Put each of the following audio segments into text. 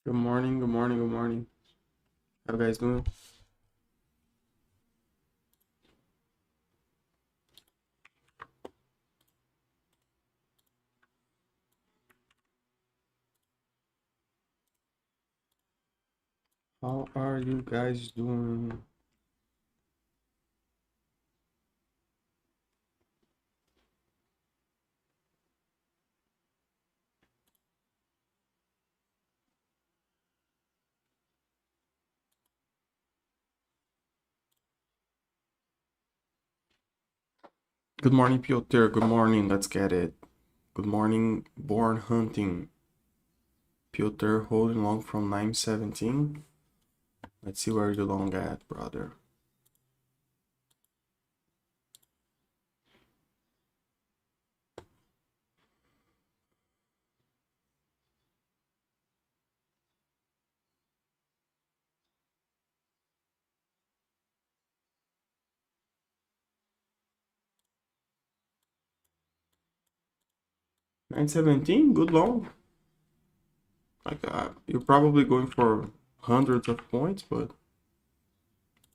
Good morning, good morning, good morning. How you guys doing? How are you guys doing? Good morning, Piotr. Good morning. Let's get it. Good morning, Born Hunting. Piotr holding long from 917. Let's see where you're long at, brother. Nine seventeen, good long. Like you're probably going for hundreds of points, but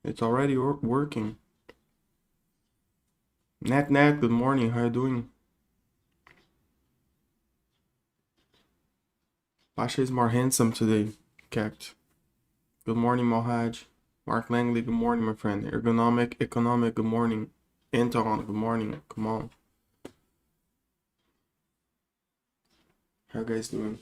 it's already working. Nat, good morning. How you doing? Pasha is more handsome today, kept. Good morning, Mohaj. Mark Langley, good morning, my friend. Economic, good morning. Anton, good morning. Come on. How you guys doing?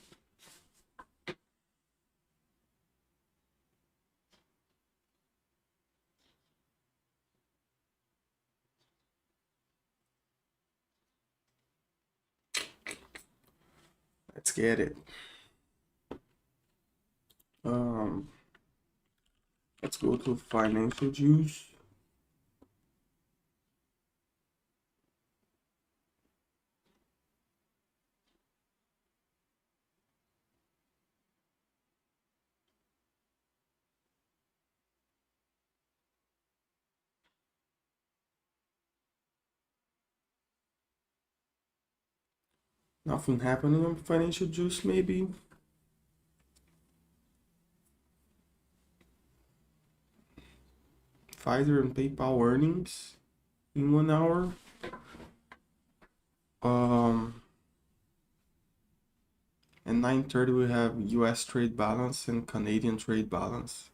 Let's get it. Um, let's go to financial juice. Nothing happening on financial juice, maybe. Pfizer and PayPal earnings in 1 hour. At 9:30 we have US trade balance and Canadian trade balance.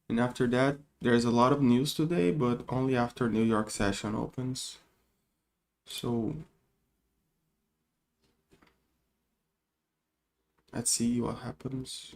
And after that, there's a lot of news today, but only after New York session opens. So let's see what happens.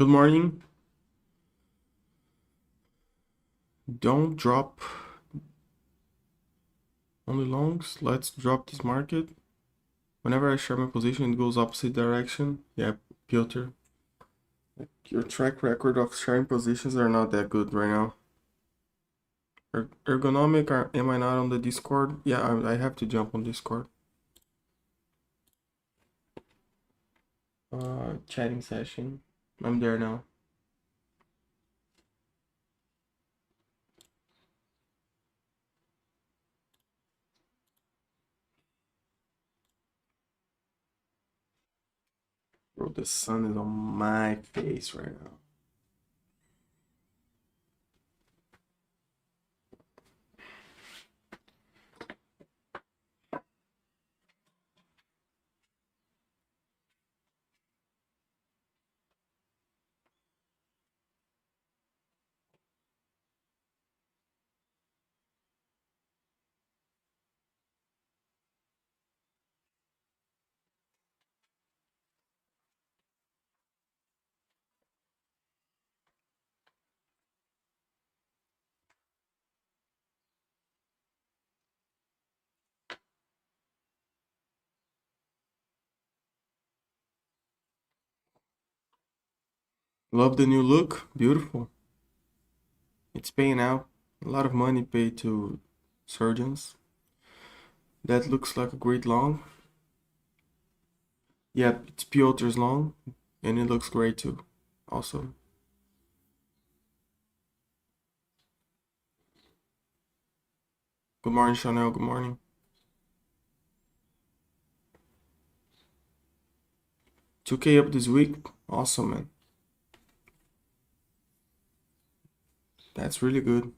Good morning. Don't drop only longs. Let's drop this market. Whenever I share my position, it goes opposite direction. Yeah, Piotr. Your track record of sharing positions are not that good right now. Ergonomic, am I not on the Discord? Yeah, I have to jump on Discord. Chatting session. I'm there now. Bro, the sun is on my face right now. Love the new look. Beautiful. It's paying out. A lot of money paid to surgeons. That looks like a great long. Yep, it's Piotr's long, and it looks great too. Also. Good morning, Chanel. Good morning. 2K up this week. Awesome, man. That's really good.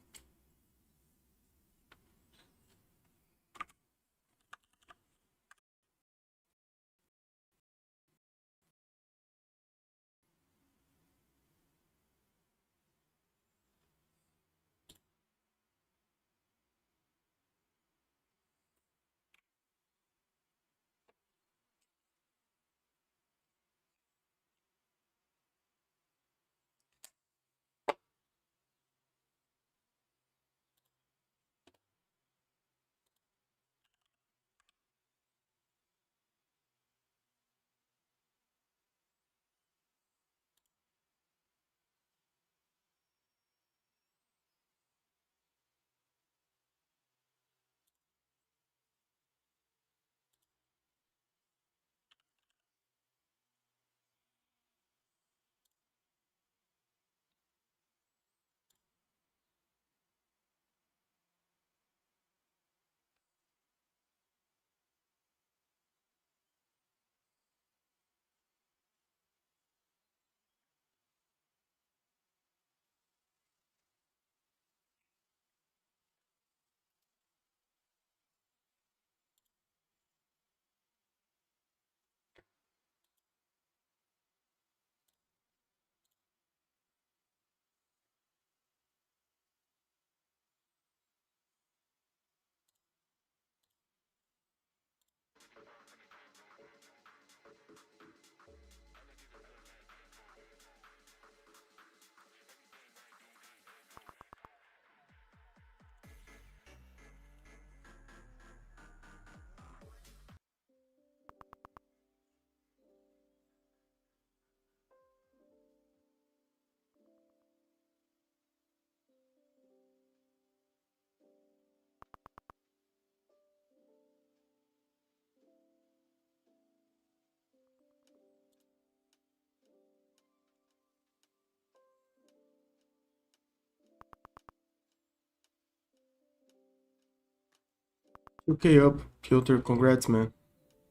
Okay, up, Piotr. Congrats, man.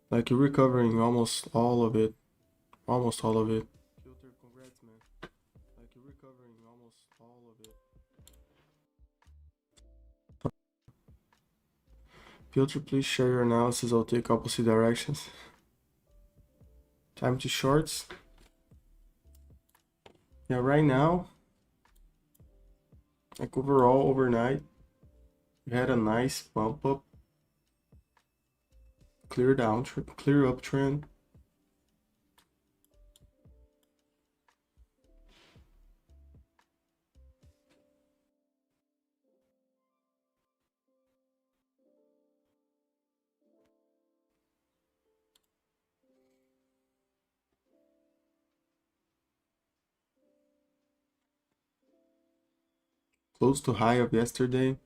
Like you're recovering almost all of it. Almost all of it. Piotr, congrats, man. Like you're recovering almost all of it. Piotr, please share your analysis. I'll take opposite directions. Time to shorts. Yeah, right now, like overall, overnight, we had a nice bump up, clear uptrend. close to high of yesterday.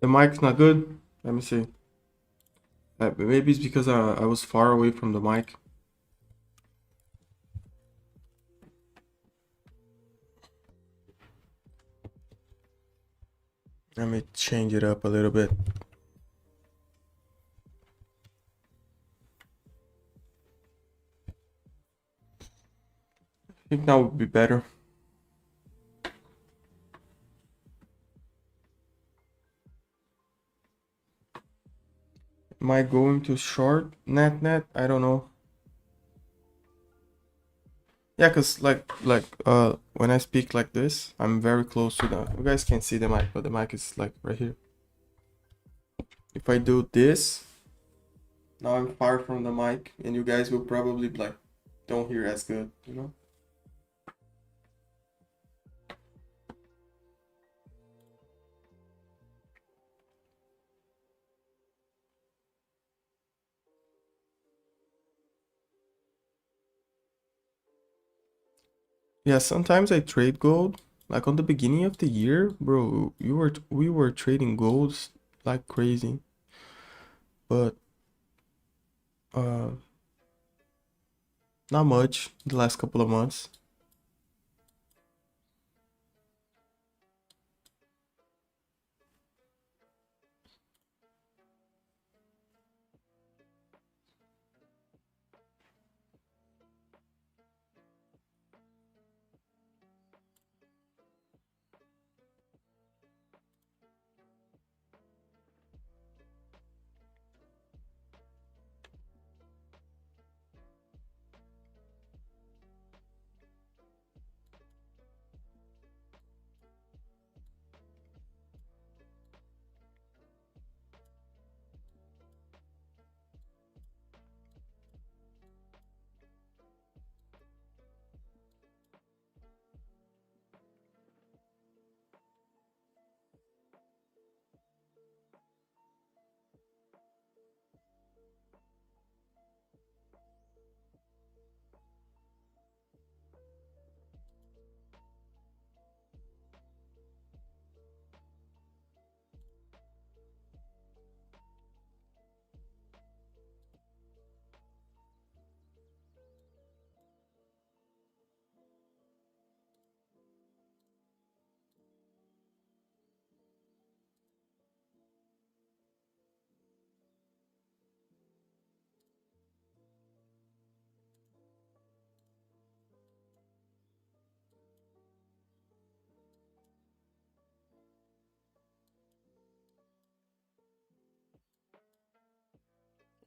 The mic's not good. Let me see. Maybe it's because I was far away from the mic. Let me change it up a little bit. I think that would be better. Am I going to short net? I don't know. Yeah, cause like when I speak like this, I'm very close to the. You guys can't see the mic, but the mic is like right here. If I do this, now I'm far from the mic, and you guys will probably like don't hear as good, you know. Yeah, sometimes I trade gold. Like on the beginning of the year, bro, we were trading golds like crazy. But uh not much the last couple of months.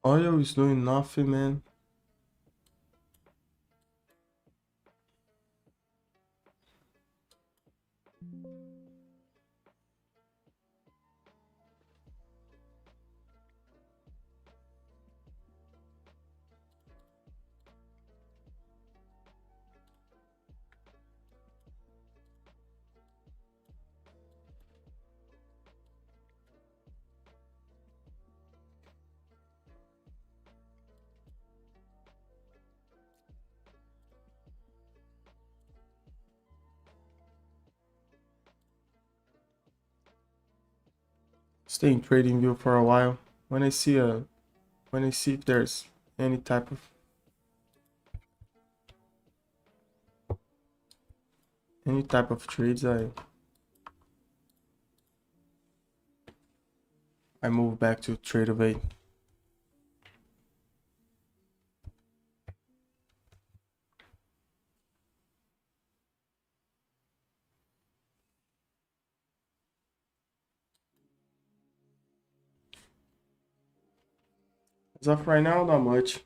Oil is doing nothing, man. Stay in trading view for a while. When I see if there's any type of trades, I move back to trade of 8. As of right now, not much.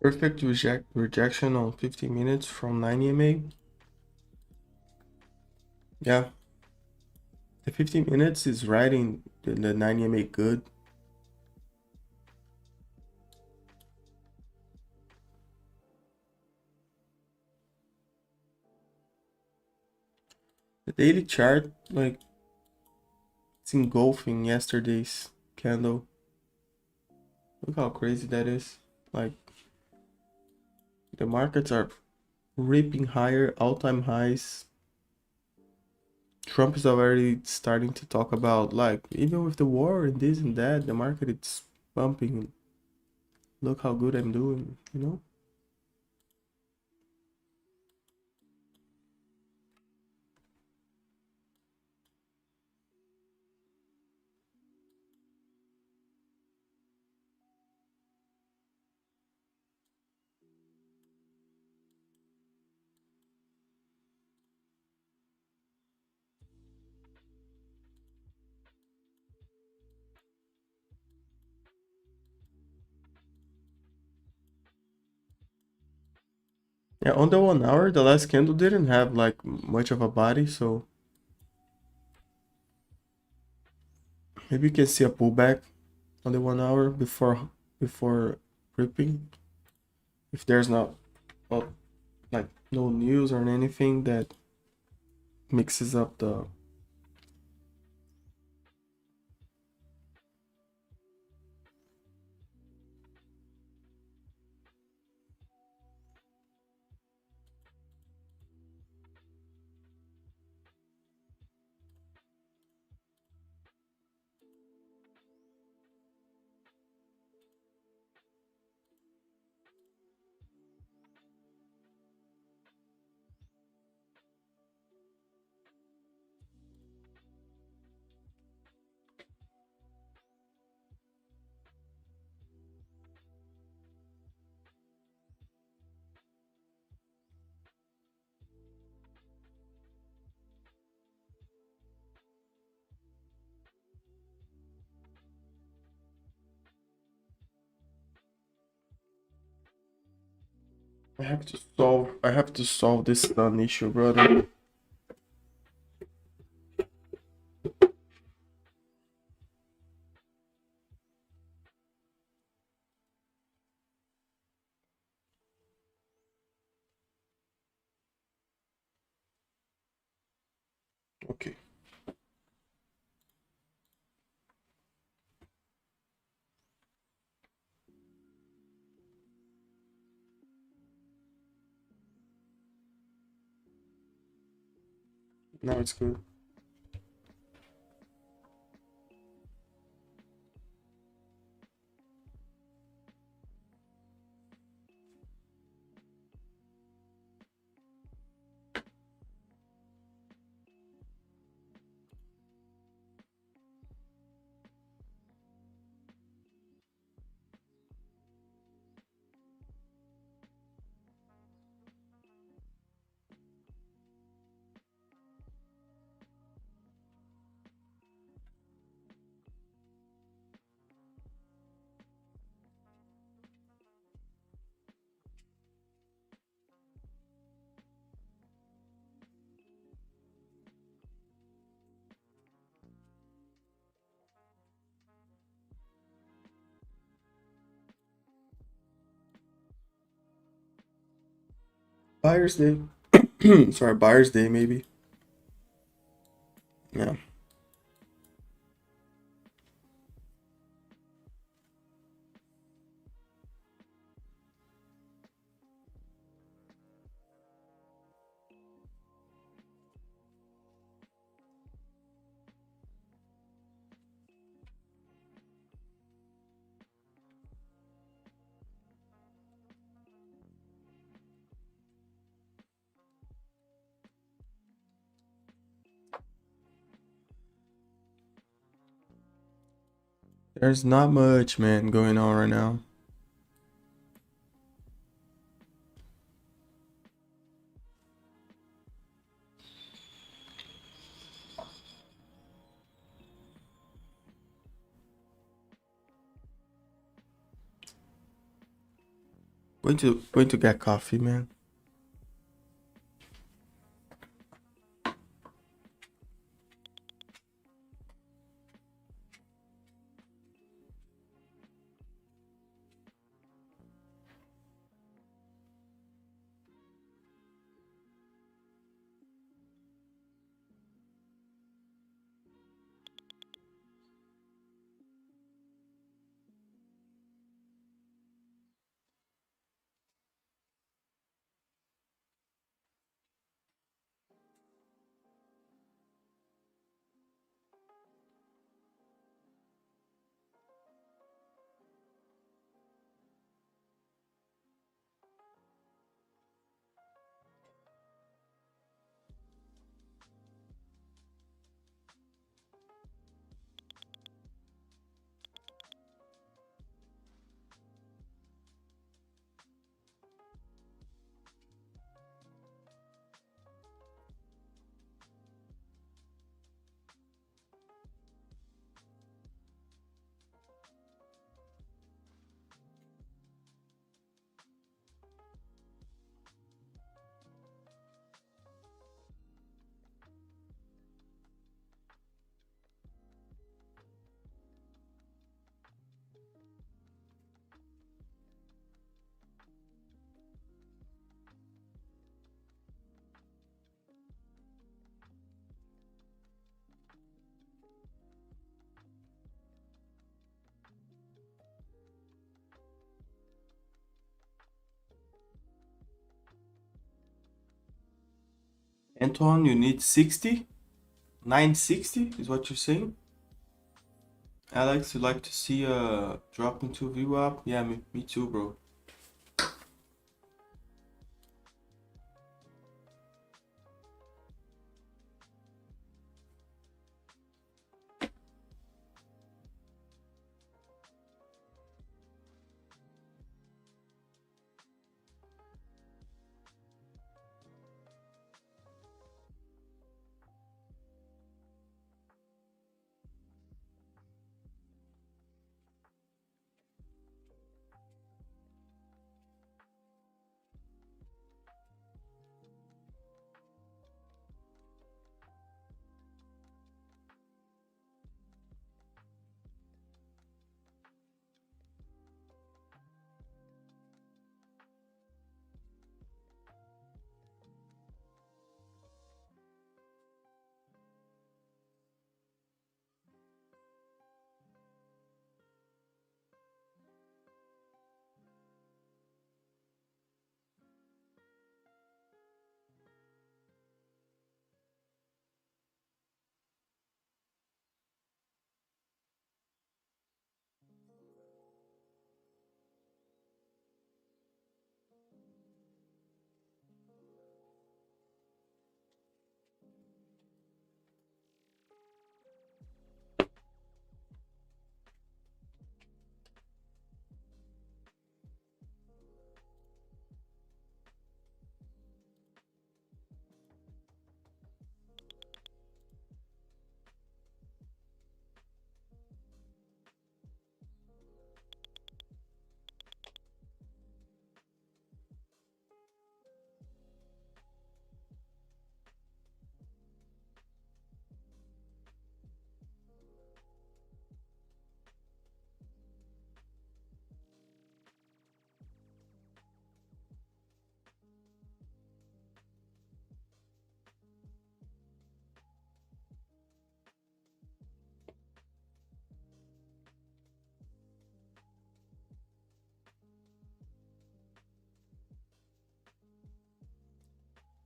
Perfect rejection on 15 minutes from 9 EMA. Yeah, the 15 minutes is riding the 9 EMA good. The daily chart, like, it's engulfing yesterday's candle. Look how crazy that is. Like, the markets are ripping higher, all-time highs. Trump is already starting to talk about, like, even with the war and this and that, the market is pumping. Look how good I'm doing, you know? Yeah, on the 1 hour, the last candle didn't have like much of a body, so maybe you can see a pullback on the 1 hour before ripping. If there's not, well, like no news or anything that mixes up the. I have to solve this stun issue, brother. Okay. Now it's good. Buyer's day. Sorry, buyer's day maybe. Yeah. There's not much, man, going on right now. Going to get coffee, man. Antoine, you need 60? 960 is what you're saying? Alex, you like to see a drop into VWAP? Yeah, me too, bro.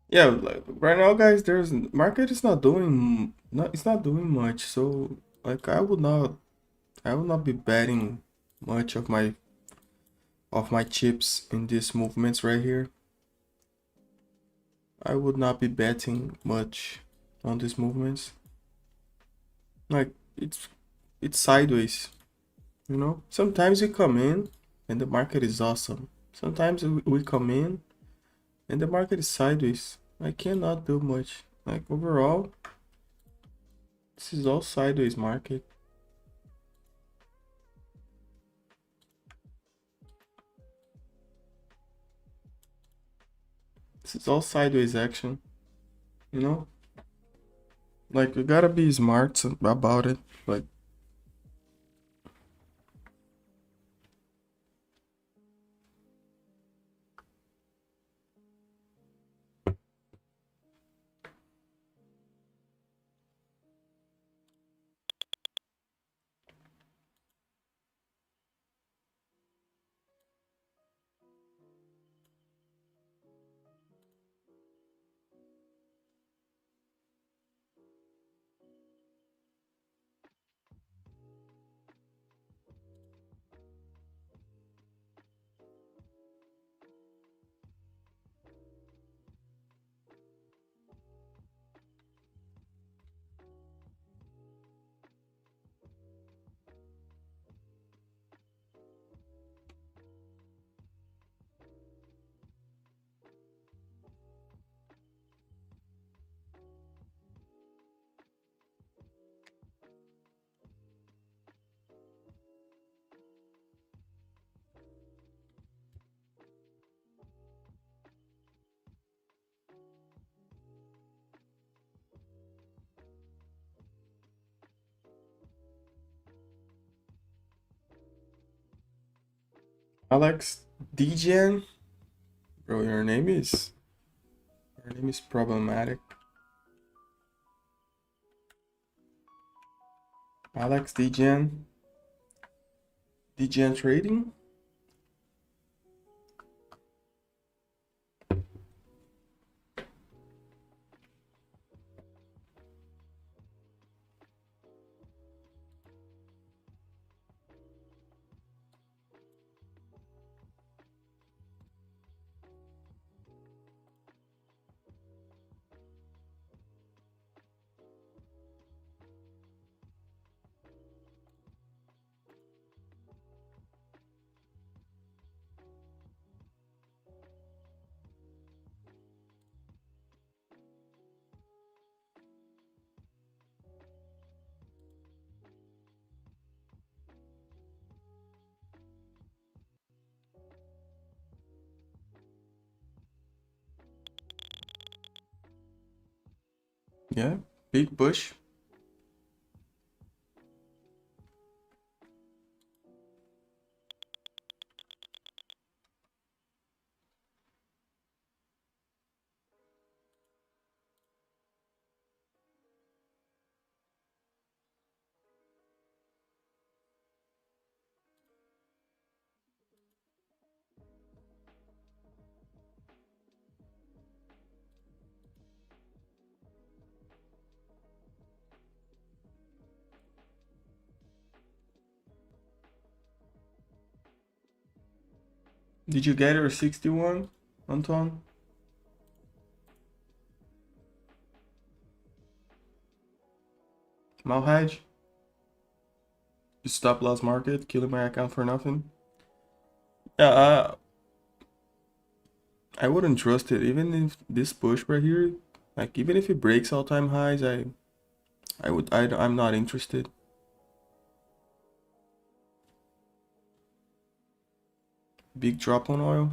Yeah, like right now, guys, there's market is not doing not it's not doing much. So like I would not be betting much of my chips in these movements right here. I would not be betting much on these movements. Like it's sideways, you know? Sometimes we come in and the market is awesome. Sometimes we come in and the market is sideways. I cannot do much. Like overall, this is all sideways market. It's all sideways action, you know? Like, you gotta be smart about it. Like, Alex DGen? Bro, your name is problematic. Alex DGen? DGen Trading? Yeah, big push. Did you get your 61, Anton? Malhaj? You stop loss market, killing my account for nothing? Yeah, I wouldn't trust it. Even if this push right here, like even if it breaks all-time highs, I'm not interested. Big drop on oil.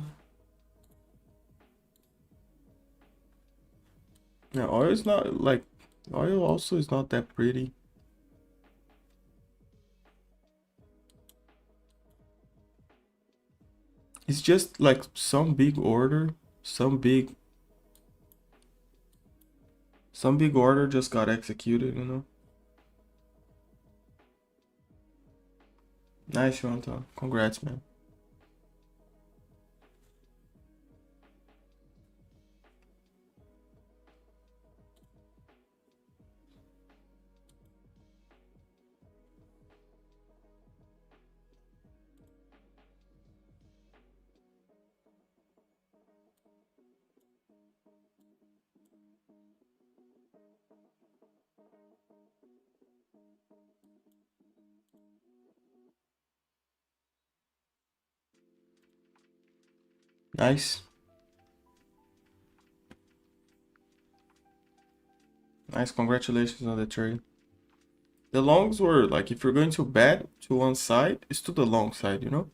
Yeah, oil is not like oil also is not that pretty. It's just like some big order, some big order just got executed, you know. Nice, Anton. Congrats, man. Nice. Nice, congratulations on the trade. The longs were like, if you're going to bet to one side, it's to the long side, you know?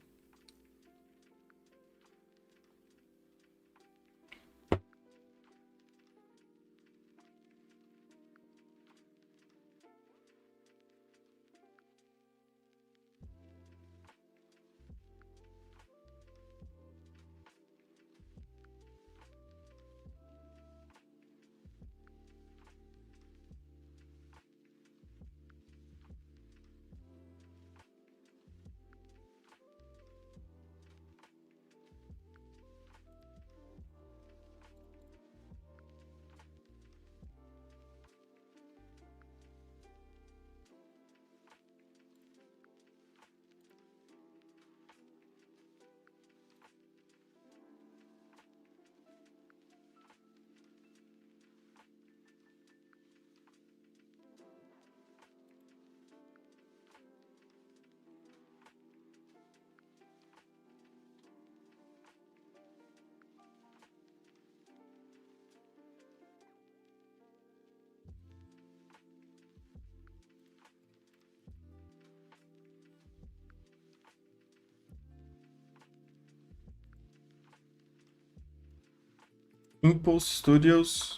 Impulse Studios.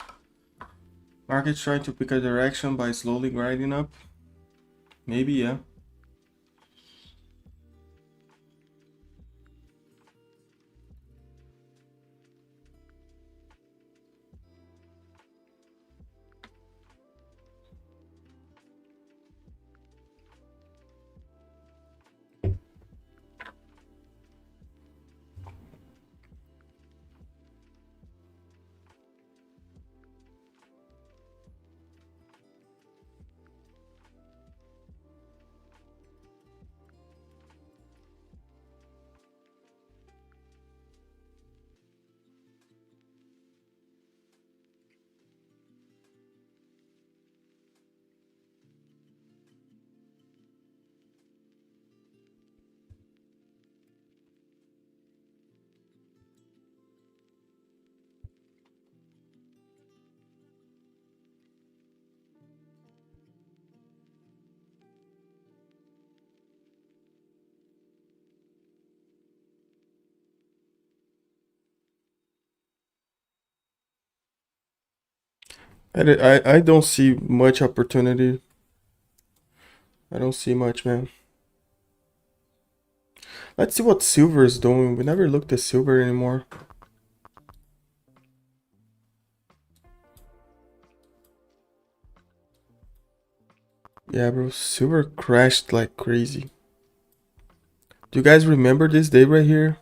Market trying to pick a direction by slowly grinding up. Maybe, yeah. I don't see much opportunity. I don't see much, man. Let's see what silver is doing. We never looked at silver anymore. Yeah, bro, silver crashed like crazy. Do you guys remember this day right here?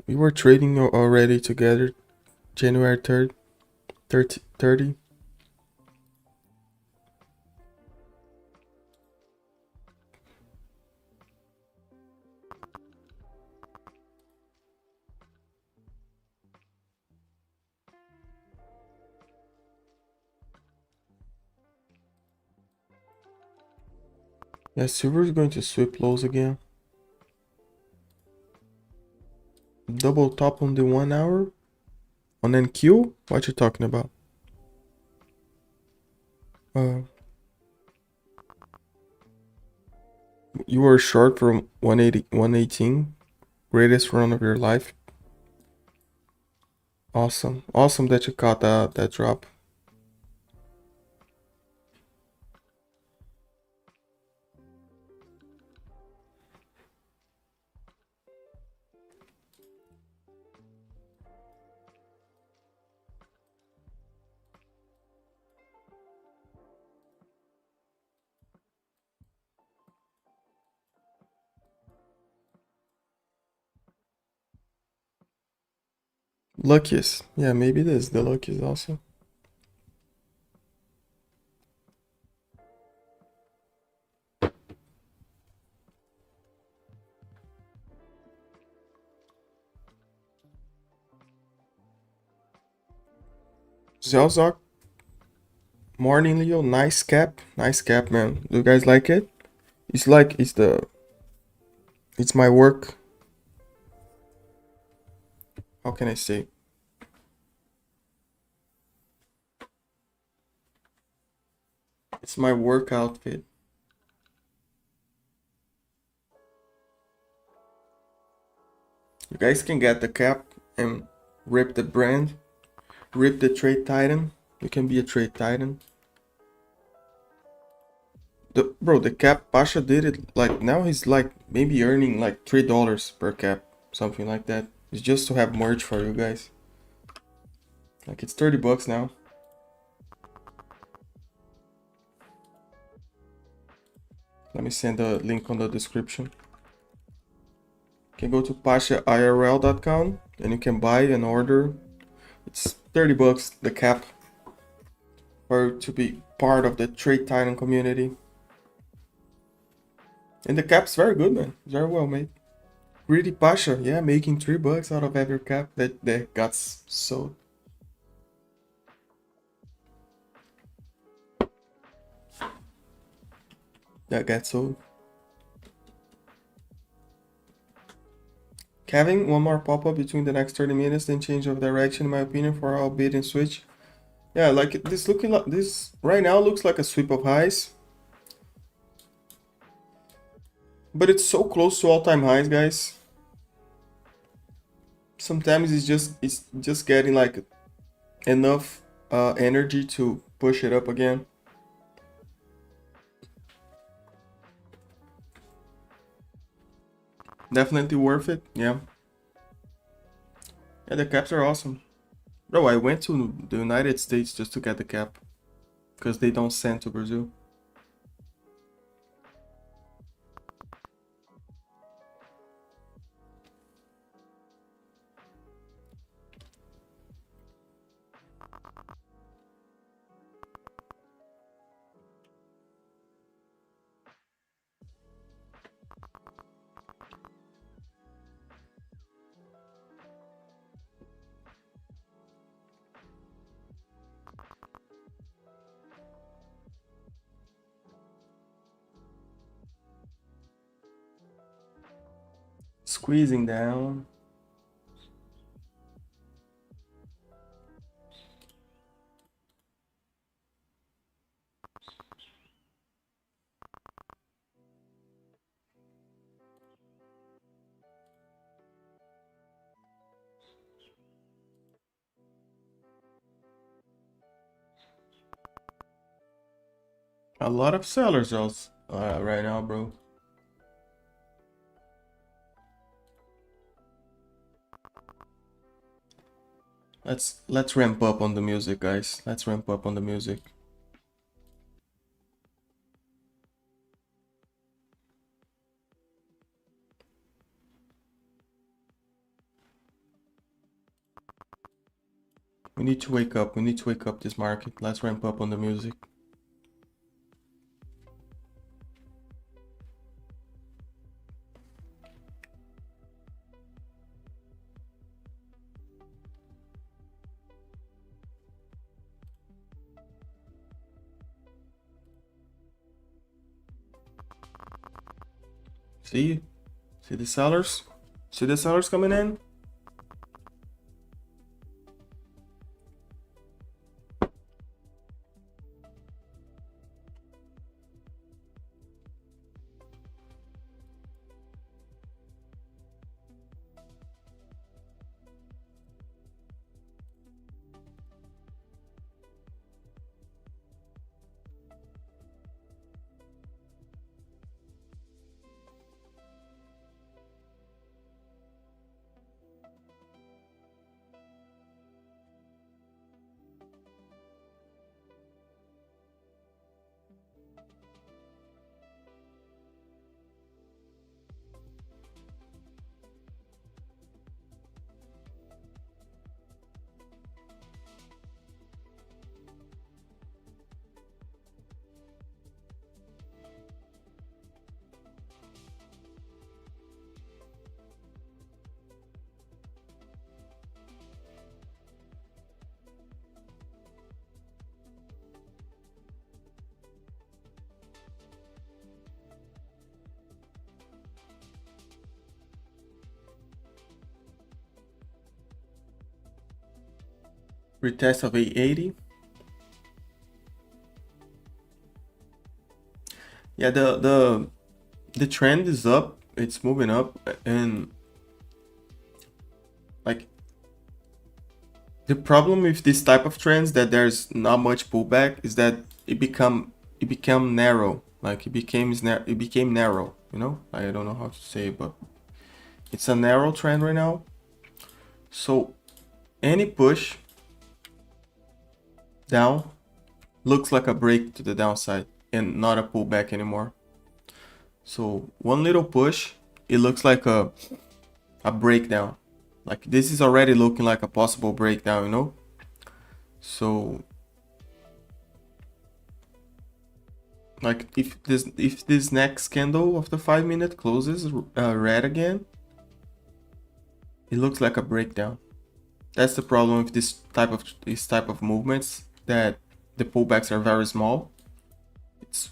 We were trading already together, January 3rd, 30. Yeah, silver is going to sweep lows again. Double top on the 1 hour? On NQ? What you talking about? Uh, you were short from 180, 118. Greatest run of your life. Awesome. Awesome that you caught that drop. Luckiest. Yeah, maybe this. The luckiest also. Zelzok. Morning, Leo. Nice cap. Nice cap, man. Do you guys like it? It's like, it's my work. How can I say? It's my work outfit. You guys can get the cap and rip the brand, rip the trade titan. You can be a trade titan. The cap, Pasha did it like now he's like maybe earning like $3 per cap, something like that. It's just to have merch for you guys. Like it's 30 bucks now. Let me send a link on the description. You can go to pashairl.com and you can buy and order. It's 30 bucks the cap for to be part of the Trade Titan community. And the cap's very good, man. It's very well made. Greedy Pasha, yeah, making $3 out of every cap that got sold. That got sold. Kevin, one more pop-up between the next 30 minutes, then change of direction, in my opinion, for our bid and switch. Yeah, like this looking like this right now looks like a sweep of highs. But it's so close to all-time highs, guys. sometimes it's just getting like enough energy to push it up again. Definitely worth it. Yeah. Yeah, the caps are awesome. Bro, I went to the United States just to get the cap because they don't send to Brazil. Squeezing down. A lot of sellers else right now, bro. Let's ramp up on the music, guys. Let's ramp up on the music. We need to wake up. We need to wake up this market. Let's ramp up on the music. See? See the sellers? See the sellers coming in? Retest of 880. Yeah, the trend is up. It's moving up, and like the problem with this type of trends that there's not much pullback is that it become narrow. Like it became narrow. You know, I don't know how to say it, but it's a narrow trend right now. So any push down looks like a break to the downside and not a pullback anymore. So one little push, it looks like a breakdown. Like this is already looking like a possible breakdown, you know? So like if this next candle of the 5-minute closes red again, it looks like a breakdown. That's the problem with this type of movements, that the pullbacks are very small. It's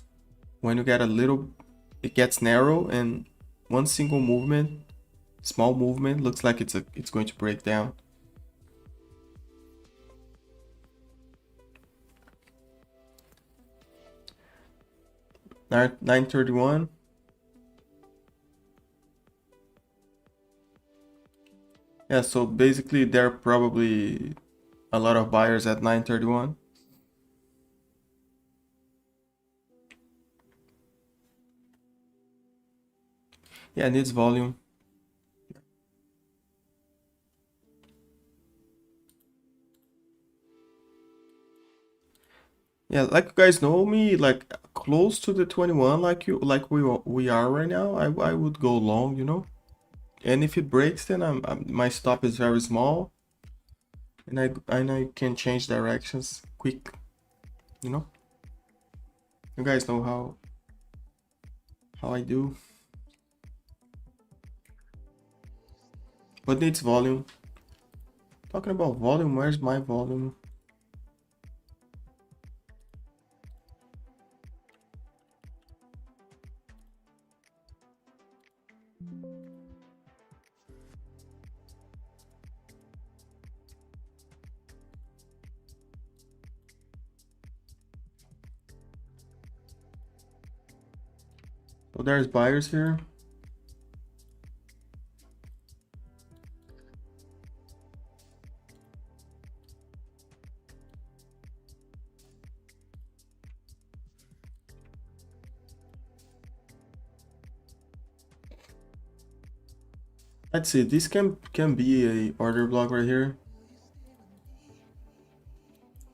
when you get a little, it gets narrow, and one single movement, small movement, looks like it's going to break down. Now 931. Yeah, so basically there are probably a lot of buyers at 931. Yeah, it needs volume. Yeah, like you guys know me, like close to the 21, like we are right now. I would go long, you know. And if it breaks, then my stop is very small, and I can change directions quick, you know. You guys know how I do, but needs volume. Talking about volume, where's my volume? So there's buyers here. Let's see, this can be a order block right here.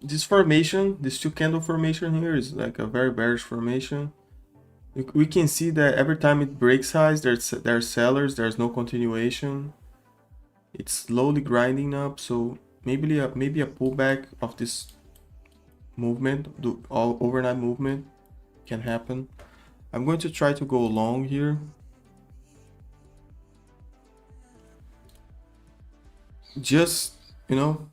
This formation, this two candle formation here is like a very bearish formation. We can see that every time it breaks highs, there's sellers, there's no continuation. It's slowly grinding up, so maybe a pullback of this movement, the all overnight movement can happen. I'm going to try to go long here. Just, you know,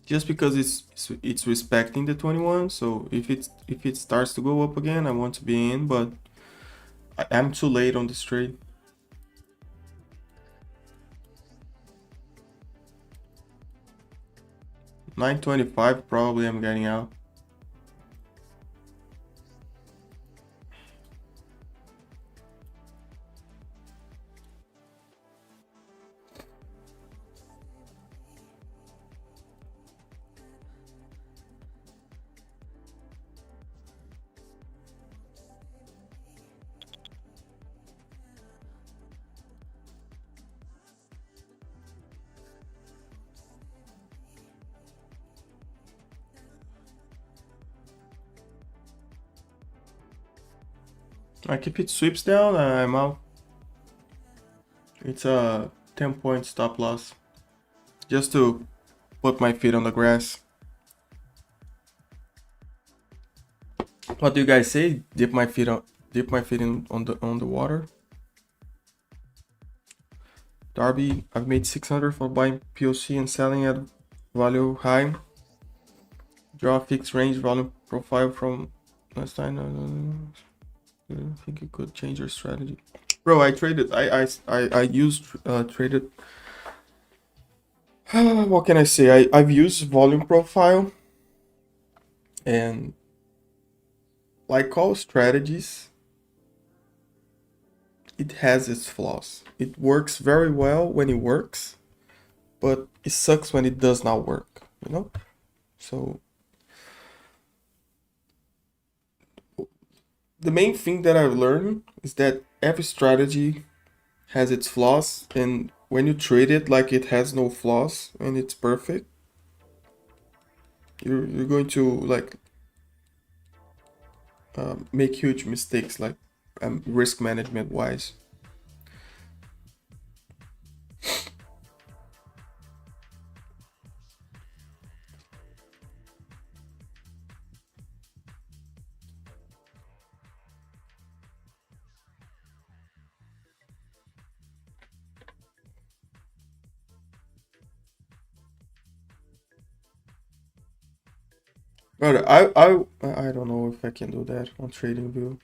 just because it's respecting the 21. So if it starts to go up again, I want to be in, but I'm too late on this trade. 925 probably I'm getting out. Like if it sweeps down, I'm out. It's a 10-point stop loss. Just to put my feet on the grass. What do you guys say? Dip my feet in on the water. Darby, I've made 600 for buying POC and selling at value high. Draw a fixed range volume profile from last time. I think you could change your strategy. Bro, I traded. I used traded. What can I say? I've used volume profile, and like all strategies, it has its flaws. It works very well when it works, but it sucks when it does not work, you know? So the main thing that I've learned is that every strategy has its flaws, and when you trade it like it has no flaws and it's perfect, you're going to like make huge mistakes, like risk management wise. But I don't know if I can do that on TradingView.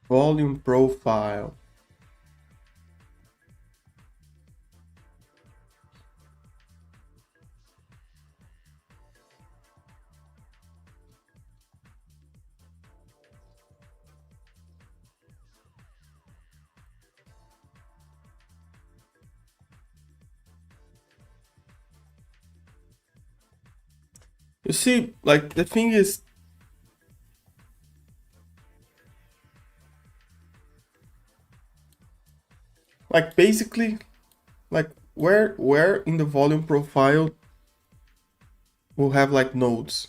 Volume profile. You see, like the thing is, like basically, like where in the volume profile we'll have like nodes,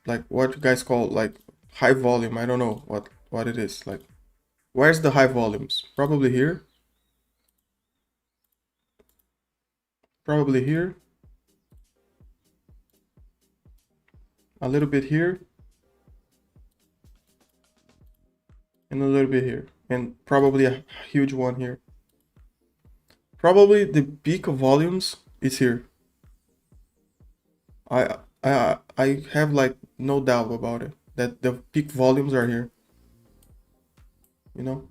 like what you guys call like high volume. I don't know what it is. Like where's the high volumes? Probably here. Probably here. A little bit here. And a little bit here. And probably a huge one here. Probably the peak of volumes is here. I have like no doubt about it that the peak volumes are here. You know,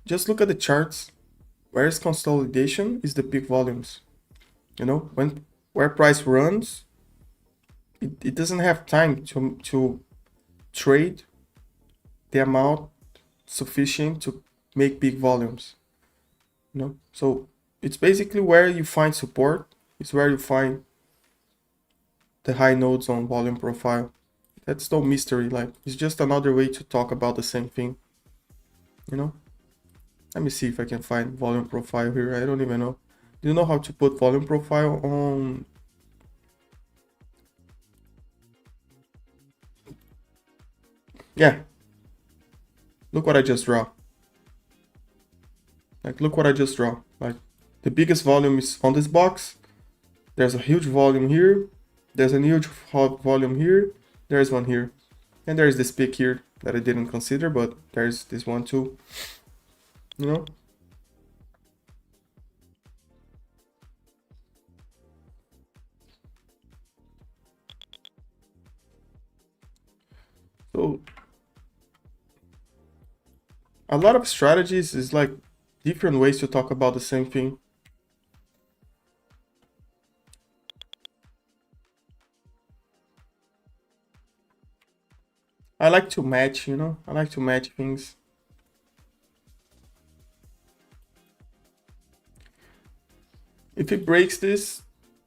just look at the charts. Where's consolidation is the peak volumes. You know, when where price runs, it doesn't have time to trade the amount sufficient to make big volumes. You know, so it's basically where you find support. It's where you find the high nodes on volume profile. That's no mystery. Like it's just another way to talk about the same thing. You know. Let me see if I can find volume profile here. I don't even know. Do you know how to put volume profile on? Yeah. Look what I just draw. Like look what I just draw. Like the biggest volume is on this box. There's a huge volume here. There's a huge volume here. There's one here. And there's this peak here that I didn't consider, but there's this one too. You know? So a lot of strategies is like different ways to talk about the same thing. I like to match, you know? I like to match things. If it breaks this,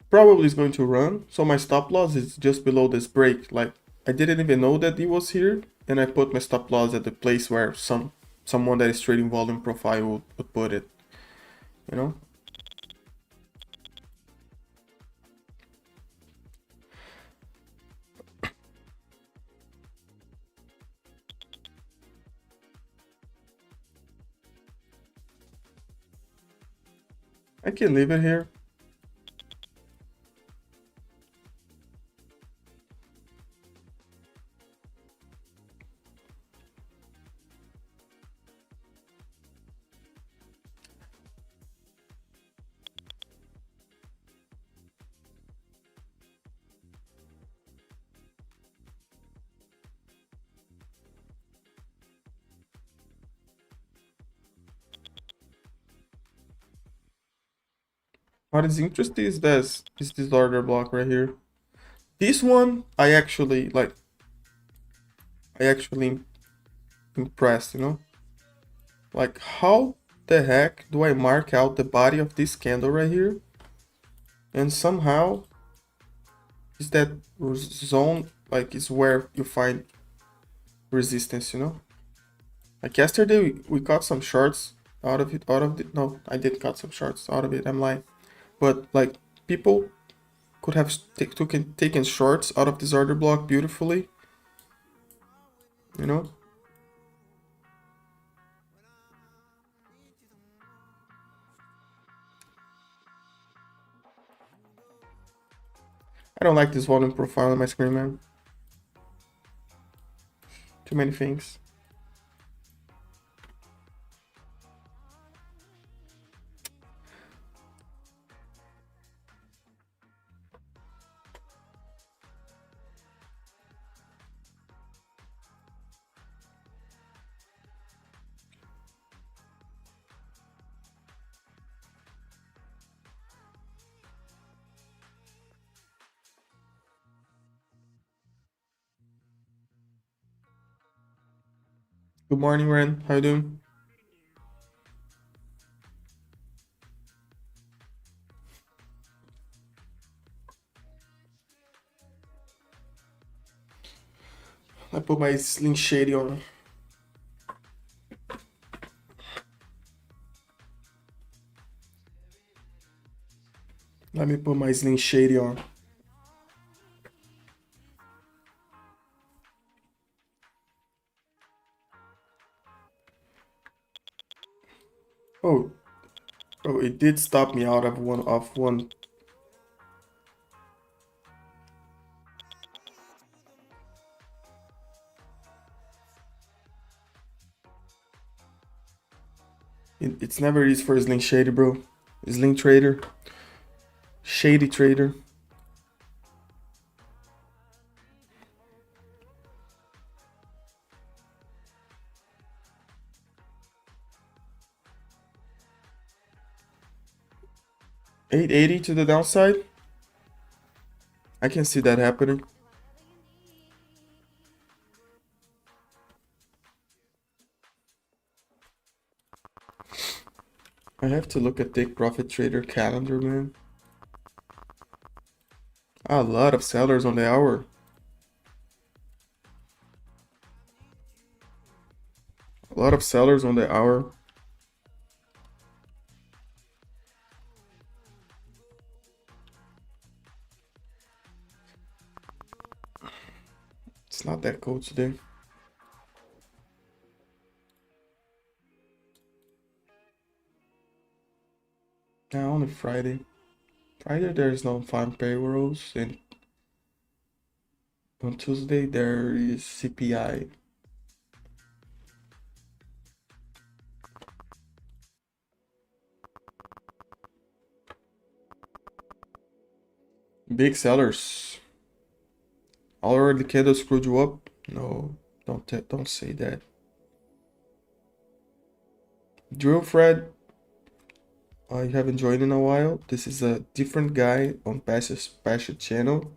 probably is going to run. So my stop loss is just below this break. Like I didn't even know that it was here, and I put my stop loss at the place where someone that is trading volume profile would put it. You know? I can leave it here. What is interesting is this order block right here. This one I actually impressed, you know? Like how the heck do I mark out the body of this candle right here? And somehow is that zone like is where you find resistance, you know? Like yesterday we got some shorts out of it, no, I did got some shorts out of it, I'm lying. But like people could have taken shorts out of this order block beautifully, you know? I don't like this volume profile on my screen, man. Too many things. Good morning, Ren. How you doing? I put my Slim Shady on. Let me put my Slim Shady on. Oh, oh, it did stop me out of one. It's never easy for Slim Shady, bro. Slim Trader. Shady Trader. $8.80 to the downside. I can see that happening. I have to look at Take Profit Trader calendar, man. A lot of sellers on the hour. A lot of sellers on the hour. It's not that cold today. Nah, only Friday. Friday there's no farm payrolls, and on Tuesday there is CPI. Big sellers. Already the candle screwed you up? No, don't say that. Drill Fred, you haven't joined in a while. This is a different guy on Pasha channel.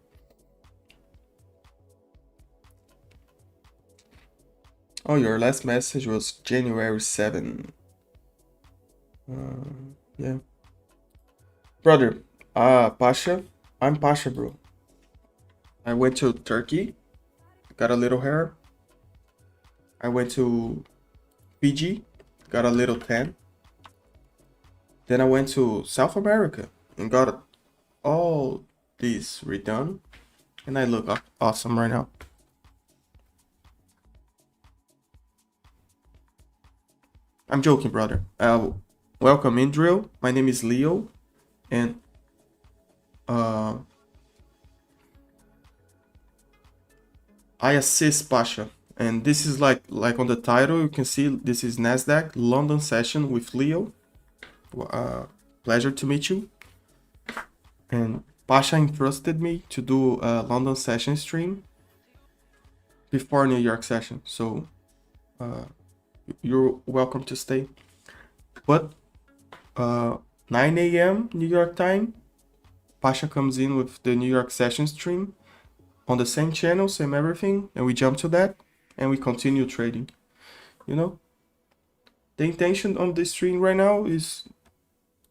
Oh, your last message was January 7. Yeah. Brother, Pasha, I'm Pasha, bro. I went to Turkey, got a little hair. I went to Fiji, got a little tan. Then I went to South America and got all these redone. And I look awesome right now. I'm joking, brother. Welcome in, Drill. My name is Leo, and I assist Pasha. And this is like on the title, you can see this is NASDAQ London session with Leo. Pleasure to meet you. And Pasha entrusted me to do a London session stream before New York session. So you're welcome to stay. But 9 a.m. New York time, Pasha comes in with the New York session stream on the same channel, same everything, and we jump to that and we continue trading. You know, the intention on this stream right now is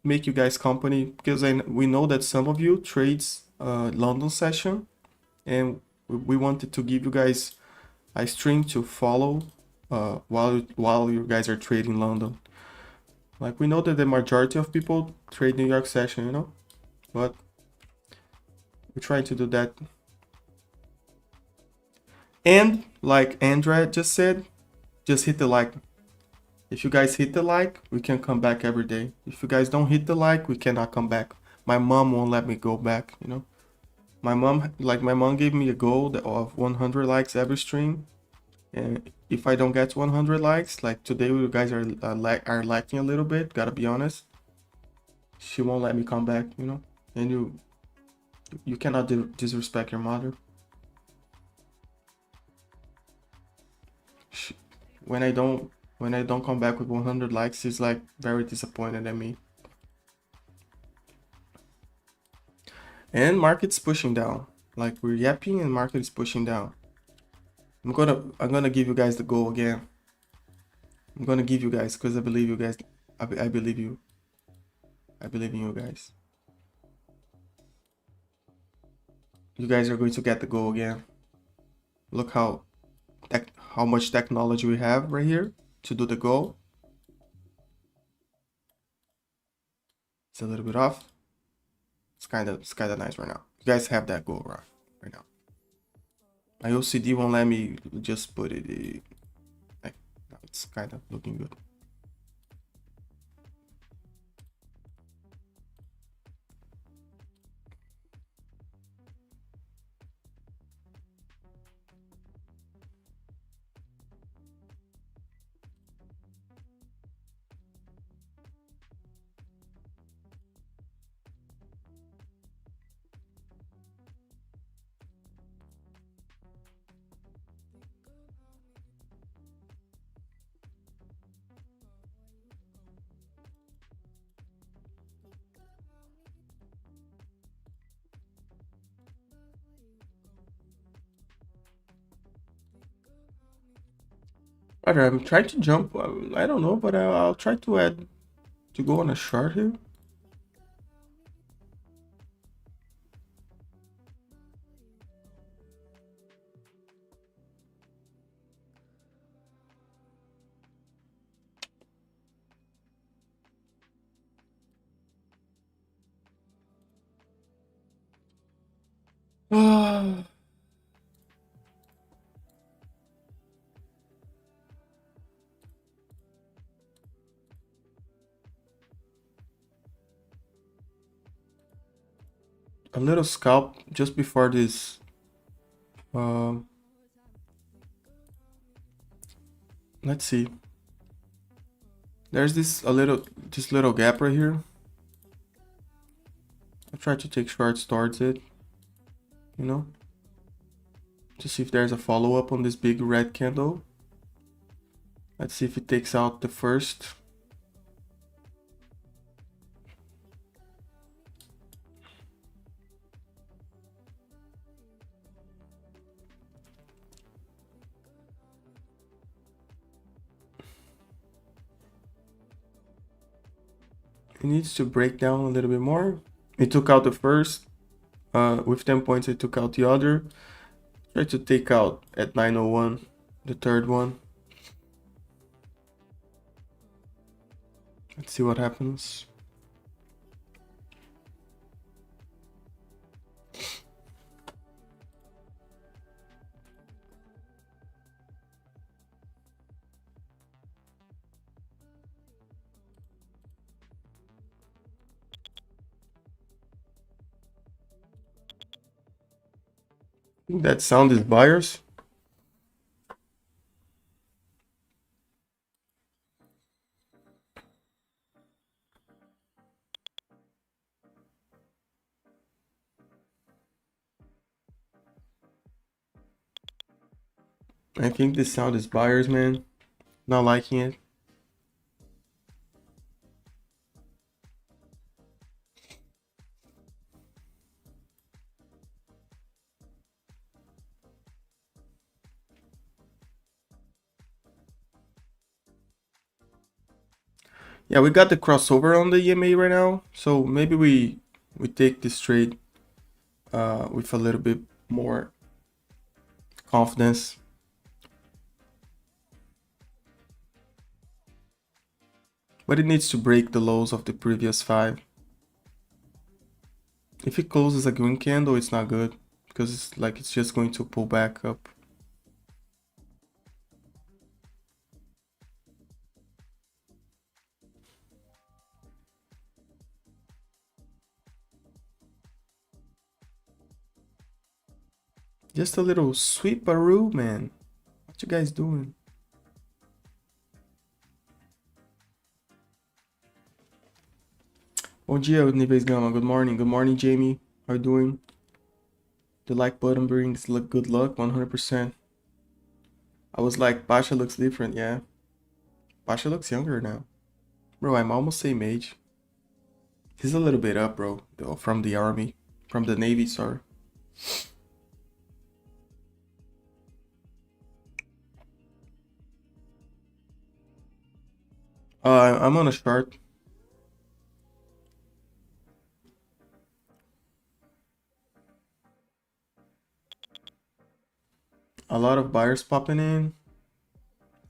make you guys company, because we know that some of you trades London session, and we wanted to give you guys a stream to follow while you guys are trading London. Like, we know that the majority of people trade New York session, you know, but we're trying to do that. And like Andrea just said, just hit the like. If you guys hit the like, we can come back every day. If you guys don't hit the like, we cannot come back. My mom won't let me go back, you know. My mom gave me a goal of 100 likes every stream. And if I don't get 100 likes, like today you guys are lacking a little bit, gotta be honest. She won't let me come back, you know. And you cannot disrespect your mother. When I don't come back with 100 likes, she's like very disappointed at me. And market's pushing down. Like, we're yapping and market is pushing down. I'm gonna give you guys the goal again. I'm gonna give you guys, because I believe you guys. I believe you. I believe in you guys. You guys are going to get the goal again. Look how much technology we have right here to do the goal. It's a little bit off. It's kind of nice right now. You guys have that goal right now. My OCD won't let me just put it. Like, it's kind of looking good. Alright, I'm trying to jump. I don't know, but I'll try to go on a short here. A little scalp just before this. Let's see. There's this little gap right here. I'll try to take shorts towards it, you know, to see if there's a follow-up on this big red candle. Let's see if it takes out the first. It needs to break down a little bit more. It took out the first. With 10 points, it took out the other. Try to take out at 901 the third one. Let's see what happens. I think that sound is buyers. I think this sound is buyers, man. Not liking it. Yeah, we got the crossover on the EMA right now, so maybe we take this trade with a little bit more confidence. But it needs to break the lows of the previous 5. If it closes a green candle, it's not good, because it's just going to pull back up. Just a little sweeparoo, man. What you guys doing? Bom dia, níveis Gama. Good morning. Good morning, Jamie. How you doing? The like button brings good luck, 100%. I was like, Pasha looks different, yeah. Pasha looks younger now. Bro, I'm almost same age. He's a little bit up, bro. From the army. From the navy, sorry. I'm on a short. A lot of buyers popping in.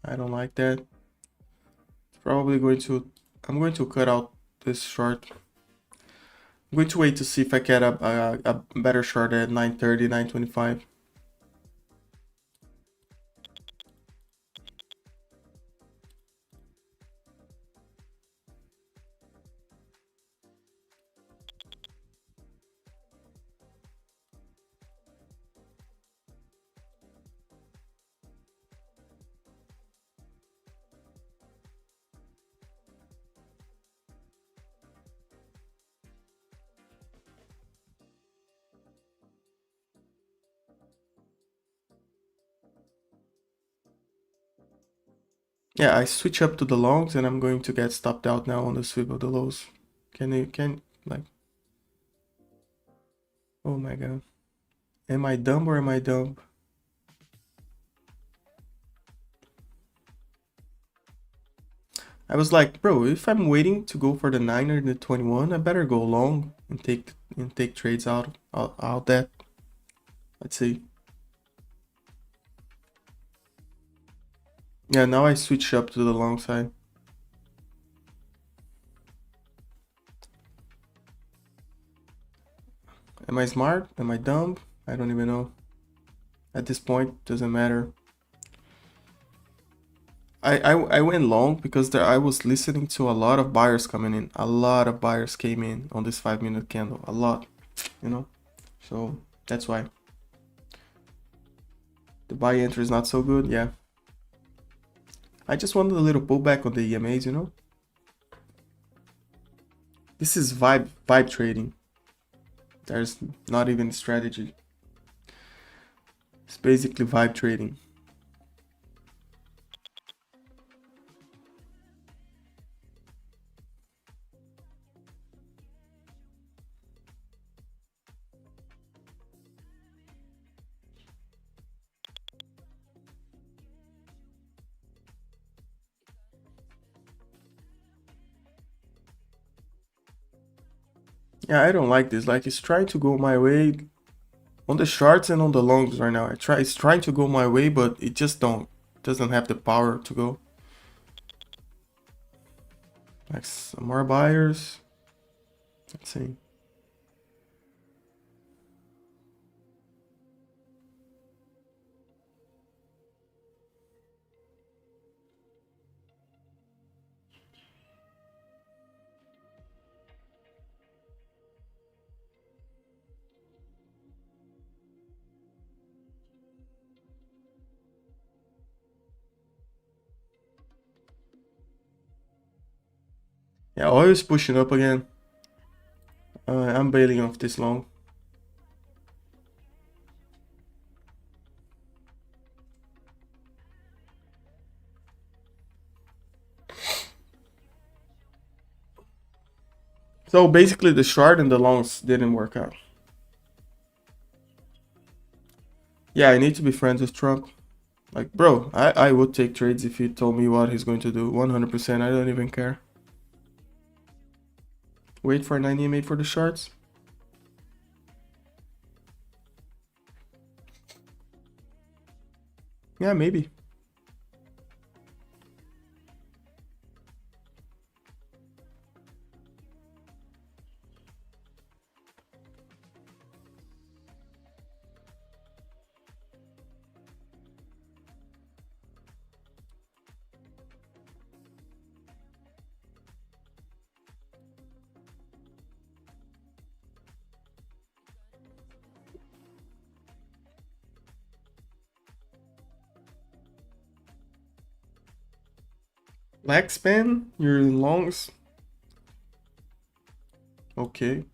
I don't like that. Probably going to, I'm going to cut out this short. I'm going to wait to see if I get a better short at 9:30, 9:25. Yeah, I switch up to the longs and I'm going to get stopped out now on the sweep of the lows. Like, oh my god. Am I dumb or am I dumb? I was like, bro, if I'm waiting to go for the 9 or the 21, I better go long and take trades out that. Let's see. Yeah, now I switch up to the long side. Am I smart? Am I dumb? I don't even know. At this point, doesn't matter. I went long because I was listening to a lot of buyers coming in. A lot of buyers came in on this 5-minute candle. A lot, you know? So that's why. The buy entry is not so good, yeah. I just wanted a little pullback on the EMAs, you know? This is vibe trading. There's not even strategy. It's basically vibe trading. Yeah, I don't like this. Like, it's trying to go my way on the shorts and on the longs right now. It's trying to go my way, but it just doesn't have the power to go. Like, some more buyers. Let's see. Yeah, oil is pushing up again. I'm bailing off this long. So basically the short and the longs didn't work out. Yeah, I need to be friends with Trump. Like, bro, I would take trades if he told me what he's going to do. 100%, I don't even care. Wait for 9 EMA for the shorts. Yeah, maybe. Lag span, your longs. Okay.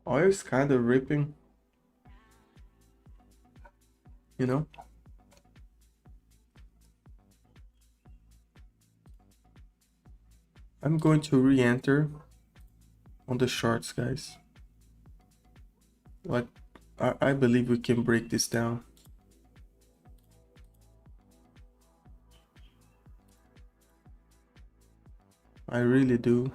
Oil is kind of ripping. you know. I'm going to re-enter on the shorts, guys. Like, I believe we can break this down. I really do.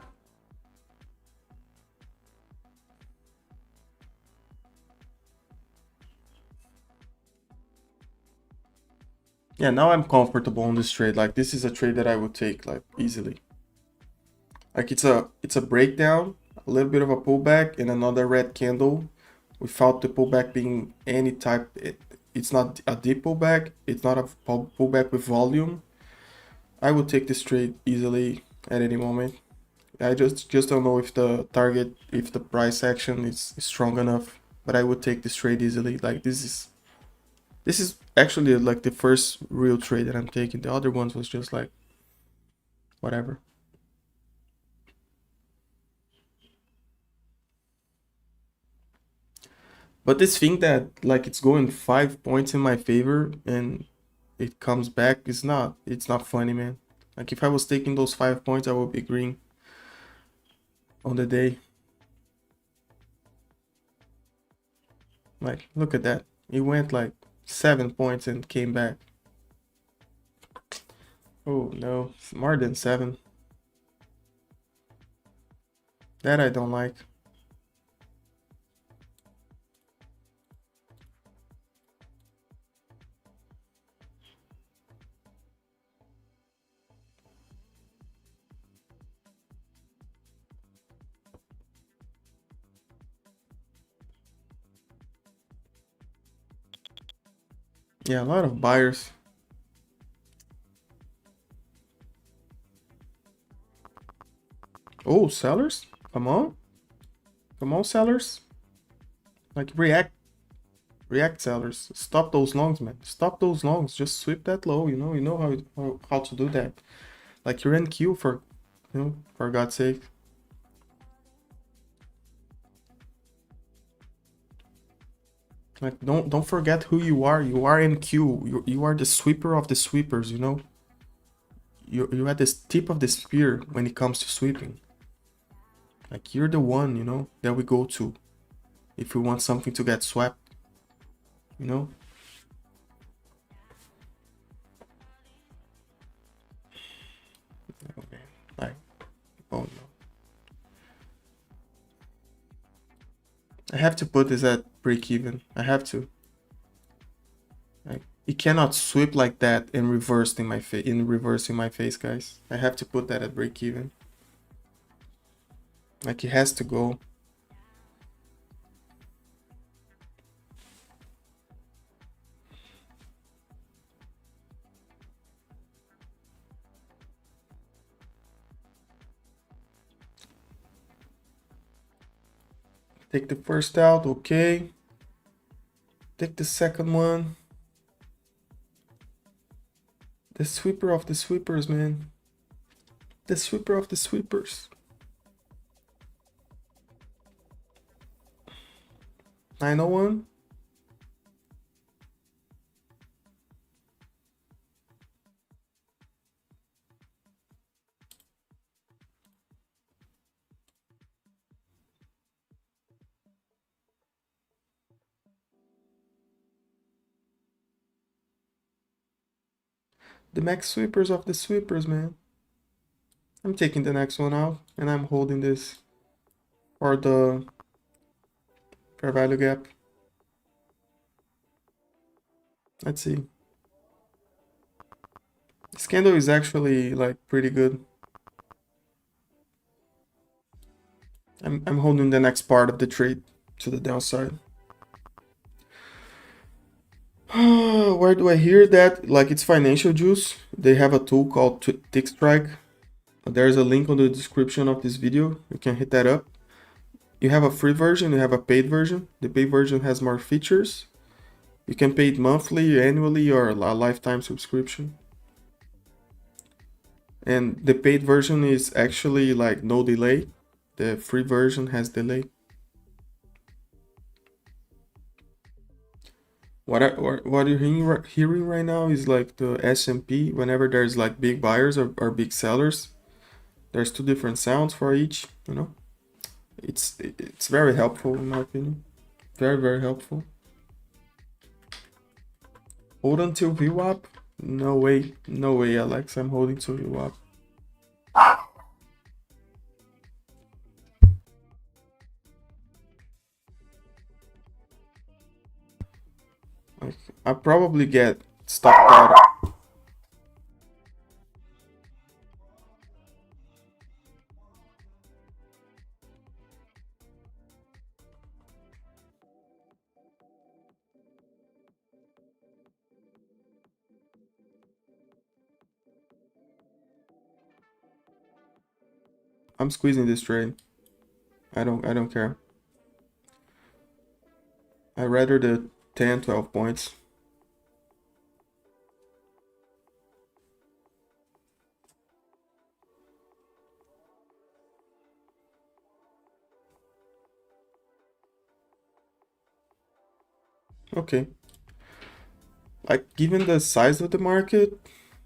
Yeah, now I'm comfortable on this trade. Like, this is a trade that I would take like easily. Like, it's a breakdown, a little bit of a pullback, and another red candle without the pullback being any type. It's not a deep pullback. It's not a pullback with volume. I would take this trade easily at any moment. I just don't know if the target, if the price action is strong enough, but I would take this trade easily. Like, this is actually like the first real trade that I'm taking. The other ones was just like whatever. But this thing that like it's going 5 points in my favor and it comes back, it's not funny, man. Like, if I was taking those 5 points, I would be green on the day. Like, look at that. It went like 7 points and came back. Oh no, more than 7. That I don't like. Yeah, a lot of buyers. Oh, sellers? Come on. Come on, sellers. Like, react sellers. Stop those longs, man. Stop those longs. Just sweep that low, you know. You know how to do that. Like, you're in queue for, you know, for God's sake. Like, don't forget who you are. You are in queue. You are the sweeper of the sweepers, you know. You're at the tip of the spear when it comes to sweeping. Like, you're the one, you know, that we go to if we want something to get swept, you know. Okay. Like, oh no. I have to put this at break even. I have to. Like, it cannot sweep like that and reverse in my face, guys. I have to put that at break even. Like, it has to go. Take the first out, okay. Take the second one. The sweeper of the sweepers, man. The sweeper of the sweepers. 901. The max sweepers of the sweepers, man. I'm taking the next one out and I'm holding this for the fair value gap. Let's see. This candle is actually like pretty good. I'm holding the next part of the trade to the downside. Where do I hear that? Like, it's Financial Juice. They have a tool called Tick Strike. There's a link on the description of this video. You can hit that up. You have a free version, you have a paid version. The paid version has more features. You can pay it monthly, annually, or a lifetime subscription. And the paid version is actually like no delay. The free version has delay. What you're hearing right now is like the S&P. Whenever there's like big buyers or big sellers, there's two different sounds for each. You know, it's very helpful in my opinion. Very, very helpful. Hold until VWAP? No way, no way, Alex. I'm holding to VWAP. Like, I probably get stopped out. I'm squeezing this trade. I don't care. I rather the 10, 12 points. Okay. Like, given the size of the market,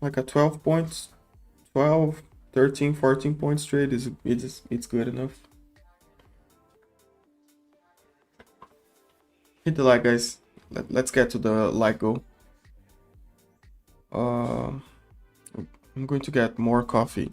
like a 12 points, 12, 13, 14 points trade it's good enough. Hit the like, guys. Let's get to the like goal. I'm going to get more coffee.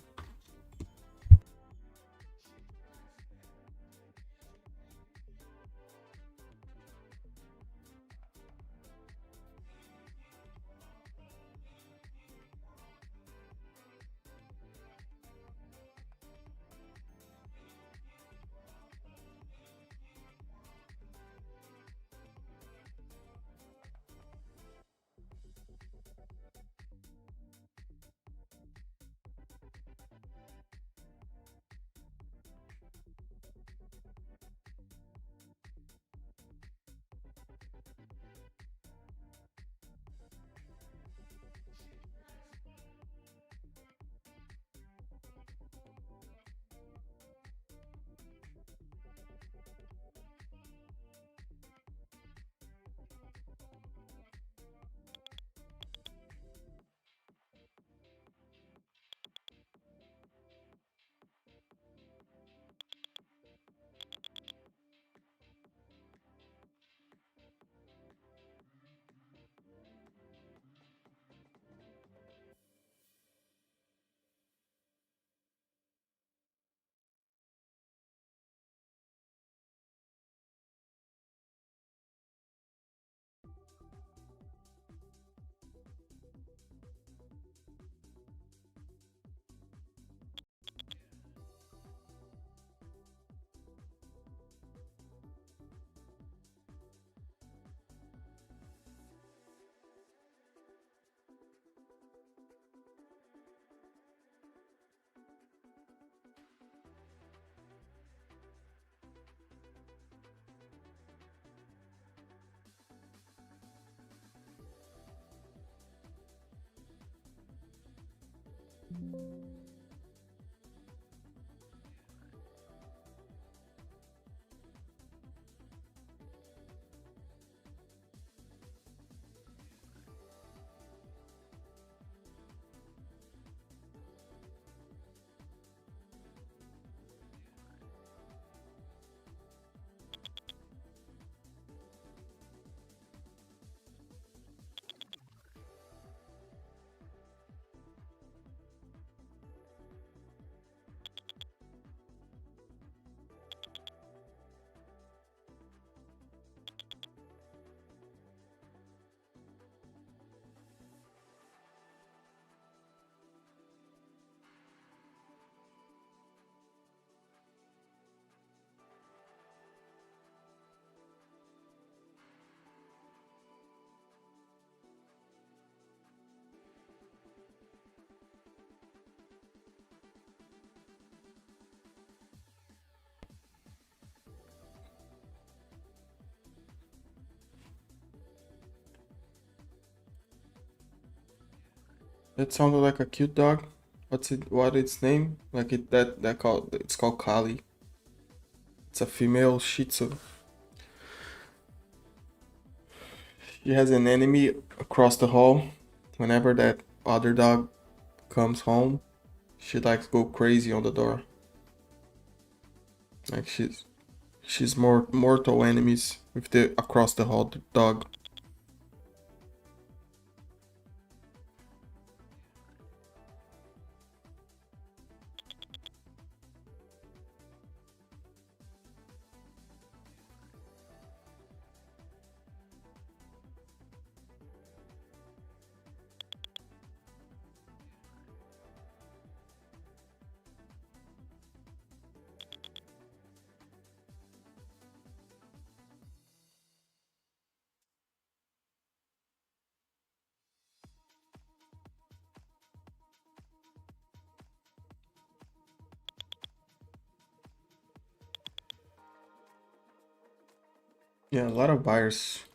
That sounded like a cute dog. What its name? Like it's called Kali. It's a female Shih Tzu. She has an enemy across the hall. Whenever that other dog comes home, she likes go crazy on the door. Like she's more mortal enemies with the across the hall dog. Yeah, a lot of buyers.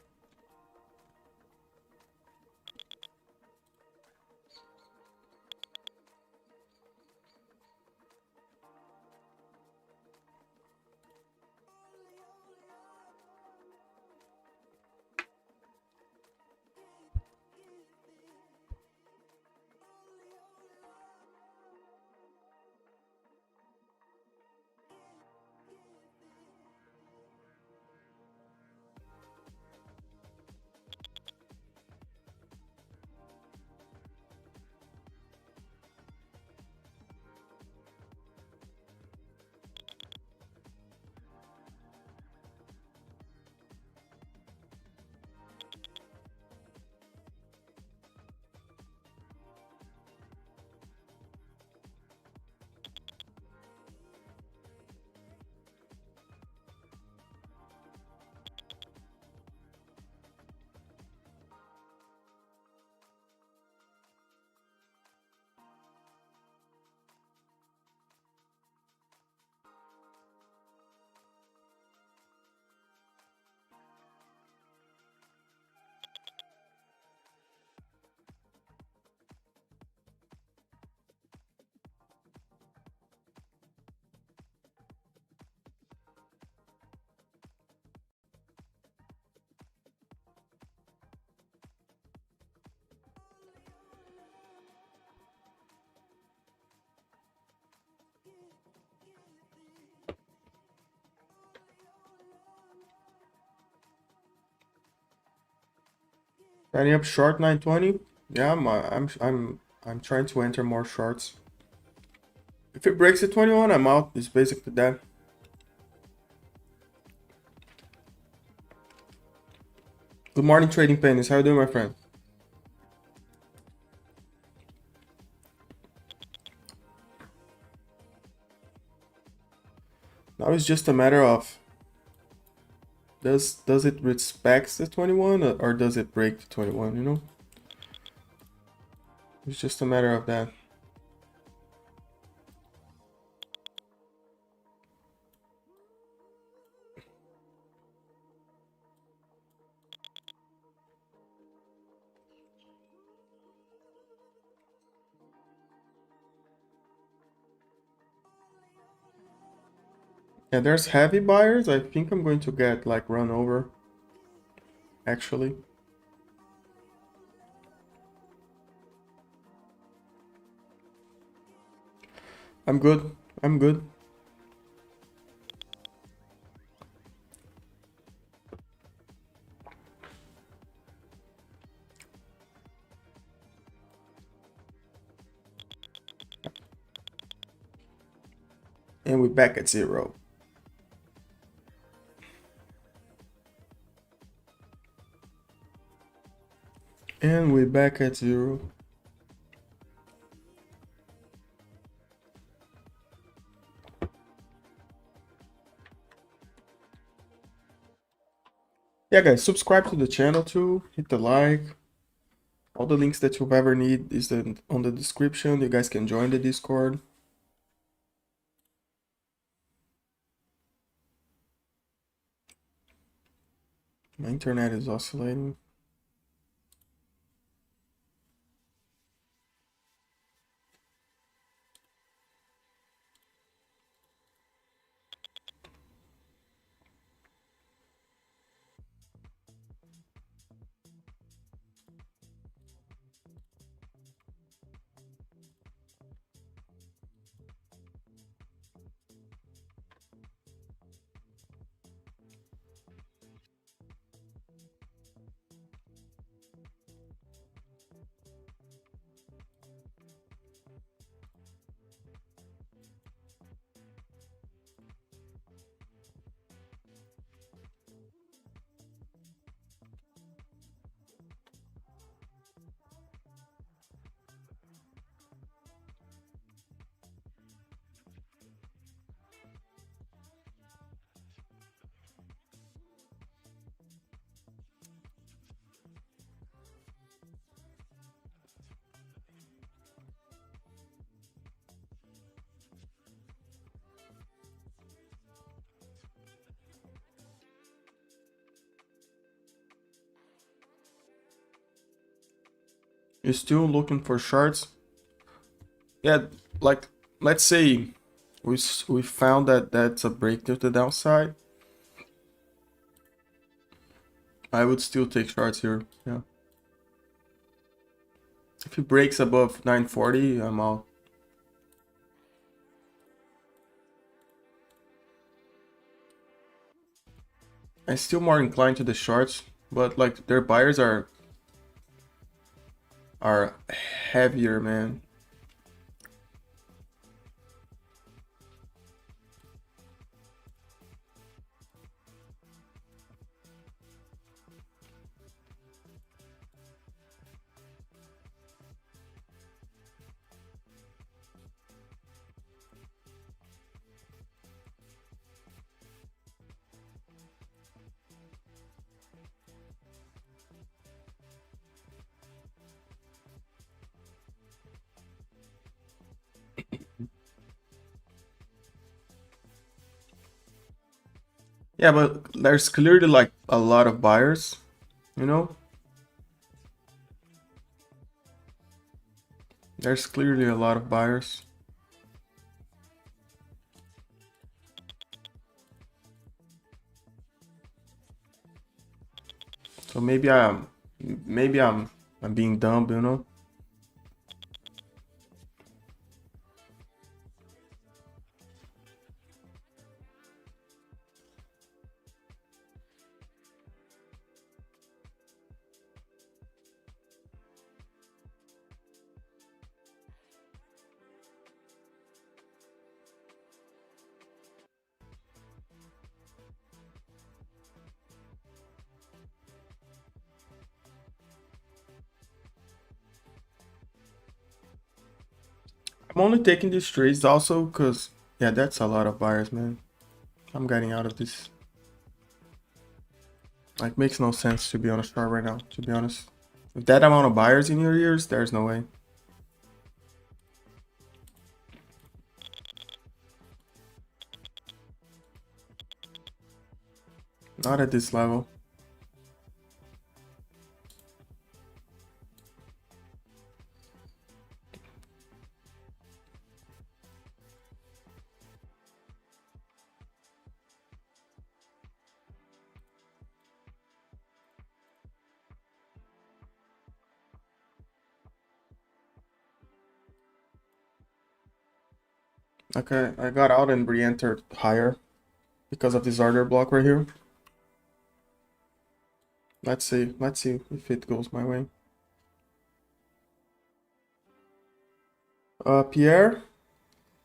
Signing up short 920. Yeah, I'm trying to enter more shorts. If it breaks the 21, I'm out. It's basically that. Good morning, Trading Pennies. How you doing, my friend? Now it's just a matter of does it respect the 21 or does it break the 21, you know? It's just a matter of that. Yeah, there's heavy buyers. I think I'm going to get like run over, actually. I'm good. I'm good. And we're back at zero. And we're back at zero. Yeah, guys, subscribe to the channel too. Hit the like. All the links that you'll ever need is on the description. You guys can join the Discord. My internet is oscillating. You're still looking for shorts? Yeah, like let's say we found that that's a break to the downside. I would still take shorts here. Yeah. If it breaks above 940, I'm out. I'm still more inclined to the shorts, but like their buyers are heavier, man. Yeah, but there's clearly like a lot of buyers, you know? There's clearly a lot of buyers. So maybe I'm being dumb, you know? I'm only taking these trades also because, yeah, that's a lot of buyers, man. I'm getting out of this. Like, makes no sense to be on a short right now, to be honest. With that amount of buyers in your ears, there's no way. Not at this level. Okay, I got out and re-entered higher because of this order block right here. Let's see if it goes my way. Pierre,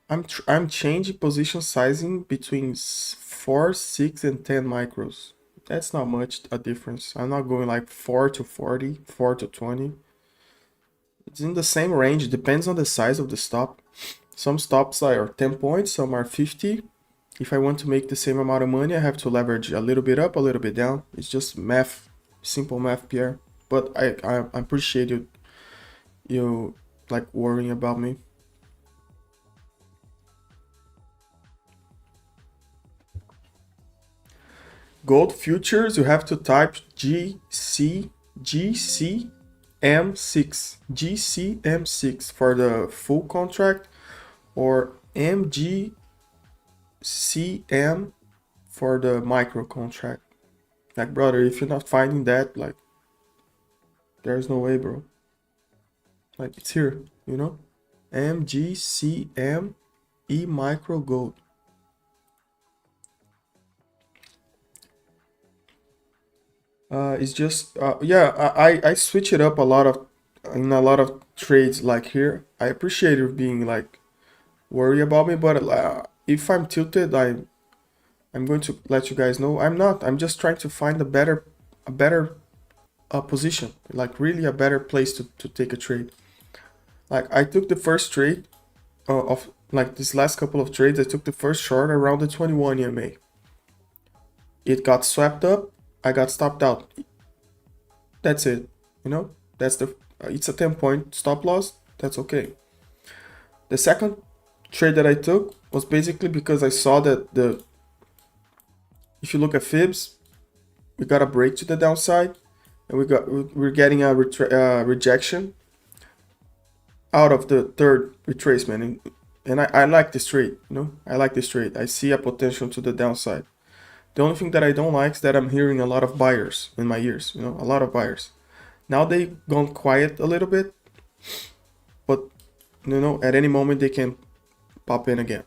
I'm changing position sizing between 4, 6, and 10 micros. That's not much a difference. I'm not going like 4 to 40, 4 to 20. It's in the same range, depends on the size of the stop. Some stops are 10 points, some are 50. If I want to make the same amount of money, I have to leverage a little bit up, a little bit down. It's just math, simple math, Pierre. But I appreciate you like worrying about me. Gold futures, you have to type GCM6 for the full contract, or MGCM for the micro contract. Like, brother, if you're not finding that, like, there's no way, bro. Like, it's here, you know? MGCM E micro gold. It's just yeah, I switch it up a lot of in a lot of trades like here. I appreciate you being like worry about me, but if I'm tilted, I'm going to let you guys know I'm not. I'm just trying to find a better position, like really a better place to take a trade. Like I took the first trade of like this last couple of trades. I took the first short around the 21 EMA. It got swept up. I got stopped out. That's it. You know, that's the it's a 10-point stop loss. That's okay. The second trade that I took was basically because I saw that if you look at fibs, we got a break to the downside, and we're getting a rejection. out of the third retracement, and I like this trade, you know, I like this trade. I see a potential to the downside. The only thing that I don't like is that I'm hearing a lot of buyers in my ears, you know, a lot of buyers. Now they've gone quiet a little bit, but you know, at any moment they can pop in again.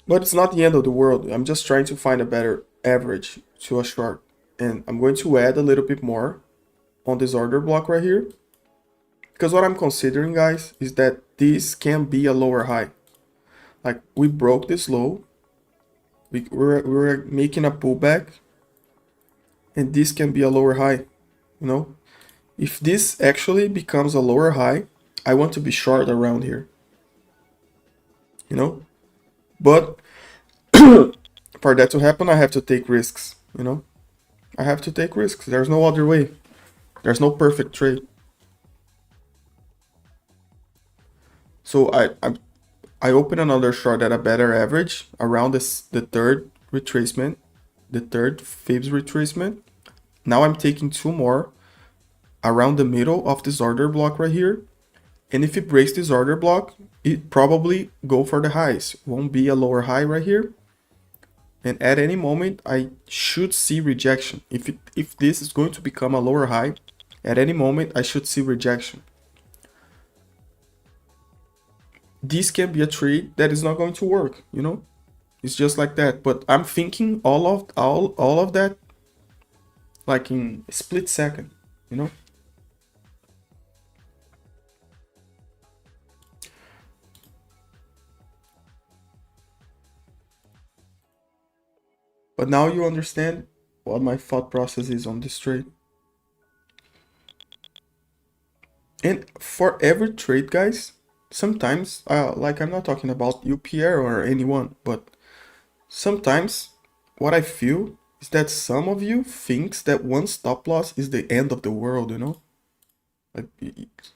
But it's not the end of the world. I'm just trying to find a better average to a short. And I'm going to add a little bit more on this order block right here. Because what I'm considering, guys, is that this can be a lower high. Like, we broke this low. We're making a pullback. And this can be a lower high, you know. If this actually becomes a lower high, I want to be short around here, you know. But for that to happen, I have to take risks, you know. I have to take risks. There's no other way. There's no perfect trade. So I open another short at a better average around the third retracement, the third Fibs retracement. Now I'm taking two more around the middle of this order block right here. And if it breaks this order block, it probably go for the highs. Won't be a lower high right here. And at any moment, I should see rejection. If this is going to become a lower high, at any moment, I should see rejection. This can be a trade that is not going to work, you know? It's just like that. But I'm thinking all of that like in a split second, you know? But now you understand what my thought process is on this trade. And for every trade, guys, sometimes, like I'm not talking about UPR or anyone, but sometimes what I feel is that some of you thinks that one stop loss is the end of the world, you know? Like,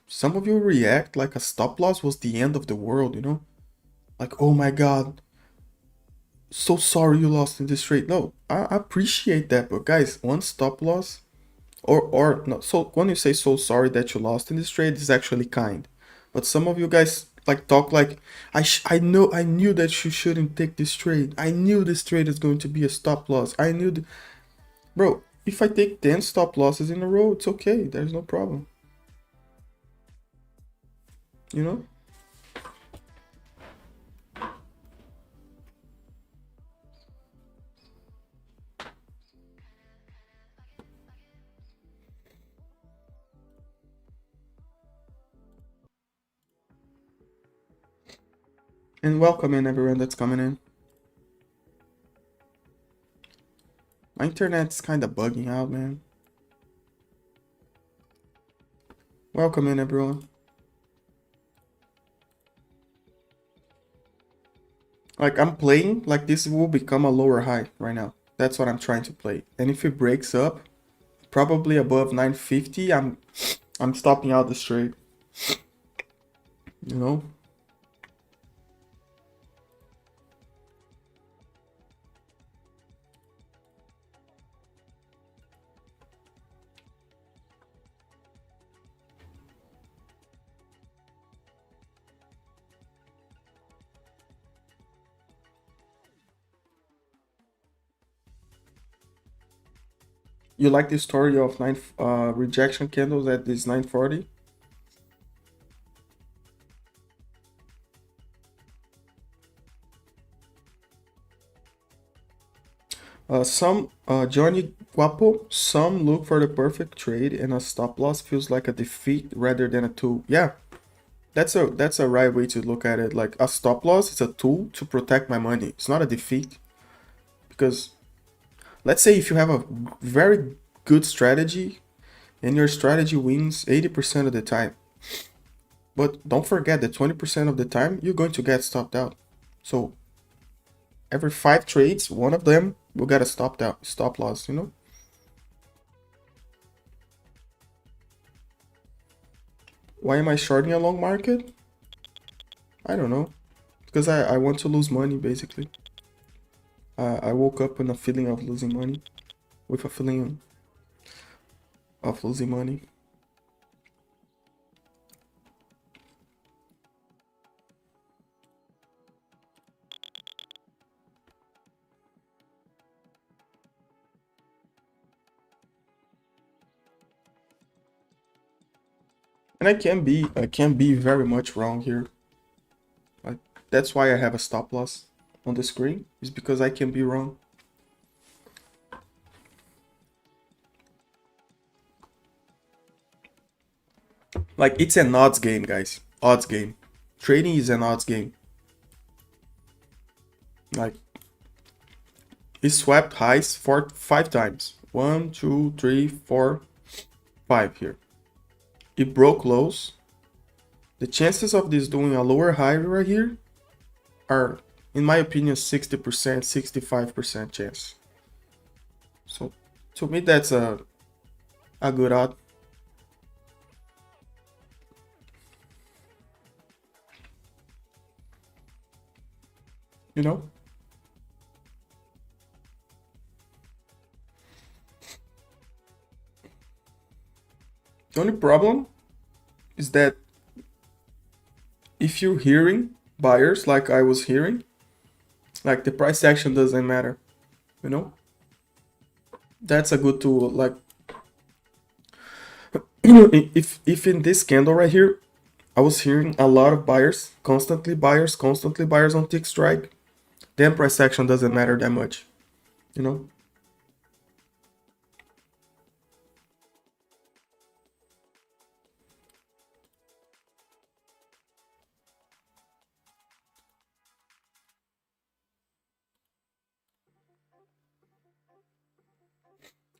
some of you react like a stop loss was the end of the world, you know? Like, oh my God, so sorry you lost in this trade. No, I appreciate that, but guys, one stop loss, or no, so when you say so sorry that you lost in this trade, is actually kind. But some of you guys like talk like, I knew that you shouldn't take this trade. I knew this trade is going to be a stop loss. I knew bro, if I take 10 stop losses in a row, it's okay. There's no problem. You know? And welcome in everyone that's coming in. My internet's kind of bugging out, man. Welcome in everyone. Like, I'm playing like this will become a lower high right now. That's what I'm trying to play. And if it breaks up, probably above 950, I'm stopping out this trade. You know? You like the story of rejection candles at this 940? Johnny Guapo, some look for the perfect trade and a stop loss feels like a defeat rather than a tool. Yeah, that's a right way to look at it. Like, a stop loss is a tool to protect my money. It's not a defeat. Because let's say if you have a very good strategy and your strategy wins 80% of the time. But don't forget that 20% of the time you're going to get stopped out. So every 5 trades, one of them will get a stop loss, you know? Why am I shorting a long market? I don't know. Because I want to lose money, basically. I woke up with a feeling of losing money. With a feeling of losing money. And I can be very much wrong here. Like, that's why I have a stop loss on the screen, is because I can be wrong. Like, it's an odds game, guys. Odds game. Trading is an odds game. Like, it swept highs 5 times. 1, 2, 3, 4, 5 here. It broke lows. The chances of this doing a lower high right here are, in my opinion, 60%, 65% chance. So to me, that's a good odd. You know? The only problem is that if you're hearing buyers like I was hearing, like, the price action doesn't matter, you know? That's a good tool. Like, if in this candle right here, I was hearing a lot of buyers, constantly buyers on tick strike, then price action doesn't matter that much, you know?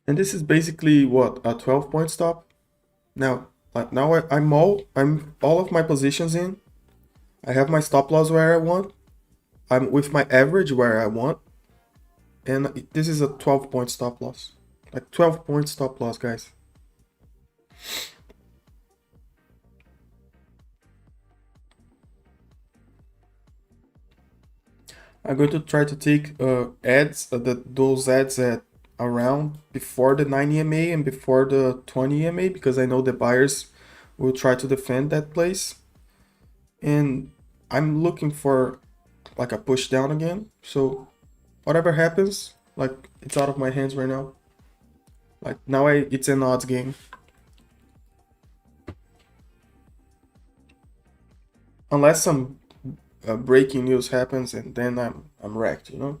And this is basically what, a 12-point stop. Now, I'm all of my positions in. I have my stop loss where I want. I'm with my average where I want. And this is a 12-point stop loss. Like, 12-point stop loss, guys. I'm going to try to take ads, those ads at around before the 9 EMA and before the 20 EMA, because I know the buyers will try to defend that place. And I'm looking for like a push down again. So whatever happens, like, it's out of my hands right now. Like, now it's an odds game. Unless some breaking news happens, and then I'm wrecked, you know?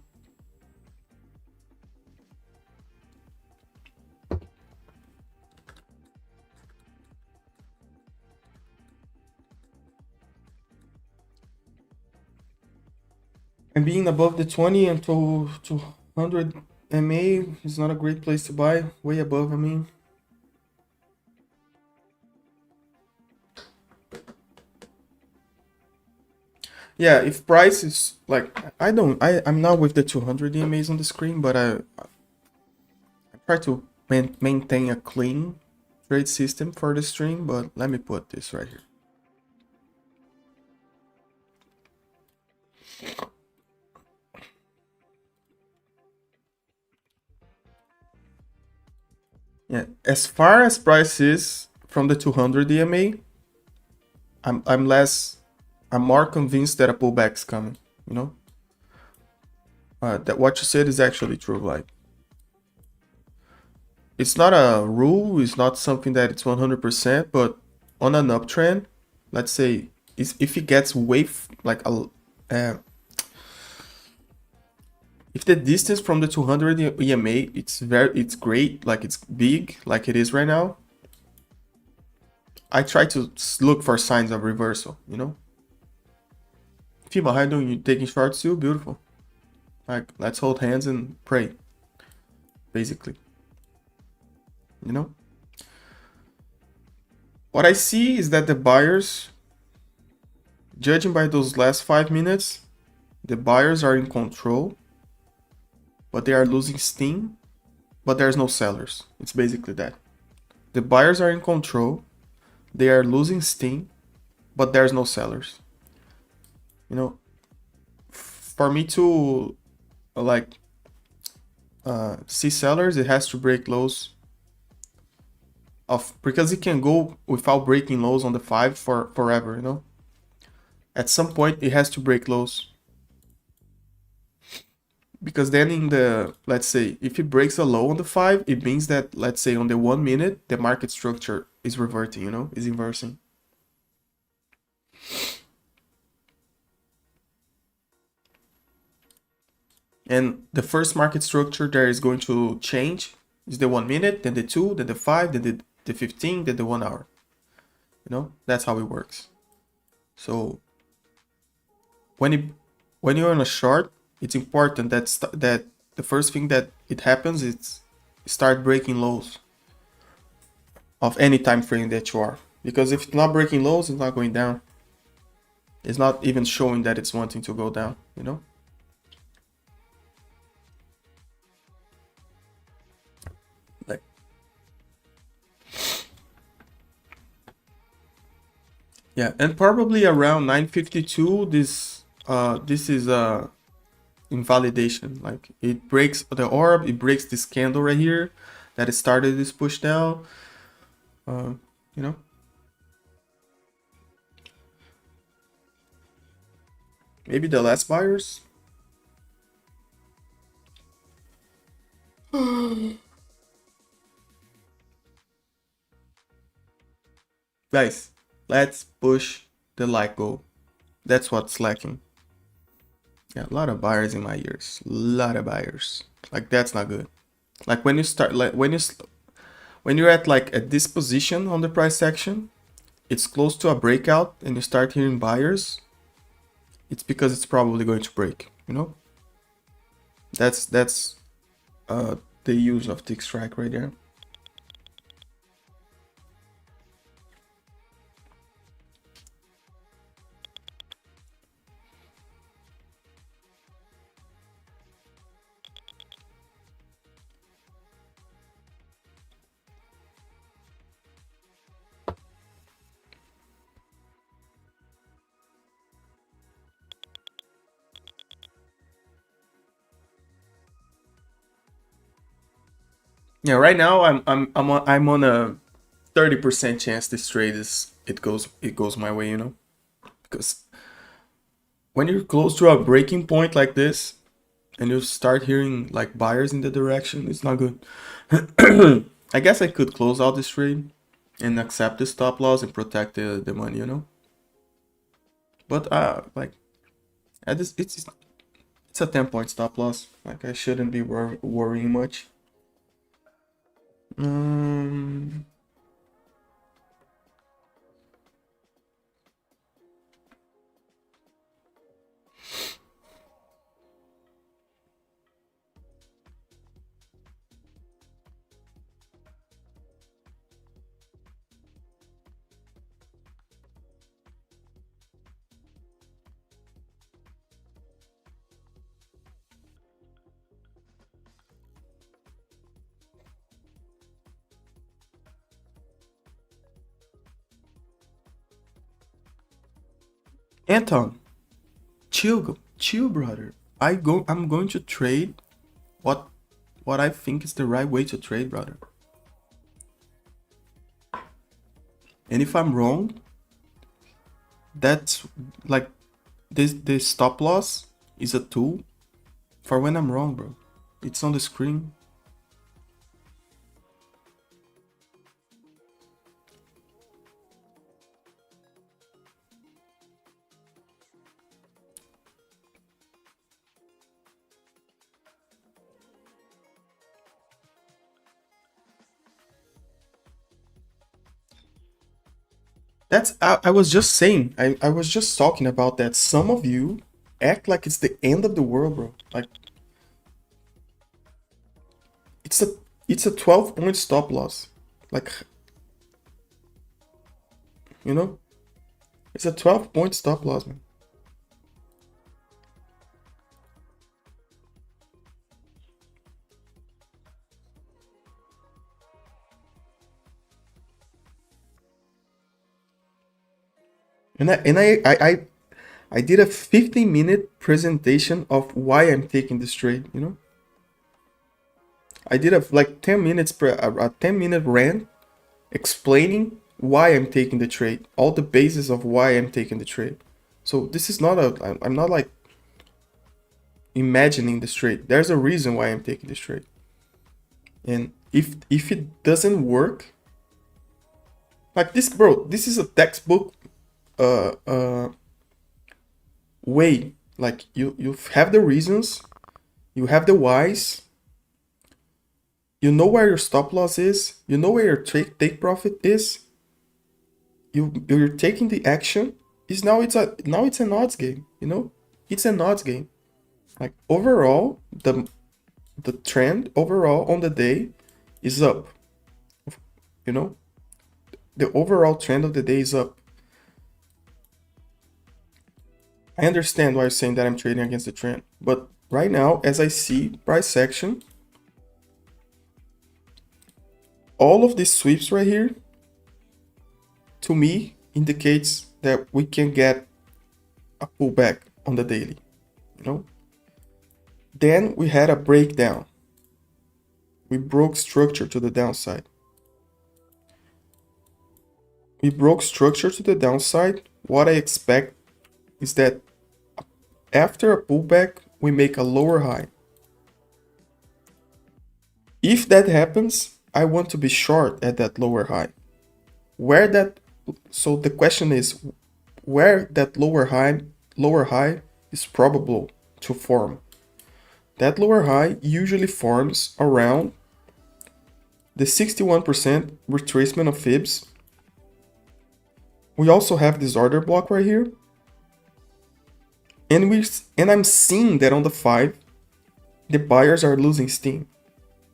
And being above the 20 and 200 MA is not a great place to buy. Way above, I mean. Yeah, if price is like, I'm not with the 200 EMAs on the screen, but I try to maintain a clean trade system for the stream. But let me put this right here. Yeah, as far as price is from the 200 EMA, I'm more convinced that a pullback is coming, you know? That what you said is actually true. Like, it's not a rule, it's not something that it's 100%, but on an uptrend, let's say, if it gets way if the distance from the 200 EMA, it's great, like, it's big, like it is right now, I try to look for signs of reversal, you know? Fima, how you doing? You taking shorts too? Beautiful. Like, let's hold hands and pray, basically. You know? What I see is that the buyers, judging by those last 5 minutes, the buyers are in control, but they are losing steam, but there's no sellers. It's basically that. The buyers are in control, they are losing steam, but there's no sellers. You know, for me to like see sellers, it has to break lows of, because it can go without breaking lows on the 5 for forever, you know. At some point it has to break lows, because then in the, let's say, if it breaks a low on the 5, it means that, let's say, on the 1 minute the market structure is reverting, you know, is inversing. And the first market structure there is going to change. Is the 1 minute, then the 2, then the 5, then the 15, then the 1 hour. You know, that's how it works. So when you're on a short, it's important that the first thing that it happens is start breaking lows of any time frame that you are. Because if it's not breaking lows, it's not going down. It's not even showing that it's wanting to go down, you know? Like, yeah, and probably around 9:52, this is invalidation. Like it breaks the orb, it breaks this candle right here that it started this push down. You know, maybe the last buyers. Guys, let's push the like goal. That's what's lacking. Yeah, a lot of buyers in my ears. A lot of buyers. Like that's not good. Like when you start, like when you're at like at this position on the price section, it's close to a breakout, and you start hearing buyers. It's because it's probably going to break. You know. That's the use of tick strike right there. Yeah, right now I'm on a 30% chance this trade is it goes my way, you know? Because when you're close to a breaking point like this and you start hearing like buyers in the direction, it's not good. I guess I could close out this trade and accept the stop loss and protect the money, you know? But like at this it's a 10-point stop loss. Like I shouldn't be worrying much. Um Anton, chill, brother. I'm going to trade what what I think is the right way to trade, brother. And if I'm wrong, that's like this stop loss is a tool for when I'm wrong, bro. It's on the screen. That's I was just saying. I was just talking about that. Some of you act like it's the end of the world, bro. Like it's a it's a 12-point stop loss. Like you know, it's a 12-point stop loss, man. And I did a 15-minute presentation of why I'm taking this trade, you know? I did a like 10 minutes a 10-minute rant explaining why I'm taking the trade, all the basis of why I'm taking the trade. So this is not I'm not like imagining this trade. There's a reason why I'm taking this trade. And if it doesn't work, like this, bro, this is a textbook uh uh way. Like you have the reasons You have the whys. You know where your stop loss is. You know where your take profit is. You're taking the action. It's an odds game. You know, it's an odds game. Like overall, the trend overall on the day is up. You know, the overall trend of the day is up. I understand why you're saying that I'm trading against the trend, but right now, as I see price action, all of these sweeps right here, to me, indicates that we can get a pullback on the daily, you know? Then we had a breakdown. We broke structure to the downside. We broke structure to the downside. What I expect is that after a pullback, we make a lower high. If that happens, I want to be short at that lower high. So the question is where that lower high is probable to form. That lower high usually forms around the 61% retracement of fibs. We also have this order block right here. And I'm seeing that on the 5, the buyers are losing steam.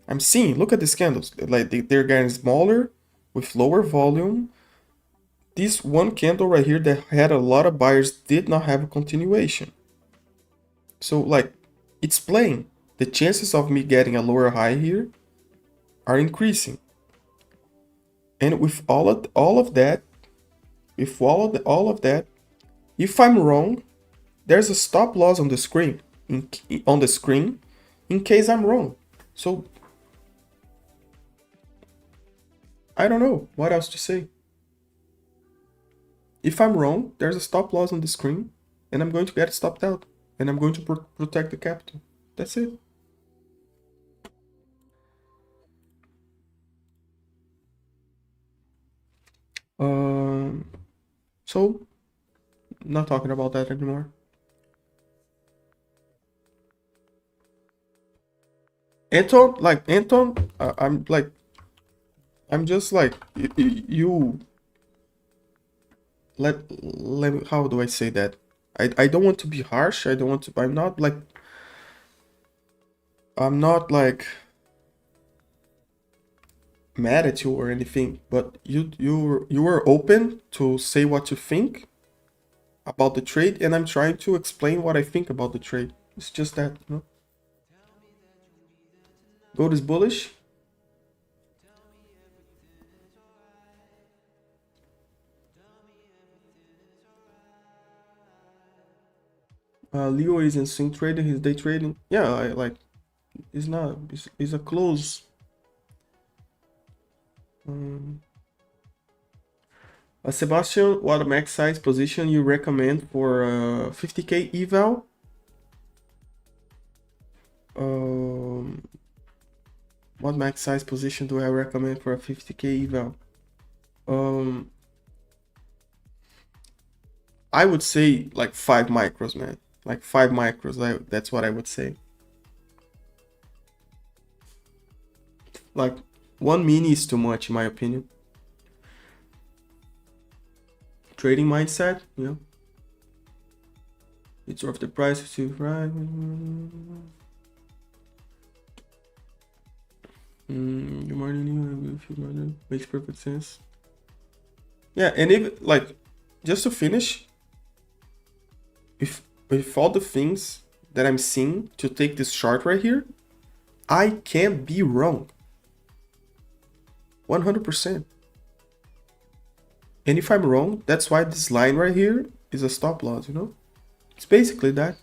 I'm seeing, look at these candles. Like they're getting smaller with lower volume. This one candle right here that had a lot of buyers did not have a continuation. So like it's playing. The chances of me getting a lower high here are increasing. And with all of that, if I'm wrong, there's a stop loss on the screen in case I'm wrong. So I don't know what else to say. If I'm wrong, there's a stop loss on the screen, and I'm going to get stopped out, and I'm going to protect the capital. That's it. So not talking about that anymore. Anton, I'm just like you. Let me, how do I say that? I don't want to be harsh. I don't want to. I'm not like mad at you or anything. But you were open to say what you think about the trade, and I'm trying to explain what I think about the trade. It's just that, you know. Gold is bullish. Leo is in swing trading. He's day trading. Yeah, I like. It's not. It's a close. Sebastian, what max size position you recommend for 50k eval? What max size position do I recommend for a 50k eval? I would say like 5 micros, man. Like 5 micros. That's what I would say. Like 1 mini is too much in my opinion. Trading mindset, you know. It's worth the price to right. Good morning. Makes perfect sense. Yeah, and if like just to finish, if with all the things that I'm seeing to take this chart right here, I can't be wrong. 100%. And if I'm wrong, that's why this line right here is a stop loss, you know? It's basically that.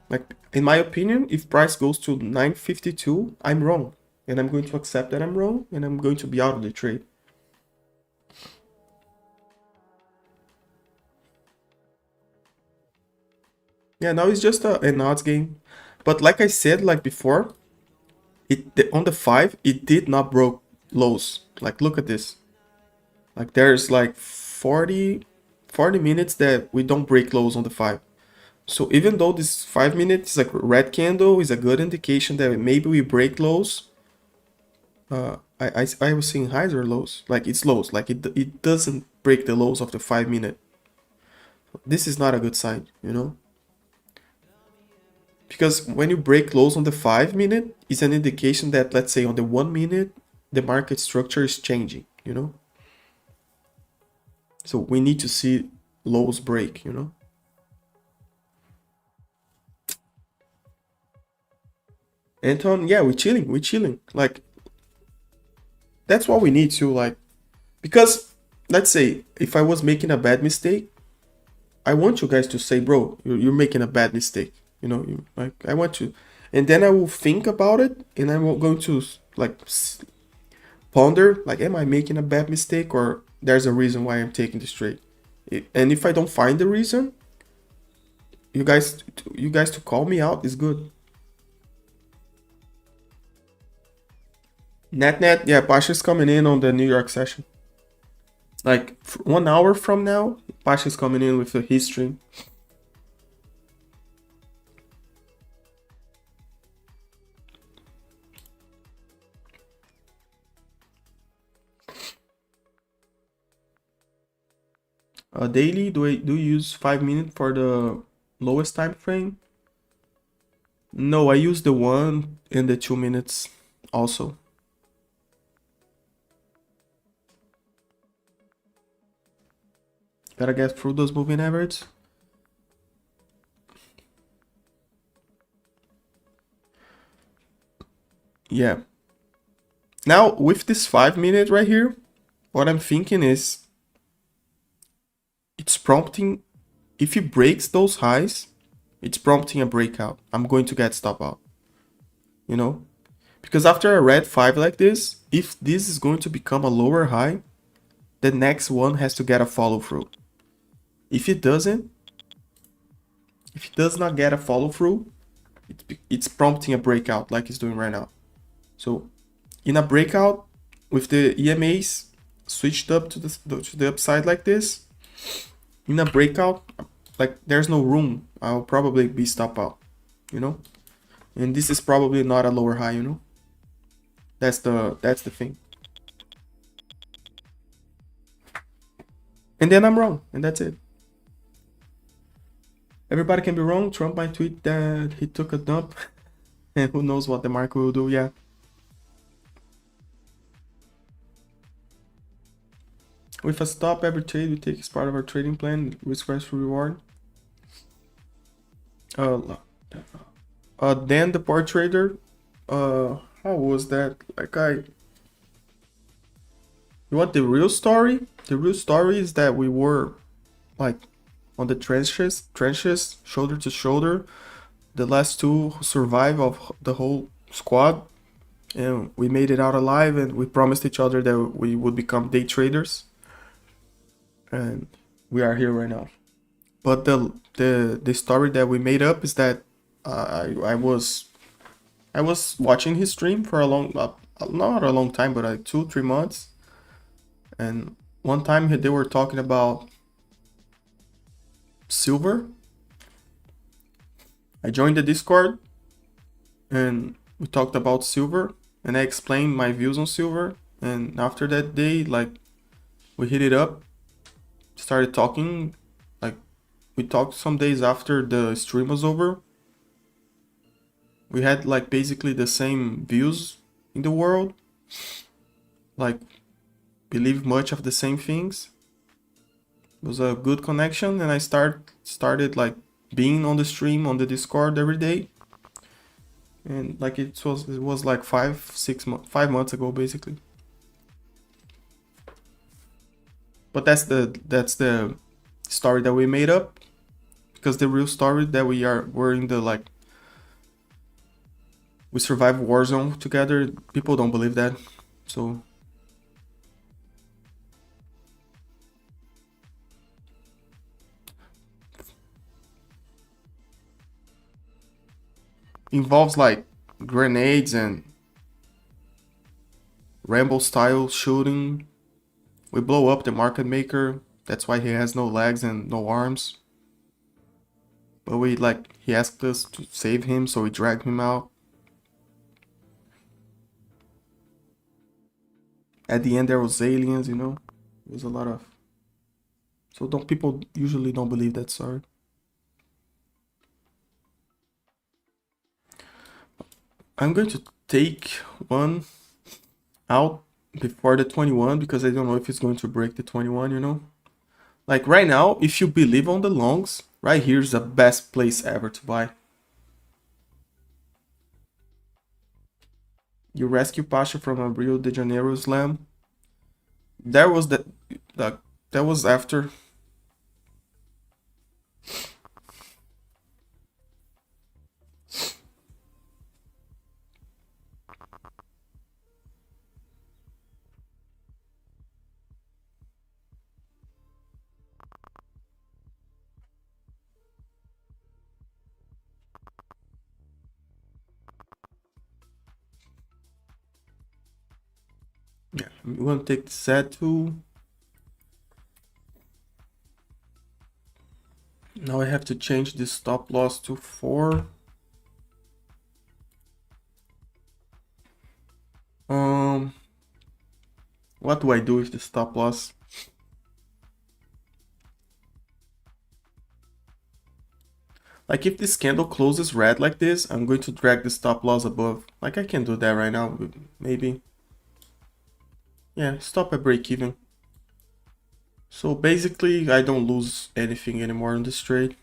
Like, in my opinion, if price goes to 952, I'm wrong. And I'm going to accept that I'm wrong, and I'm going to be out of the trade. Yeah, now it's just an odds game. But like I said, like before, on the 5, it did not broke lows. Like, look at this. Like, there's like 40 minutes that we don't break lows on the 5. So even though this 5 minutes is a red candle, is a good indication that maybe we break lows. I was seeing highs or lows, like it's lows, like it doesn't break the lows of the 5 minute. This is not a good sign, you know, because when you break lows on the 5 minute, it's an indication that, let's say, on the 1 minute, the market structure is changing, you know. So we need to see lows break, you know. Anton, yeah, we're chilling. Like that's what we need to, like, because let's say if I was making a bad mistake, I want you guys to say, bro, you're making a bad mistake. You know, like I want to, and then I will think about it, and I'm going to like ponder, like, am I making a bad mistake, or there's a reason why I'm taking this trade? And if I don't find the reason, you guys to call me out is good. Net, yeah, Pasha's coming in on the New York session. Like 1 hour from now, Pasha's coming in with his stream. Daily, do you use 5 minutes for the lowest time frame? No, I use the 1 and the 2 minutes also. Gotta get through those moving averages. Yeah. Now, with this 5 minute right here, what I'm thinking is it's prompting, if it breaks those highs, it's prompting a breakout. I'm going to get stop out, you know, because after a red 5 like this, if this is going to become a lower high, the next one has to get a follow through. If it doesn't, if it does not get a follow through, it's prompting a breakout like it's doing right now. So in a breakout with the EMAs switched up to the upside like this, in a breakout, like there's no room, I'll probably be stop out, you know. And this is probably not a lower high, you know. That's the thing. And then I'm wrong, and that's it. Everybody can be wrong. Trump might tweet that he took a dump, and who knows what the market will do. Yeah. With a stop, every trade we take as part of our trading plan, risk versus reward. Then the poor trader, how was that? Like you want the real story? The real story is that we were like on the trenches, shoulder to shoulder. The last two who survived of the whole squad, and we made it out alive, and we promised each other that we would become day traders. And we are here right now. But the story that we made up is that I was watching his stream for a long, not a long time, but like 2-3 months. And one time they were talking about silver. I joined the Discord and we talked about silver, and I explained my views on silver. And after that day, like, we hit it up, started talking. Like, we talked some days after the stream was over. We had like basically the same views in the world, like believe much of the same things. It was a good connection, and I started like being on the stream on the Discord every day. And like it was like 5 months ago basically. But that's the story that we made up, because the real story that we're in the, like, we survived Warzone together. People don't believe that. So involves like grenades and Rambo style shooting. We blow up the market maker. That's why he has no legs and no arms. But he asked us to save him, so we dragged him out. At the end, there was aliens, you know? It was a lot of... So people usually don't believe that, sorry. I'm going to take one out before the 21 because I don't know if it's going to break the 21, you know? Like right now, if you believe on the longs, right here is the best place ever to buy. You rescue Pasha from a Rio de Janeiro slam. That was that was after. Yeah, I'm gonna take the set tool. Now I have to change the stop loss to 4. What do I do with the stop loss? Like if this candle closes red like this, I'm going to drag the stop loss above. Like I can do that right now, maybe. Yeah, stop at break even. So basically, I don't lose anything anymore in this trade.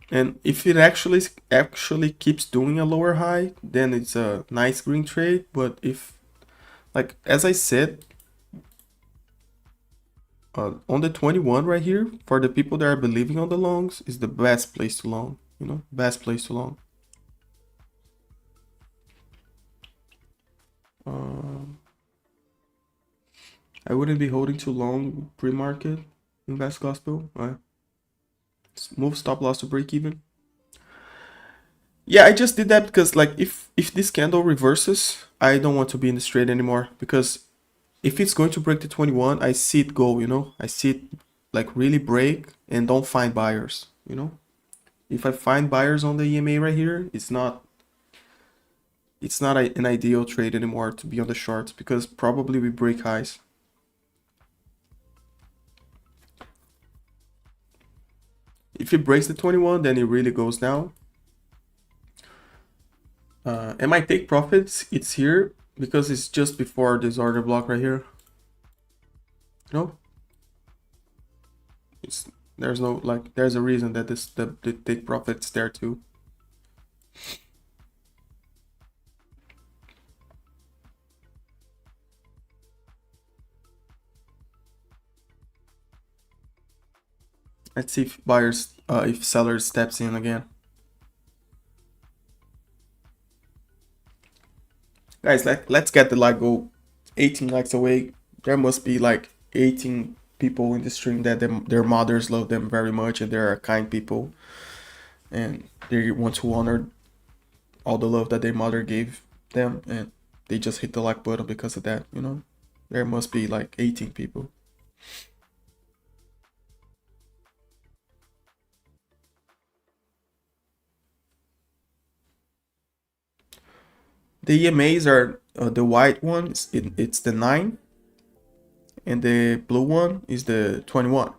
And if it actually keeps doing a lower high, then it's a nice green trade. But if, like as I said, on the 21 right here, for the people that are believing on the longs, is the best place to long. You know, best place to long. I wouldn't be holding too long pre-market. Invest gospel. Move stop loss to break even. Yeah, I just did that because like if this candle reverses, I don't want to be in this trade anymore because if it's going to break the 21, I see it go, you know? I see it like really break and don't find buyers, you know? If I find buyers on the EMA right here, it's not an ideal trade anymore to be on the shorts because probably we break highs. If it breaks the 21, then it really goes down. And my take profits, it's here because it's just before this order block right here. No, there's no like there's a reason that the take profits there too. Let's see if sellers steps in again. Guys, let's get the like goal 18 likes away. There must be like 18 people in the stream that their mothers love them very much and they're kind people and they want to honor all the love that their mother gave them and they just hit the like button because of that, you know? There must be like 18 people. The EMAs are the white one, it's the 9 and the blue one is the 21.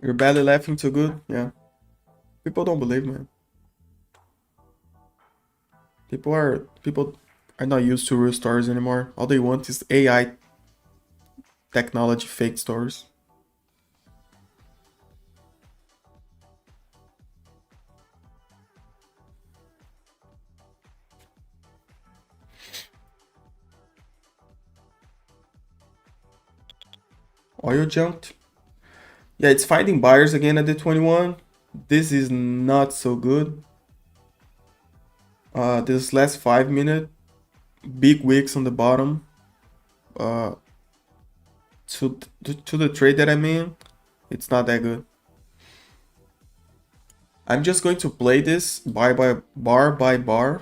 You're barely laughing too good? Yeah. People don't believe, man. People are not used to real stories anymore. All they want is AI technology fake stories. Oil jumped. Yeah, it's finding buyers again at the 21. This is not so good. This last 5 minute, big wicks on the bottom. To the trade that I'm in, it's not that good. I'm just going to play this bar by bar.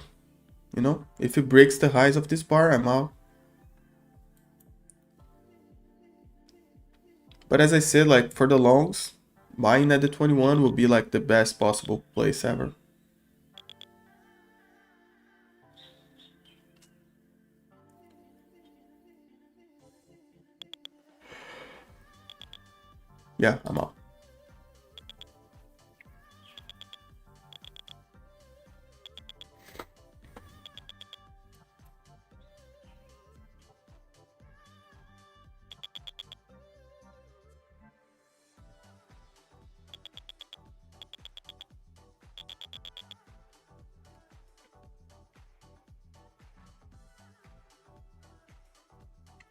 You know, if it breaks the highs of this bar, I'm out. But as I said, like for the longs, buying at the 21 will be like the best possible place ever. Yeah, I'm out.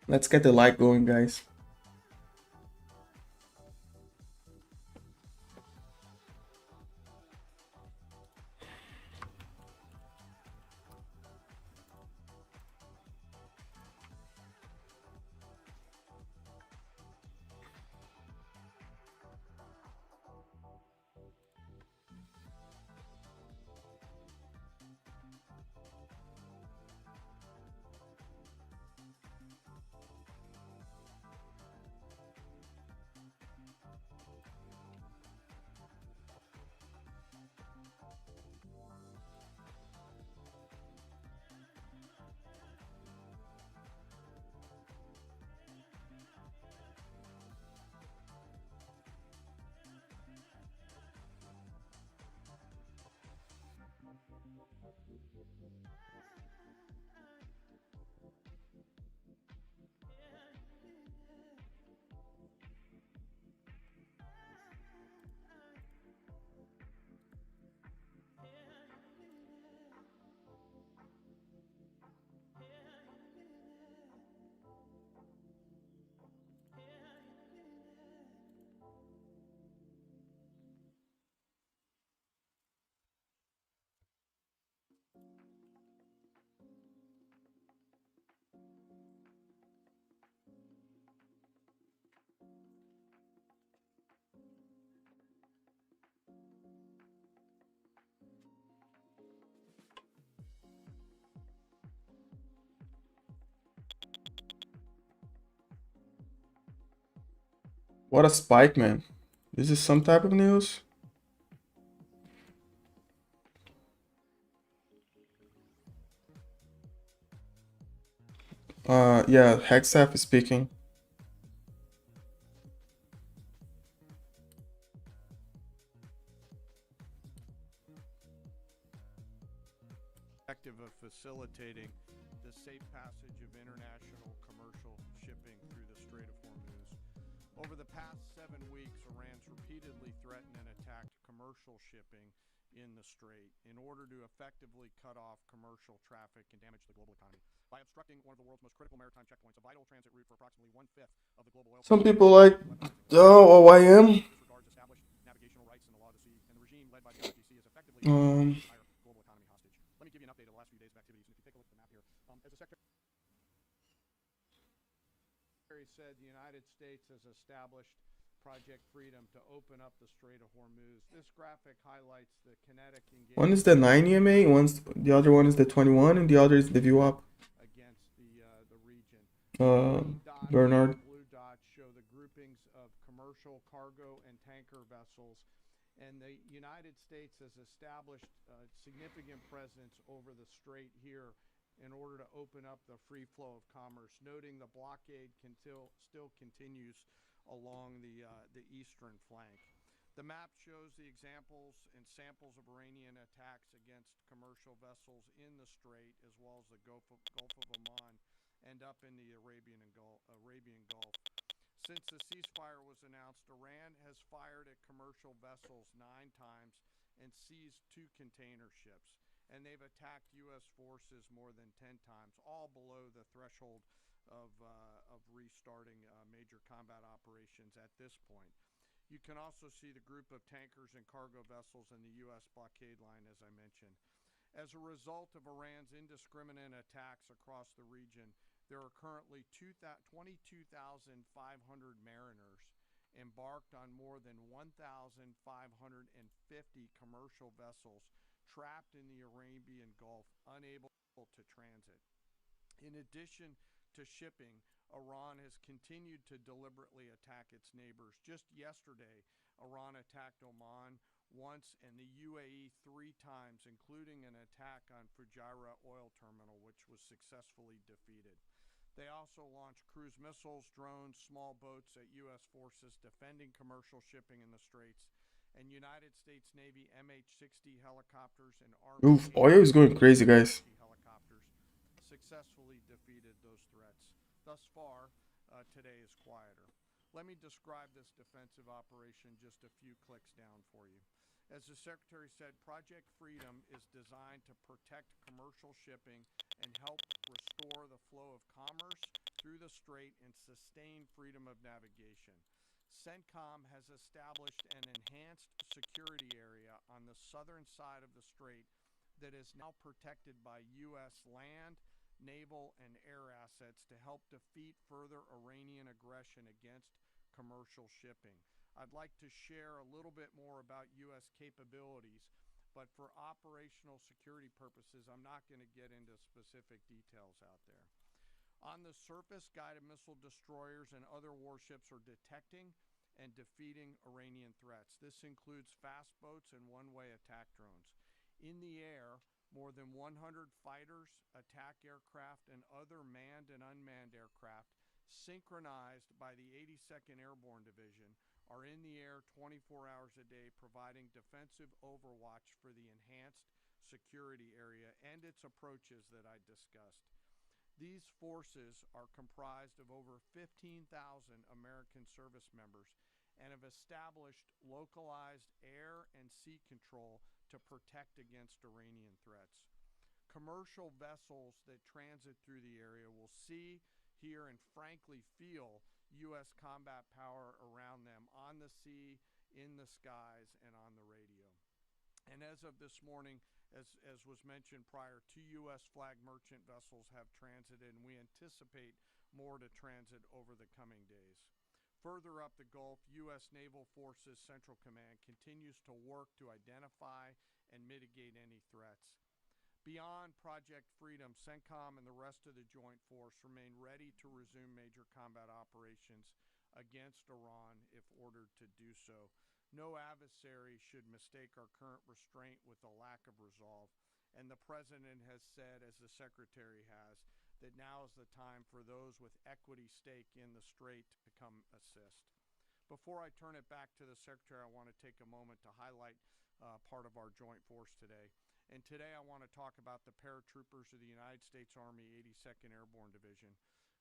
Let's get the light going, guys. What a spike, man. This is some type of news? Yeah, Hexaf is speaking. Of facilitating the safe passage of international commercial shipping through the Strait of Hormuz. Over the past 7 weeks, Iran's repeatedly threatened and attacked commercial shipping in the Strait in order to effectively cut off commercial traffic and damage the global economy by obstructing one of the world's most critical maritime checkpoints, a vital transit route for approximately 1/5 of the global oil. Some people like, oh, OIM. Disregards established navigational rights in the law of the sea, and the regime led by the IPC is effectively the entire global economy hostage. Let me give you an update of the last few days of activities. And if you take a look at the map here, as the Secretary said, the United States has established Project Freedom to open up the Strait of Hormuz. This graphic highlights the kinetic engagement. One is the 9 EMA, the other one is the 21, and the other is the VWAP. Against the region. Bernard. Blue dots show the groupings of commercial, cargo, and tanker vessels. And the United States has established a significant presence over the strait here in order to open up the free flow of commerce, noting the blockade still continues along the eastern flank. The map shows the examples and samples of Iranian attacks against commercial vessels in the strait, as well as the Gulf of Oman and up in the Arabian Gulf. Since the ceasefire was announced, Iran has fired at commercial vessels 9 times and seized 2 container ships. And they've attacked U.S. forces more than 10 times, all below the threshold of restarting major combat operations at this point. You can also see the group of tankers and cargo vessels in the U.S. blockade line, as I mentioned. As a result of Iran's indiscriminate attacks across the region, there are currently 22,500 mariners embarked on more than 1,550 commercial vessels trapped in the Arabian Gulf, unable to transit. In addition to shipping, Iran has continued to deliberately attack its neighbors. Just yesterday, Iran attacked Oman once and the UAE 3 times, including an attack on Fujairah oil terminal, which was successfully defeated. They also launched cruise missiles, drones, small boats at U.S. forces defending commercial shipping in the Straits, and United States Navy MH-60 helicopters and Army Oof, oil is going crazy, guys. helicopters successfully defeated those threats. Thus far, today is quieter. Let me describe this defensive operation just a few clicks down for you. As the Secretary said, Project Freedom is designed to protect commercial shipping and help restore the flow of commerce through the strait and sustain freedom of navigation. CENTCOM has established an enhanced security area on the southern side of the strait that is now protected by U.S. land, naval, and air assets to help defeat further Iranian aggression against commercial shipping. I'd like to share a little bit more about U.S. capabilities, but for operational security purposes, I'm not going to get into specific details out there. On the surface, guided missile destroyers and other warships are detecting and defeating Iranian threats. This includes fast boats and one-way attack drones. In the air, more than 100 fighters, attack aircraft, and other manned and unmanned aircraft, synchronized by the 82nd Airborne Division, are in the air 24 hours a day, providing defensive overwatch for the enhanced security area and its approaches that I discussed. These forces are comprised of over 15,000 American service members and have established localized air and sea control to protect against Iranian threats. Commercial vessels that transit through the area will see, hear, and frankly feel U.S. combat power around them on the sea, in the skies, and on the radio. And as of this morning, as was mentioned prior, 2 U.S. flag merchant vessels have transited, and we anticipate more to transit over the coming days. Further up the Gulf, U.S. Naval Forces Central Command continues to work to identify and mitigate any threats. Beyond Project Freedom, CENTCOM and the rest of the Joint Force remain ready to resume major combat operations against Iran if ordered to do so. No adversary should mistake our current restraint with a lack of resolve. And the President has said, as the Secretary has, that now is the time for those with equity stake in the strait to come assist. Before I turn it back to the Secretary, I want to take a moment to highlight part of our joint force today. And today I want to talk about the paratroopers of the United States Army 82nd Airborne Division.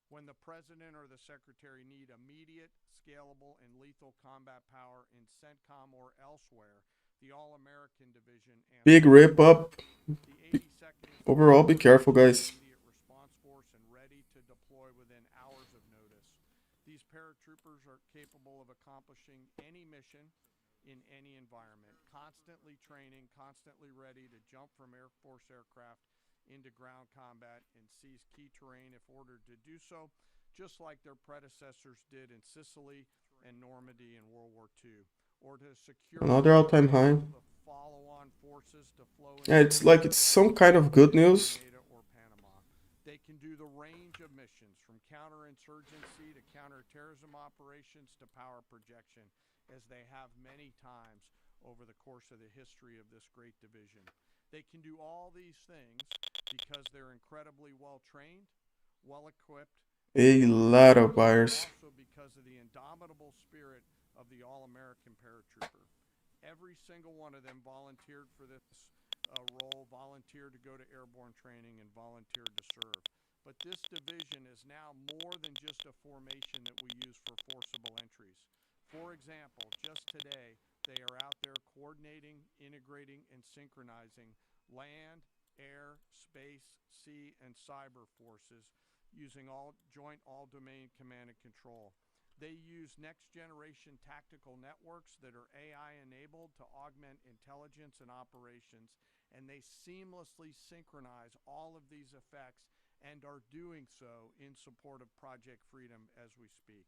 When the President or the Secretary need immediate, scalable, and lethal combat power in CENTCOM or elsewhere, the All-American Division Big rip up. the 82nd is Overall, be careful, guys. immediate response force and ready to deploy within hours of notice. These paratroopers are capable of accomplishing any mission in any environment, constantly training, constantly ready to jump from Air Force aircraft into ground combat and seize key terrain if ordered to do so, just like their predecessors did in Sicily and Normandy in World War II, or to secure Another all-time high. the follow-on forces to flow Yeah, it's like it's some kind of good news. or Panama. They can do the range of missions from counterinsurgency to counterterrorism operations to power projection, as they have many times over the course of the history of this great division. They can do all these things because they're incredibly well-trained, well-equipped, A lot of buyers. also because of the indomitable spirit of the All-American paratrooper. Every single one of them volunteered for this role, volunteered to go to airborne training, and volunteered to serve. But this division is now more than just a formation that we use for forcible entries. For example, just today, they are out there coordinating, integrating, and synchronizing land, air, space, sea, and cyber forces using joint all-domain command and control. They use next-generation tactical networks that are AI-enabled to augment intelligence and operations, and they seamlessly synchronize all of these effects and are doing so in support of Project Freedom as we speak.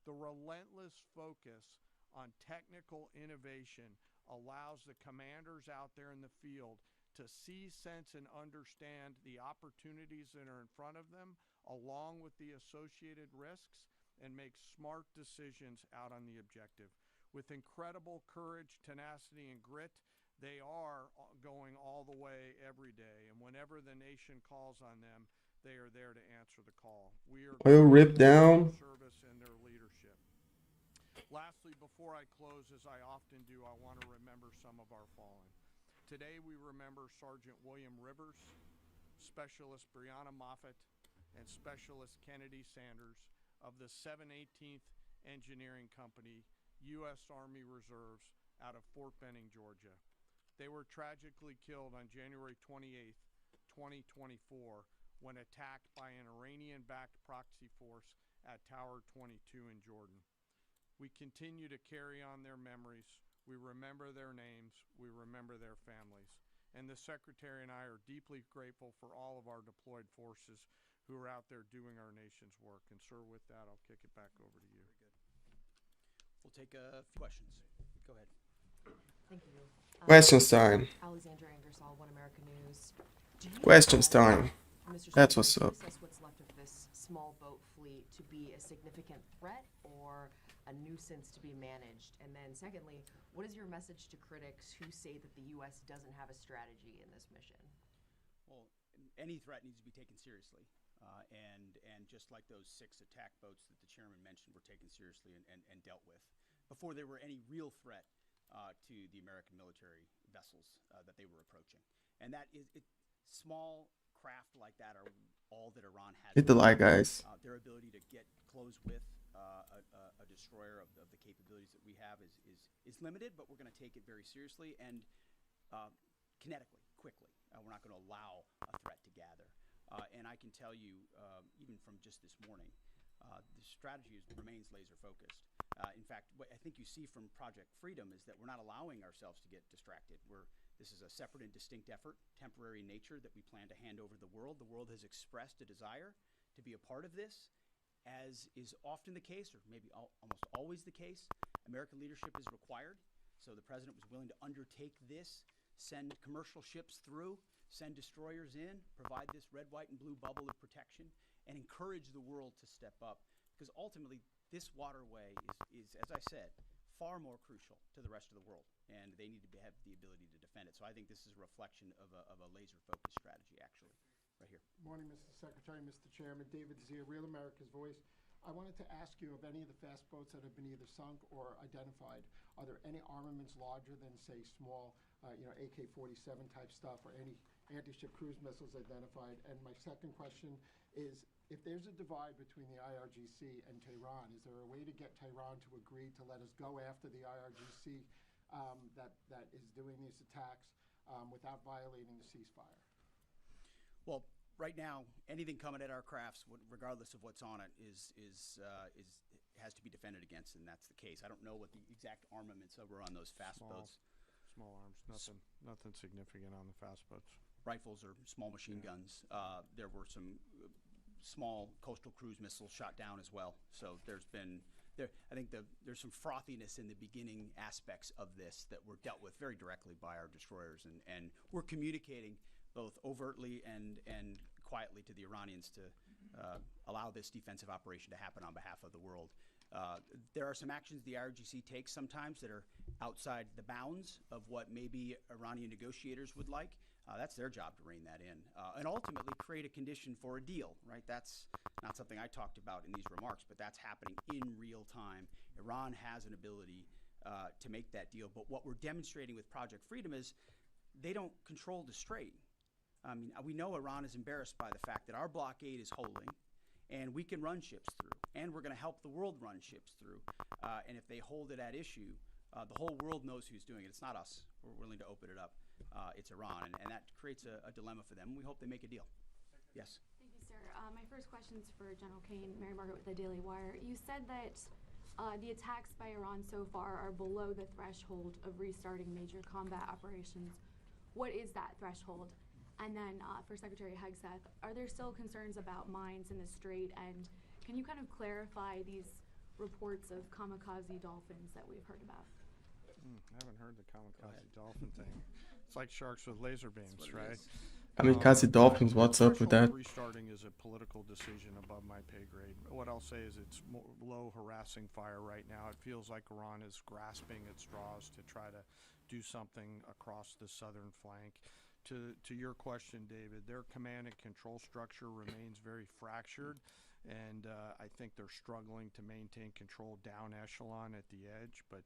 The relentless focus on technical innovation allows the commanders out there in the field to see, sense, and understand the opportunities that are in front of them, along with the associated risks, and make smart decisions out on the objective. With incredible courage, tenacity, and grit, they are going all the way every day. And whenever the nation calls on them, they are there to answer the call. We are Oil ripped down. service and their leadership. Lastly, before I close, as I often do, I want to remember some of our fallen. Today we remember Sergeant William Rivers, Specialist Brianna Moffett, and Specialist Kennedy Sanders of the 718th Engineering Company, U.S. Army Reserves, out of Fort Benning, Georgia. They were tragically killed on January 28th, 2024, when attacked by an Iranian-backed proxy force at Tower 22 in Jordan. We continue to carry on their memories. We remember their names. We remember their families. And the Secretary and I are deeply grateful for all of our deployed forces who are out there doing our nation's work. And sir, with that, I'll kick it back over to you. Very good. We'll take a few questions. Go ahead. Thank you. Questions time. Alexandra Ingersoll, One America News. Questions time. Mr. That's Secretary, what's do you up. assess what's left of this small boat fleet to be a significant threat or a nuisance to be managed? And then secondly, what is your message to critics who say that the U.S. doesn't have a strategy in this mission? Well, any threat needs to be taken seriously. And just like those 6 attack boats that the chairman mentioned were taken seriously and dealt with before there were any real threat to the American military vessels that they were approaching. And that is, small craft like that are all that Iran has. Hit the like, guys. Their ability to get close with a destroyer of the capabilities that we have is limited, but we're going to take it very seriously and kinetically, quickly. We're not going to allow a threat to gather. And I can tell you, even from just this morning, the strategy remains laser focused. In fact, what I think you see from Project Freedom is that we're not allowing ourselves to get distracted. This is a separate and distinct effort, temporary in nature, that we plan to hand over to the world. The world has expressed a desire to be a part of this, as is often the case, or maybe almost always the case. American leadership is required. So the president was willing to undertake this, send commercial ships through, send destroyers in, provide this red, white, and blue bubble of protection, and encourage the world to step up. Because ultimately, this waterway is, as I said, far more crucial to the rest of the world, and they need to have the ability to defend it. So I think this is a reflection of a laser-focused strategy, actually, right here. Morning, Mr. Secretary, Mr. Chairman. David Zia, Real America's Voice. I wanted to ask you, of any of the fast boats that have been either sunk or identified, are there any armaments larger than, say, small, AK-47 type stuff, or any anti-ship cruise missiles identified? And my second question is, if there's a divide between the IRGC and Tehran, is there a way to get Tehran to agree to let us go after the IRGC that is doing these attacks without violating the ceasefire? Well, right now, anything coming at our crafts, regardless of what's on it, has to be defended against, and that's the case. I don't know what the exact armaments were on those fast boats. Small arms, nothing significant on the fast boats. Rifles or small machine guns. There were some small coastal cruise missiles shot down as well. So there's some frothiness in the beginning aspects of this that were dealt with very directly by our destroyers, and we're communicating both overtly and quietly to the Iranians to allow this defensive operation to happen on behalf of the world. There are some actions the IRGC takes sometimes that are outside the bounds of what maybe Iranian negotiators would like. That's their job to rein that in and ultimately create a condition for a deal, right? That's not something I talked about in these remarks, but that's happening in real time. Iran has an ability to make that deal. But what we're demonstrating with Project Freedom is they don't control the strait. I mean, we know Iran is embarrassed by the fact that our blockade is holding, and we can run ships through, and we're going to help the world run ships through. And if they hold it at issue, the whole world knows who's doing it. It's not us. We're willing to open it up. It's Iran, and that creates a dilemma for them. We hope they make a deal. Yes. Thank you, sir. My first question is for General Kane. Mary Margaret with the Daily Wire. You said that the attacks by Iran so far are below the threshold of restarting major combat operations. What is that threshold? And then for Secretary Hegseth, are there still concerns about mines in the strait? And can you kind of clarify these reports of kamikaze dolphins that we've heard about. I haven't heard the kamikaze dolphin thing. It's like sharks with laser beams, right? Kamikaze dolphins, what's up with that? Restarting is a political decision above my pay grade. What I'll say is it's low harassing fire right now. It feels like Iran is grasping at straws to try to do something across the southern flank. To your question, David, their command and control structure remains very fractured, and I think they're struggling to maintain control down echelon at the edge, but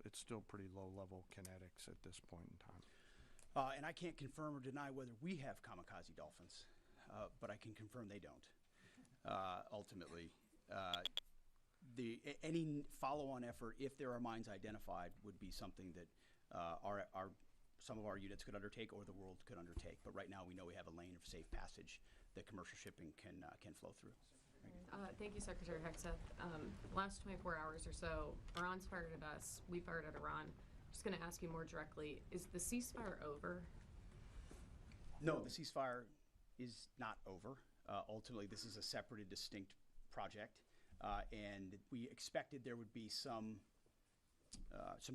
it's still pretty low level kinetics at this point in time. And I can't confirm or deny whether we have kamikaze dolphins, but I can confirm they don't. Ultimately, any follow-on effort, if there are mines identified, would be something that some of our units could undertake or the world could undertake. But right now, we know we have a lane of safe passage that commercial shipping can flow through. Thank you, Secretary Hegseth. Last 24 hours or so, Iran's fired at us, we fired at Iran. Just going to ask you more directly, is the ceasefire over? No, the ceasefire is not over. Ultimately, this is a separate and distinct project, and we expected there would be some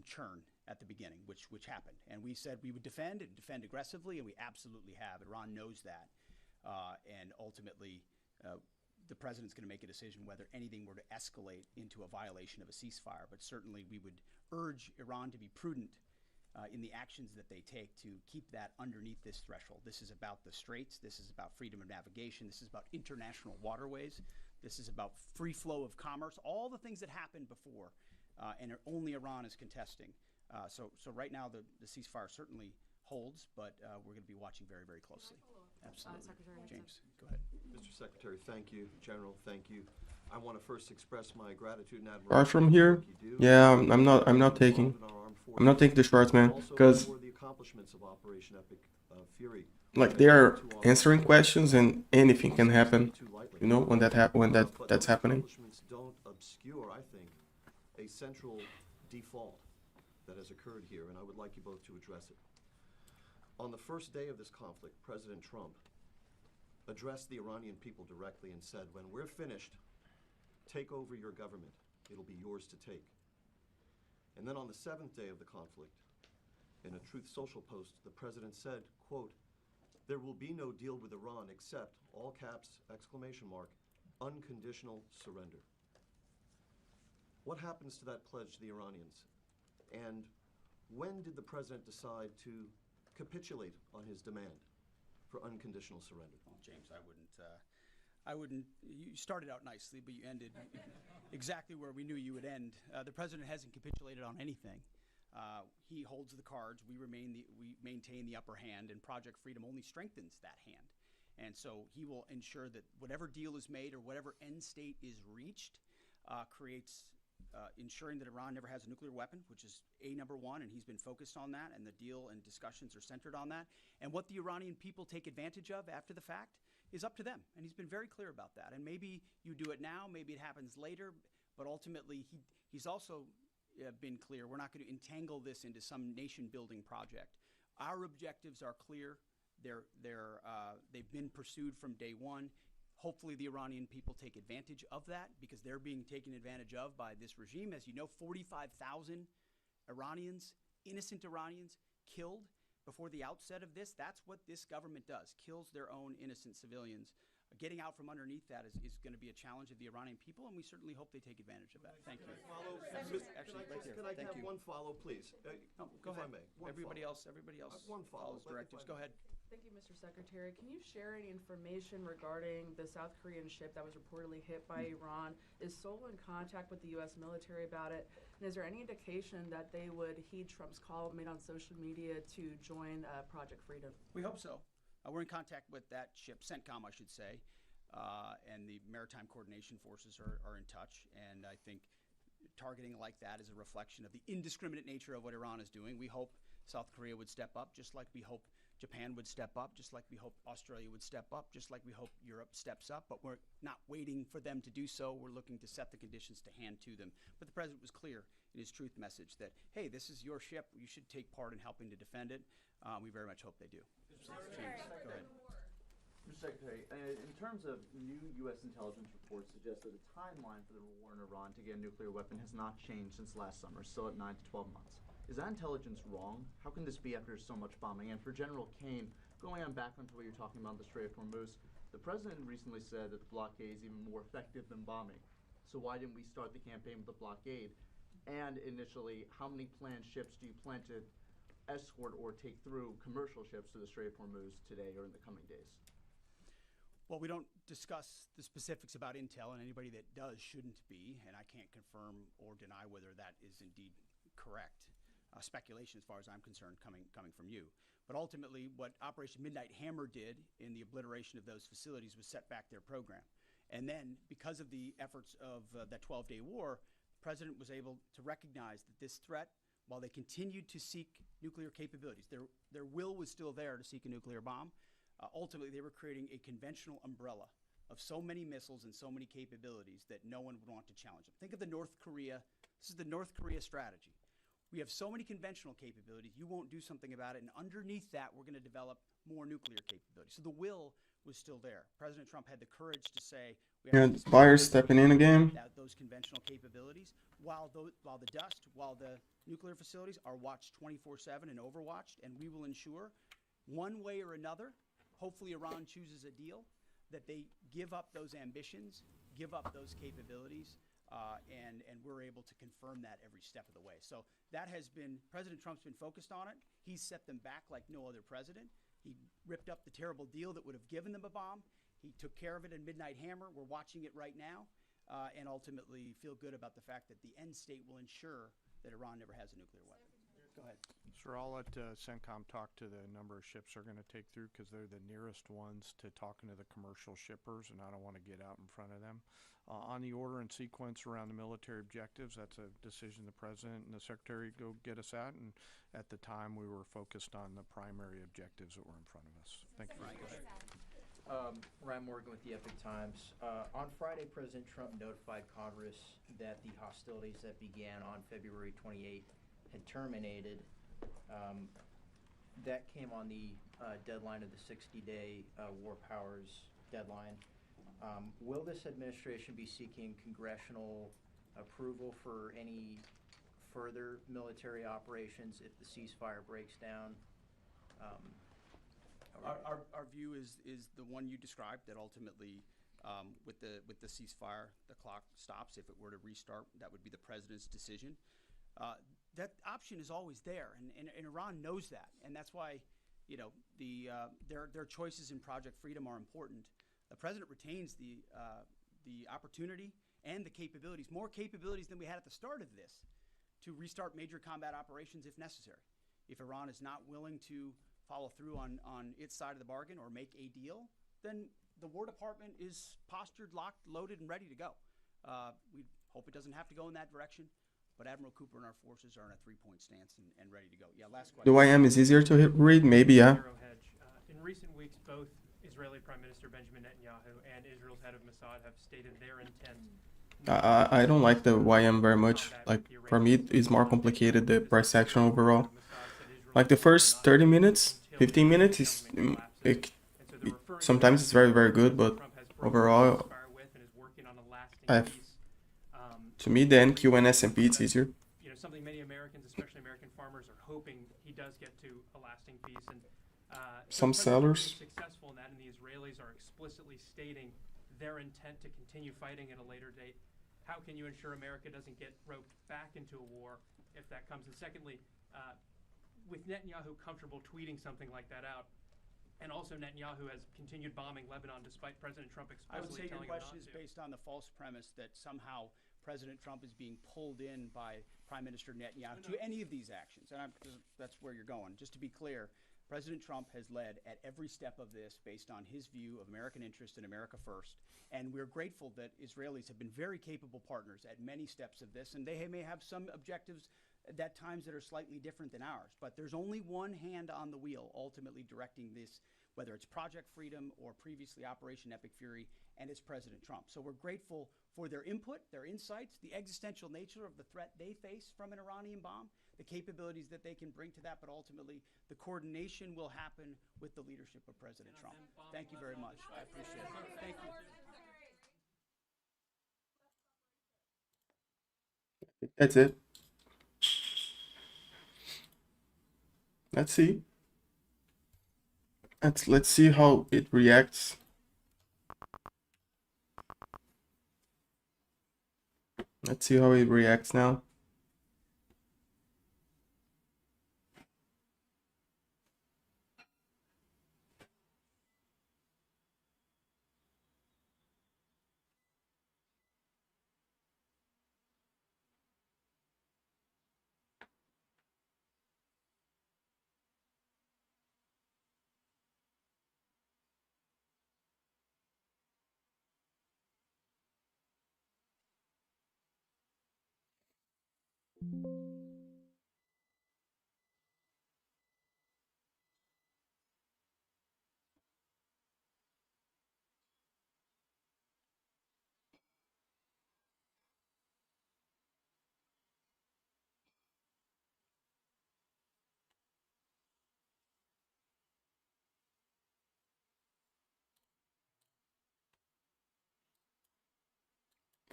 churn at the beginning, which happened. And we said we would defend and defend aggressively, and we absolutely have. Iran knows that, and ultimately, the president's going to make a decision whether anything were to escalate into a violation of a ceasefire. But certainly we would urge Iran to be prudent in the actions that they take to keep that underneath this threshold. This is about the straits. This is about freedom of navigation. This is about international waterways. This is about free flow of commerce, all the things that happened before, and only Iran is contesting. So right now the ceasefire certainly holds, but we're going to be watching very, very closely. Absolutely. Secretary James, go ahead. Mr. Secretary, thank you. General, thank you. I want to first express my gratitude and admiration. Apart from here, for the work you do. yeah, I'm not taking the shorts, man, Also because for the accomplishments of Operation Epic Fury. like they are answering questions and anything can happen, you know, when that's But happening. accomplishments don't obscure, I think, a central default that has occurred here, and I would like you both to address it. On the first day of this conflict, President Trump addressed the Iranian people directly and said, when we're finished, take over your government. It'll be yours to take. And then on the seventh day of the conflict, in a Truth Social post, the president said, quote, there will be no deal with Iran except, all caps, exclamation mark, unconditional surrender. What happens to that pledge to the Iranians? And when did the president decide to capitulate on his demand for unconditional surrender? Well, James, I wouldn't. You started out nicely, but you ended exactly where we knew you would end. The president hasn't capitulated on anything. He holds the cards. We maintain the upper hand, and Project Freedom only strengthens that hand. And so he will ensure that whatever deal is made or whatever end state is reached creates ensuring that Iran never has a nuclear weapon, which is number one, and he's been focused on that, and the deal and discussions are centered on that. And what the Iranian people take advantage of after the fact is up to them, and he's been very clear about that. And maybe you do it now, maybe it happens later, but ultimately he's also been clear we're not going to entangle this into some nation-building project. Our objectives are clear. They've been pursued from day one. Hopefully the Iranian people take advantage of that because they're being taken advantage of by this regime. As you know, 45,000 Iranians, innocent Iranians, killed before the outset of this. That's what this government does, kills their own innocent civilians. Getting out from underneath that is going to be a challenge of the Iranian people, and we certainly hope they take advantage of that. Thank you. Actually, right there. Can I Thank have you. one follow, please? No, go if ahead. I may. One Everybody follow. else One follow. follows directives. Go ahead. Thank you, Mr. Secretary. Can you share any information regarding the South Korean ship that was reportedly hit by Iran? Is Seoul in contact with the U.S. military about it? And is there any indication that they would heed Trump's call made on social media to join Project Freedom? We hope so. We're in contact with that ship, CENTCOM, I should say, and the Maritime Coordination Forces are in touch. And I think targeting like that is a reflection of the indiscriminate nature of what Iran is doing. We hope South Korea would step up, just like we hope Japan would step up, just like we hope Australia would step up, just like we hope Europe steps up. But we're not waiting for them to do so. We're looking to set the conditions to hand to them. But the president was clear in his truth message that, hey, this is your ship. You should take part in helping to defend it. We very much hope they do. James, go ahead. Mr. Secretary, in terms of new U.S. intelligence reports suggest that the timeline for the war in Iran to get a nuclear weapon has not changed since last summer, still at 9 to 12 months. Is that intelligence wrong? How can this be after so much bombing? And for General Kane, going on back onto what you're talking about, the Strait of Hormuz, the president recently said that the blockade is even more effective than bombing. So why didn't we start the campaign with the blockade? And initially, how many planned ships do you plan to escort or take through commercial ships to the Strait of Hormuz today or in the coming days? Well, we don't discuss the specifics about intel, and anybody that does shouldn't be, and I can't confirm or deny whether that is indeed correct. Speculation, as far as I'm concerned, coming from you. But ultimately, what Operation Midnight Hammer did in the obliteration of those facilities was set back their program. And then, because of the efforts of that 12-day war, the president was able to recognize that this threat, while they continued to seek nuclear capabilities, their will was still there to seek a nuclear bomb. Ultimately, they were creating a conventional umbrella of so many missiles and so many capabilities that no one would want to challenge them. Think of the North Korea. This is the North Korea strategy. We have so many conventional capabilities, you won't do something about it, and underneath that, we're going to develop more nuclear capabilities. So the will was still there. President Trump had the courage to say, we have to buyers stepping in again. those conventional capabilities, while the nuclear facilities are watched 24/7 and overwatched, and we will ensure, one way or another, hopefully Iran chooses a deal, that they give up those ambitions, give up those capabilities, and we're able to confirm that every step of the way. So that has been, President Trump's been focused on it. He's set them back like no other president. He ripped up the terrible deal that would have given them a bomb. He took care of it in Midnight Hammer. We're watching it right now, and ultimately feel good about the fact that the end state will ensure that Iran never has a nuclear weapon. Go ahead. Sir, I'll let CENTCOM talk to the number of ships they're going to take through because they're the nearest ones to talking to the commercial shippers, and I don't want to get out in front of them. On the order and sequence around the military objectives, that's a decision the President and the Secretary go get us at, and at the time we were focused on the primary objectives that were in front of us. Thank you. Ryan Morgan with the Epic Times. On Friday, President Trump notified Congress that the hostilities that began on February 28th had terminated. That came on the deadline of the 60-day war powers deadline. Will this administration be seeking congressional approval for any further military operations if the ceasefire breaks down? Our view is the one you described, that ultimately with the ceasefire, the clock stops. If it were to restart, that would be the president's decision. That option is always there, and Iran knows that, and that's why their choices in Project Freedom are important. The president retains the opportunity and the capabilities, more capabilities than we had at the start of this, to restart major combat operations if necessary. If Iran is not willing to follow through on its side of the bargain or make a deal, then the War Department is postured, locked, loaded, and ready to go. We hope it doesn't have to go in that direction, but Admiral Cooper and our forces are in a three-point stance and ready to go. Yeah, last question. The YM is easier to read, maybe, yeah. In recent weeks, both Israeli Prime Minister Benjamin Netanyahu and Israel's head of Mossad have stated their intent. I don't like the YM very much. Like, for me, it's more complicated, the price action overall. Like, the first 30 minutes, 15 minutes, is sometimes it's very, very good, but overall, to me, the NQ and S&P, it's easier. Something many Americans, especially American farmers, are hoping he does get to a lasting peace. And some sellers. Successful in that, and the Israelis are explicitly stating their intent to continue fighting at a later date. How can you ensure America doesn't get roped back into a war if that comes? And secondly, with Netanyahu comfortable tweeting something like that out, and also Netanyahu has continued bombing Lebanon despite President Trump explicitly I would say your telling him question not is to. based on the false premise that somehow President Trump is being pulled in by Prime Minister Netanyahu to any of these actions, and that's where you're going. Just to be clear, President Trump has led at every step of this based on his view of American interest and America first, and we're grateful that Israelis have been very capable partners at many steps of this, and they may have some objectives at times that are slightly different than ours, but there's only one hand on the wheel ultimately directing this, whether it's Project Freedom or previously Operation Epic Fury, and it's President Trump. So we're grateful for their input, their insights, the existential nature of the threat they face from an Iranian bomb, the capabilities that they can bring to that, but ultimately the coordination will happen with the leadership of President Trump. Thank you very much. I appreciate it. Thank you. That's it. Let's see. Let's see how it reacts. Let's see how it reacts now.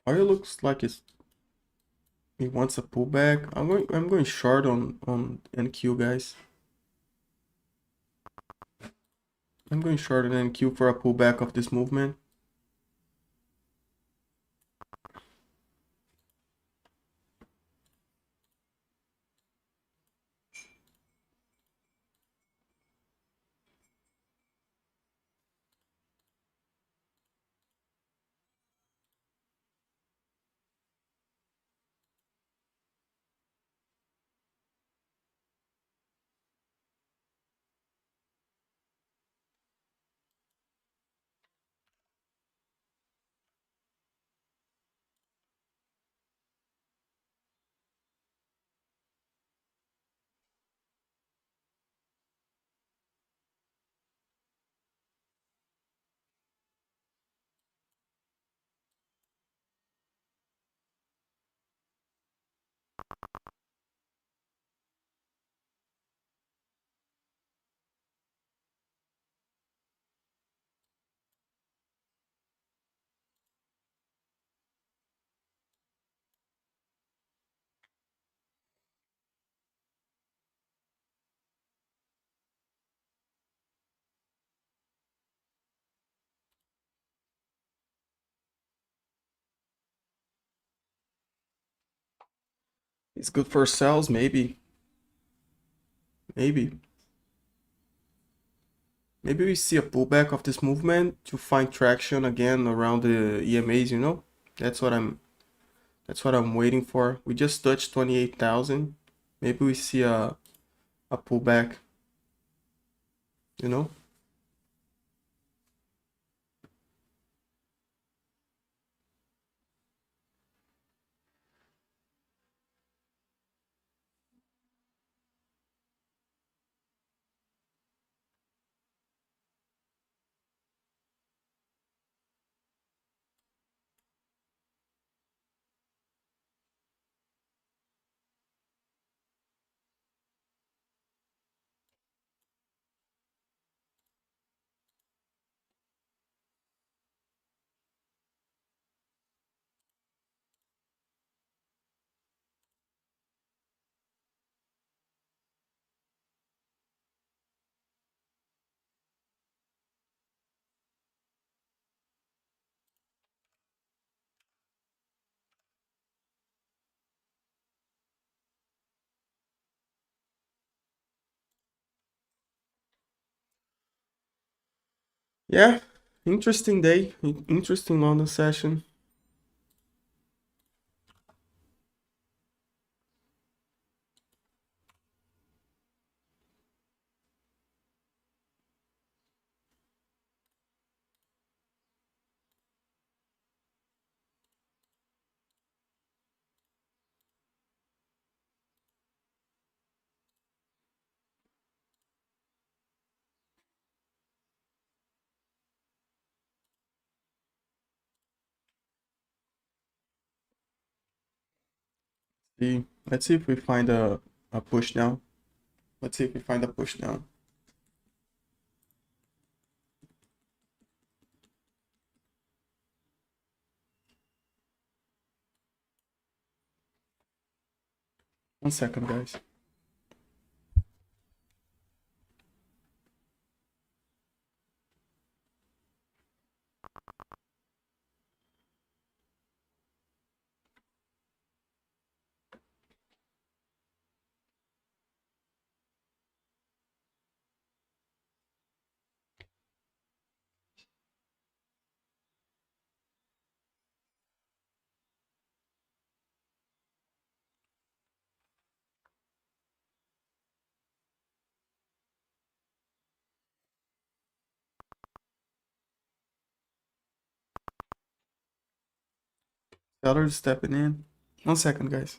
Oil looks like it wants a pullback. I'm going short on NQ, guys. I'm going short on NQ for a pullback of this movement. It's good for sales, maybe. Maybe. Maybe we see a pullback of this movement to find traction again around the EMAs, you know? That's what I'm waiting for. We just touched 28,000. Maybe we see a pullback, you know? Yeah, interesting day, interesting London session. Let's see if we find a push down. Let's see if we find a push down. One second, guys. Sellers stepping in. One second, guys.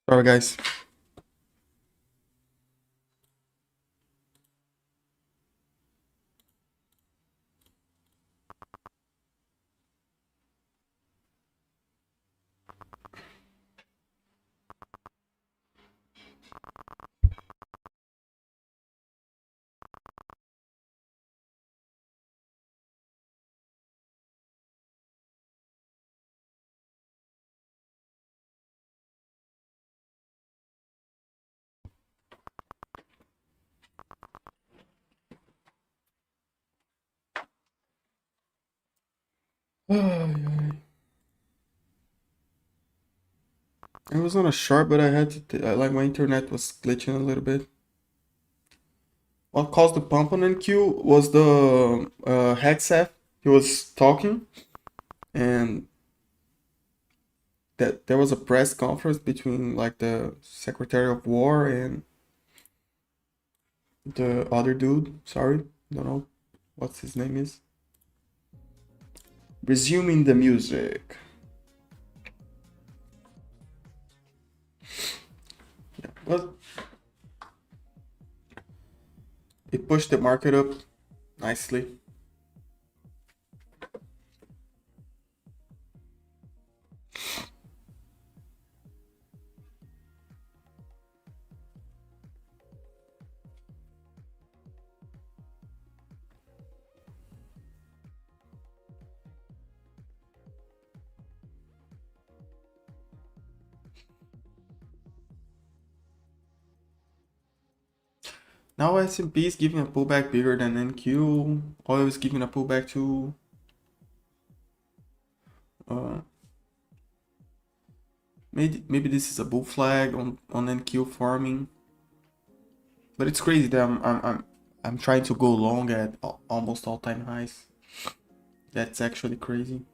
Sorry, guys. I was on a short, but I had to, like, my internet was glitching a little bit. What caused the pump on NQ was the headset. He was talking, and that there was a press conference between like the Secretary of War and the other dude. Sorry, don't know what his name is. Resuming the music. Yeah, but it pushed the market up nicely. Now S&P is giving a pullback bigger than NQ. Oil is giving a pullback too. Maybe this is a bull flag on NQ farming. But it's crazy that I'm trying to go long at almost all-time highs. That's actually crazy.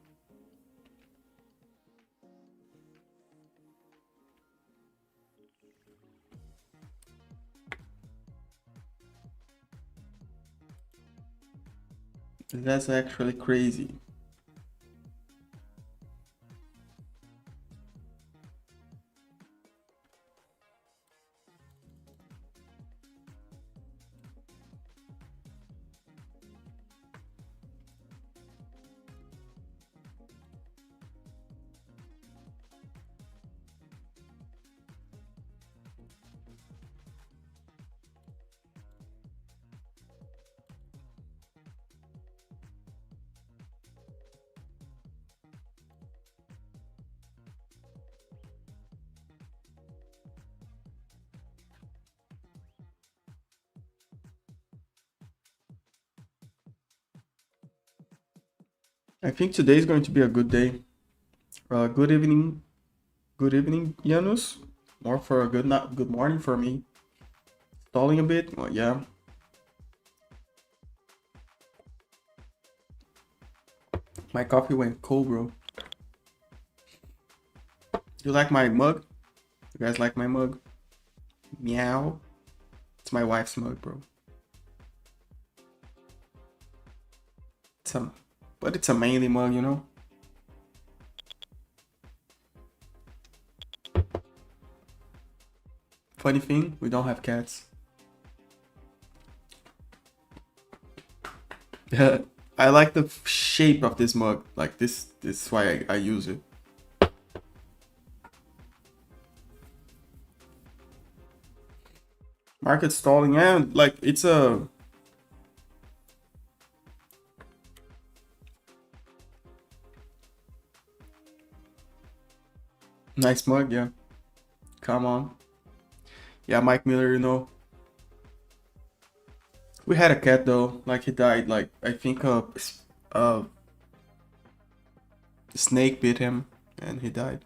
That's actually crazy. I think today is going to be a good day. Good evening, Janus. More for a good morning for me. Stalling a bit, well, yeah. My coffee went cold, bro. You like my mug? You guys like my mug? Meow. It's my wife's mug, bro. But it's a manly mug, you know? Funny thing, we don't have cats. I like the shape of this mug. Like this is why I use it. Market stalling, and like it's a nice mug, yeah. Come on. Yeah, Mike Miller, you know. We had a cat though, like he died, like I think a snake bit him and he died.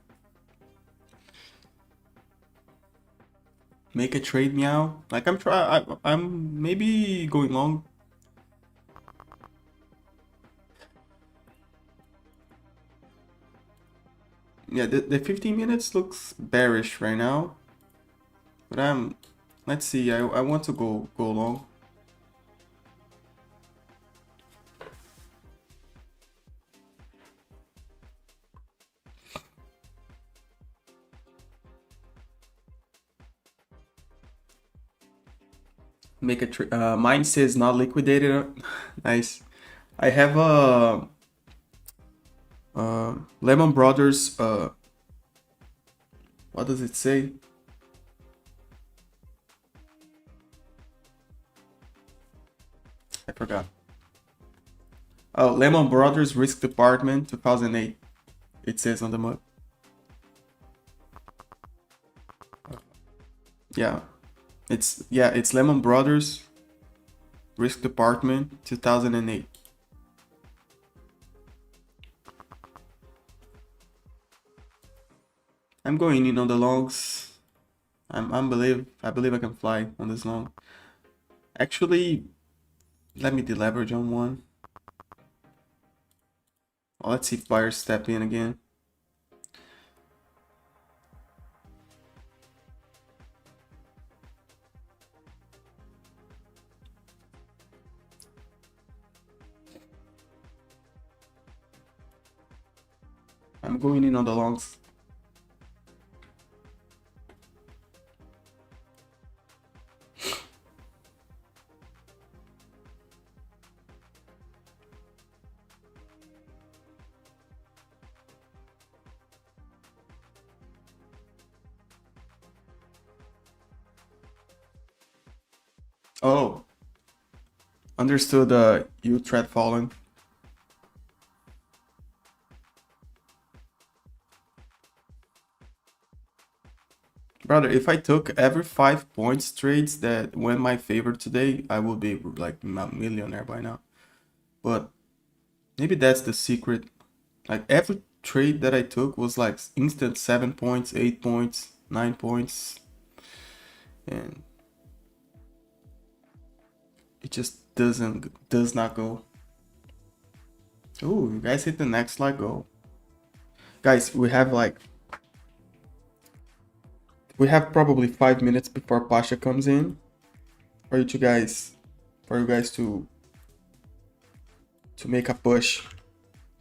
Make a trade, meow. Like I'm maybe going long. Yeah, the 15 minutes looks bearish right now. But let's see, I want to go long. Make a trade. Mine says not liquidated. Nice. I have a Lehman Brothers. What does it say? I forgot. Oh, Lehman Brothers Risk Department 2008. It says on the mug. Yeah. It's Lehman Brothers Risk Department 2008. I'm going in on the longs. I believe I can fly on this long. Actually, let me deleverage on one. Oh, let's see if buyers step in again. I'm going in on the longs. Oh, understood. You thread falling. Brother, if I took every 5 points trades that went my favor today, I would be like a millionaire by now. But maybe that's the secret. Like every trade that I took was like instant 7 points, 8 points, 9 points. And it just does not go. Ooh, you guys hit the next like goal. Guys, we have probably 5 minutes before Pasha comes in for you guys to make a push,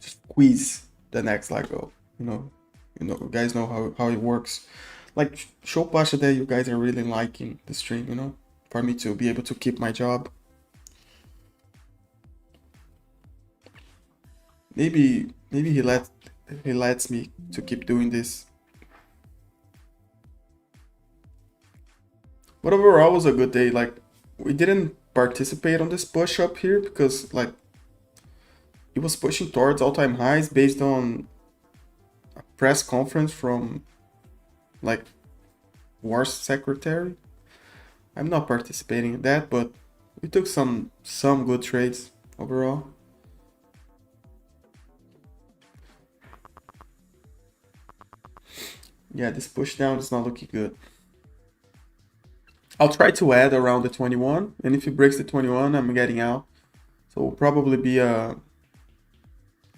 just squeeze the next like goal. You guys know how it works. Like show Pasha that you guys are really liking the stream, for me to be able to keep my job. Maybe he lets me to keep doing this. But overall, it was a good day. Like we didn't participate on this push up here because like it was pushing towards all-time highs based on a press conference from like war secretary. I'm not participating in that, but we took some good trades overall. Yeah, this push down is not looking good. I'll try to add around the 21, and if it breaks the 21, I'm getting out. So it'll probably be a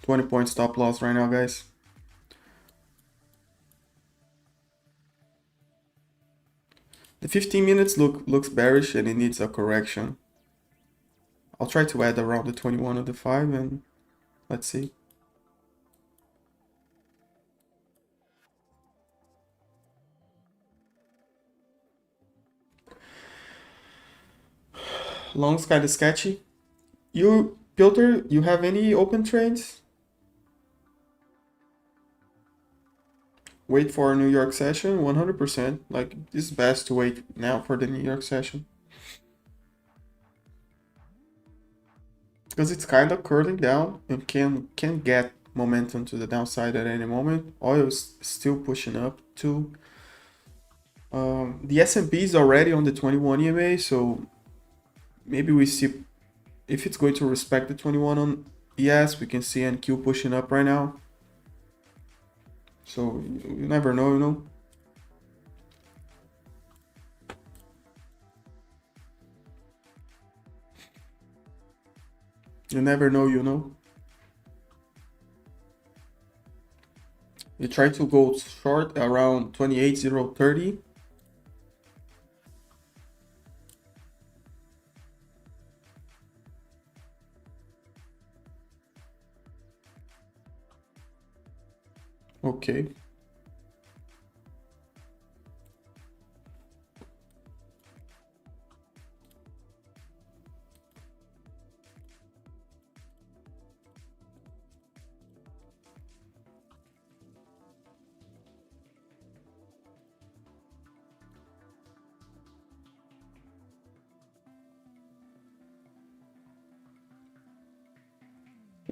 20-point stop loss right now, guys. The 15 minutes looks bearish and it needs a correction. I'll try to add around the 21 of the 5 and let's see. Long's kind of sketchy. You, Piotr, you have any open trades? Wait for a New York session, 100%. Like, it's best to wait now for the New York session. Because it's kind of curling down and can get momentum to the downside at any moment. Oil is still pushing up too. The S&P is already on the 21 EMA, so maybe we see if it's going to respect the 21 on ES. We can see NQ pushing up right now. So you never know, You never know, You try to go short around 28.030. Okay.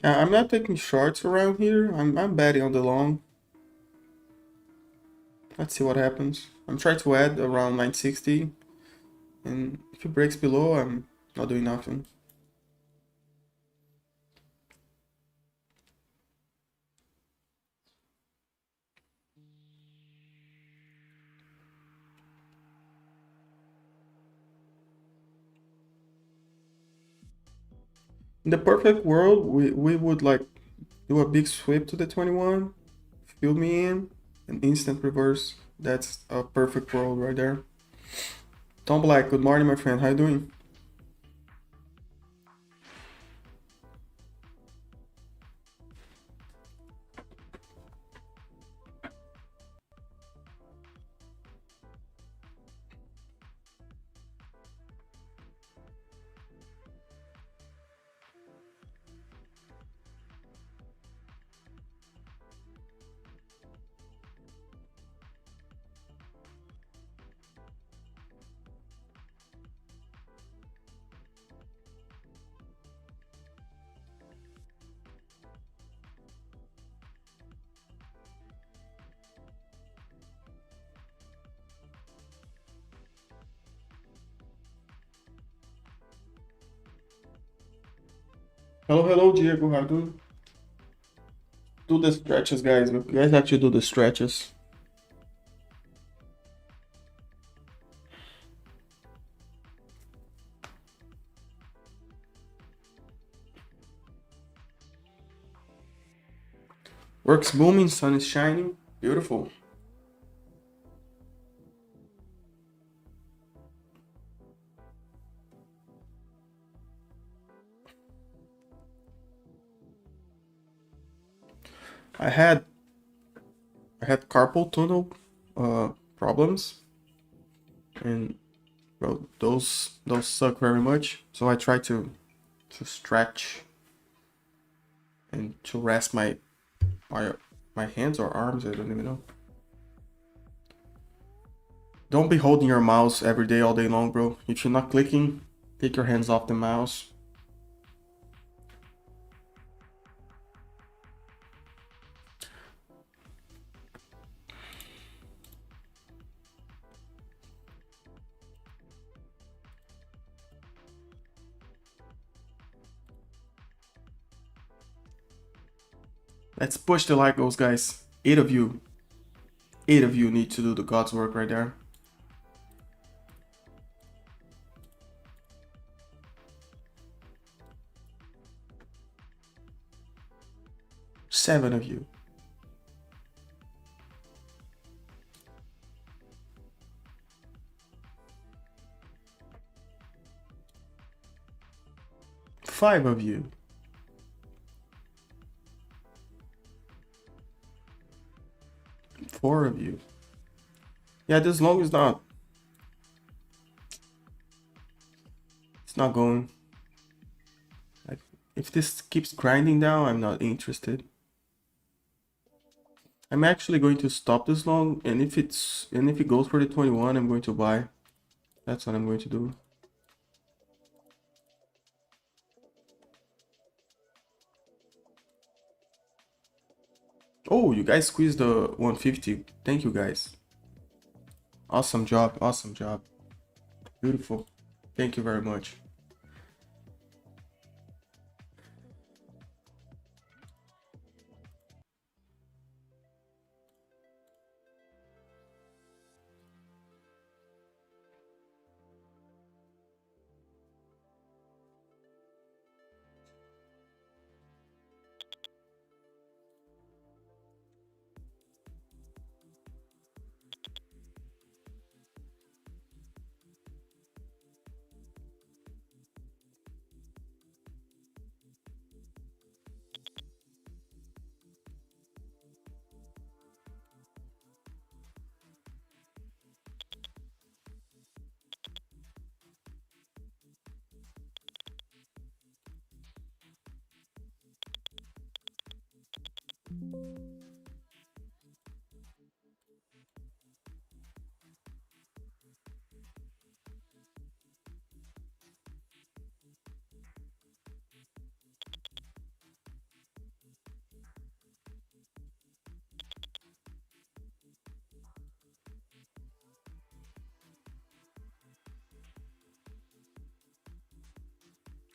I'm not taking shorts around here. I'm betting on the long. Let's see what happens. I'm trying to add around 960, and if it breaks below, I'm not doing nothing. In the perfect world, we would like do a big sweep to the 21, fill me in, and instant reverse. That's a perfect world right there. Tom Black, good morning, my friend. How you doing? Hello, Diego. How you doing? Do the stretches, guys. You guys have to do the stretches. Works booming, sun is shining. Beautiful. I had carpal tunnel problems, and well, those suck very much. So I try to stretch and to rest my hands or arms. I don't even know. Don't be holding your mouse every day, all day long, bro. If you're not clicking, take your hands off the mouse. Let's push the like goals, guys. 8 of you. 8 of you need to do the God's work right there. Seven of you. Five of you. Four of you. Yeah, this long is not. It's not going. Like, if this keeps grinding down, I'm not interested. I'm actually going to stop this long, and if it goes for the 21, I'm going to buy. That's what I'm going to do. Oh, you guys squeezed the 150. Thank you, guys. Awesome job. Awesome job. Beautiful. Thank you very much.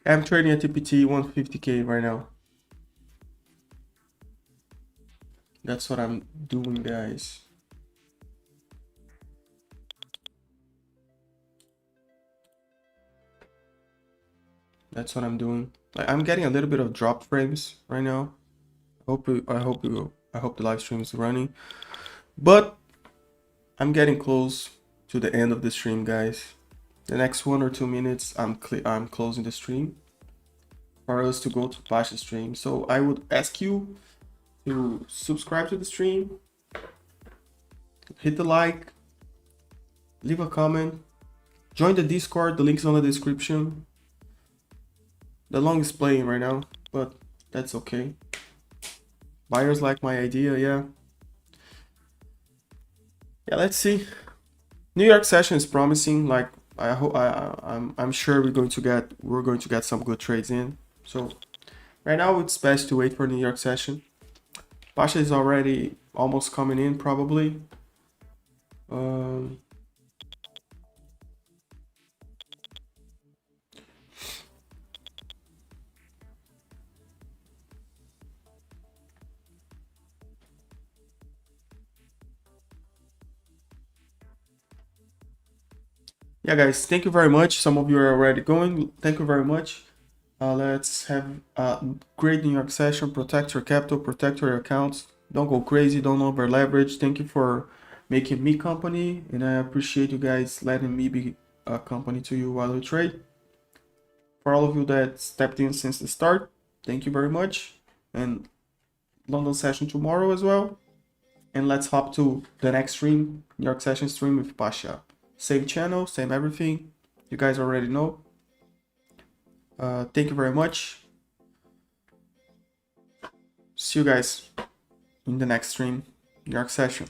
I'm trading a TPT 150k right now. That's what I'm doing, guys. That's what I'm doing. Like, I'm getting a little bit of drop frames right now. I hope the live stream is running. But I'm getting close to the end of the stream, guys. The next 1 or 2 minutes, I'm closing the stream for us to go to Pasha's stream. So I would ask you to subscribe to the stream, hit the like, leave a comment, join the Discord. The link's on the description. The long is playing right now, but that's okay. Buyers like my idea, yeah. Yeah, let's see. New York session is promising. Like, I hope I'm sure we're going to get some good trades in. So right now it's best to wait for New York session. Pasha is already almost coming in probably. Yeah, guys, thank you very much. Some of you are already going. Thank you very much. Let's have a great New York session. Protect your capital, protect your accounts. Don't go crazy, don't over leverage. Thank you for making me company, and I appreciate you guys letting me be a company to you while you trade. For all of you that stepped in since the start, thank you very much. And London session tomorrow as well. And let's hop to the next stream, New York session stream with Pasha. Same channel, same everything. You guys already know. Thank you very much. See you guys in the next stream, New York session.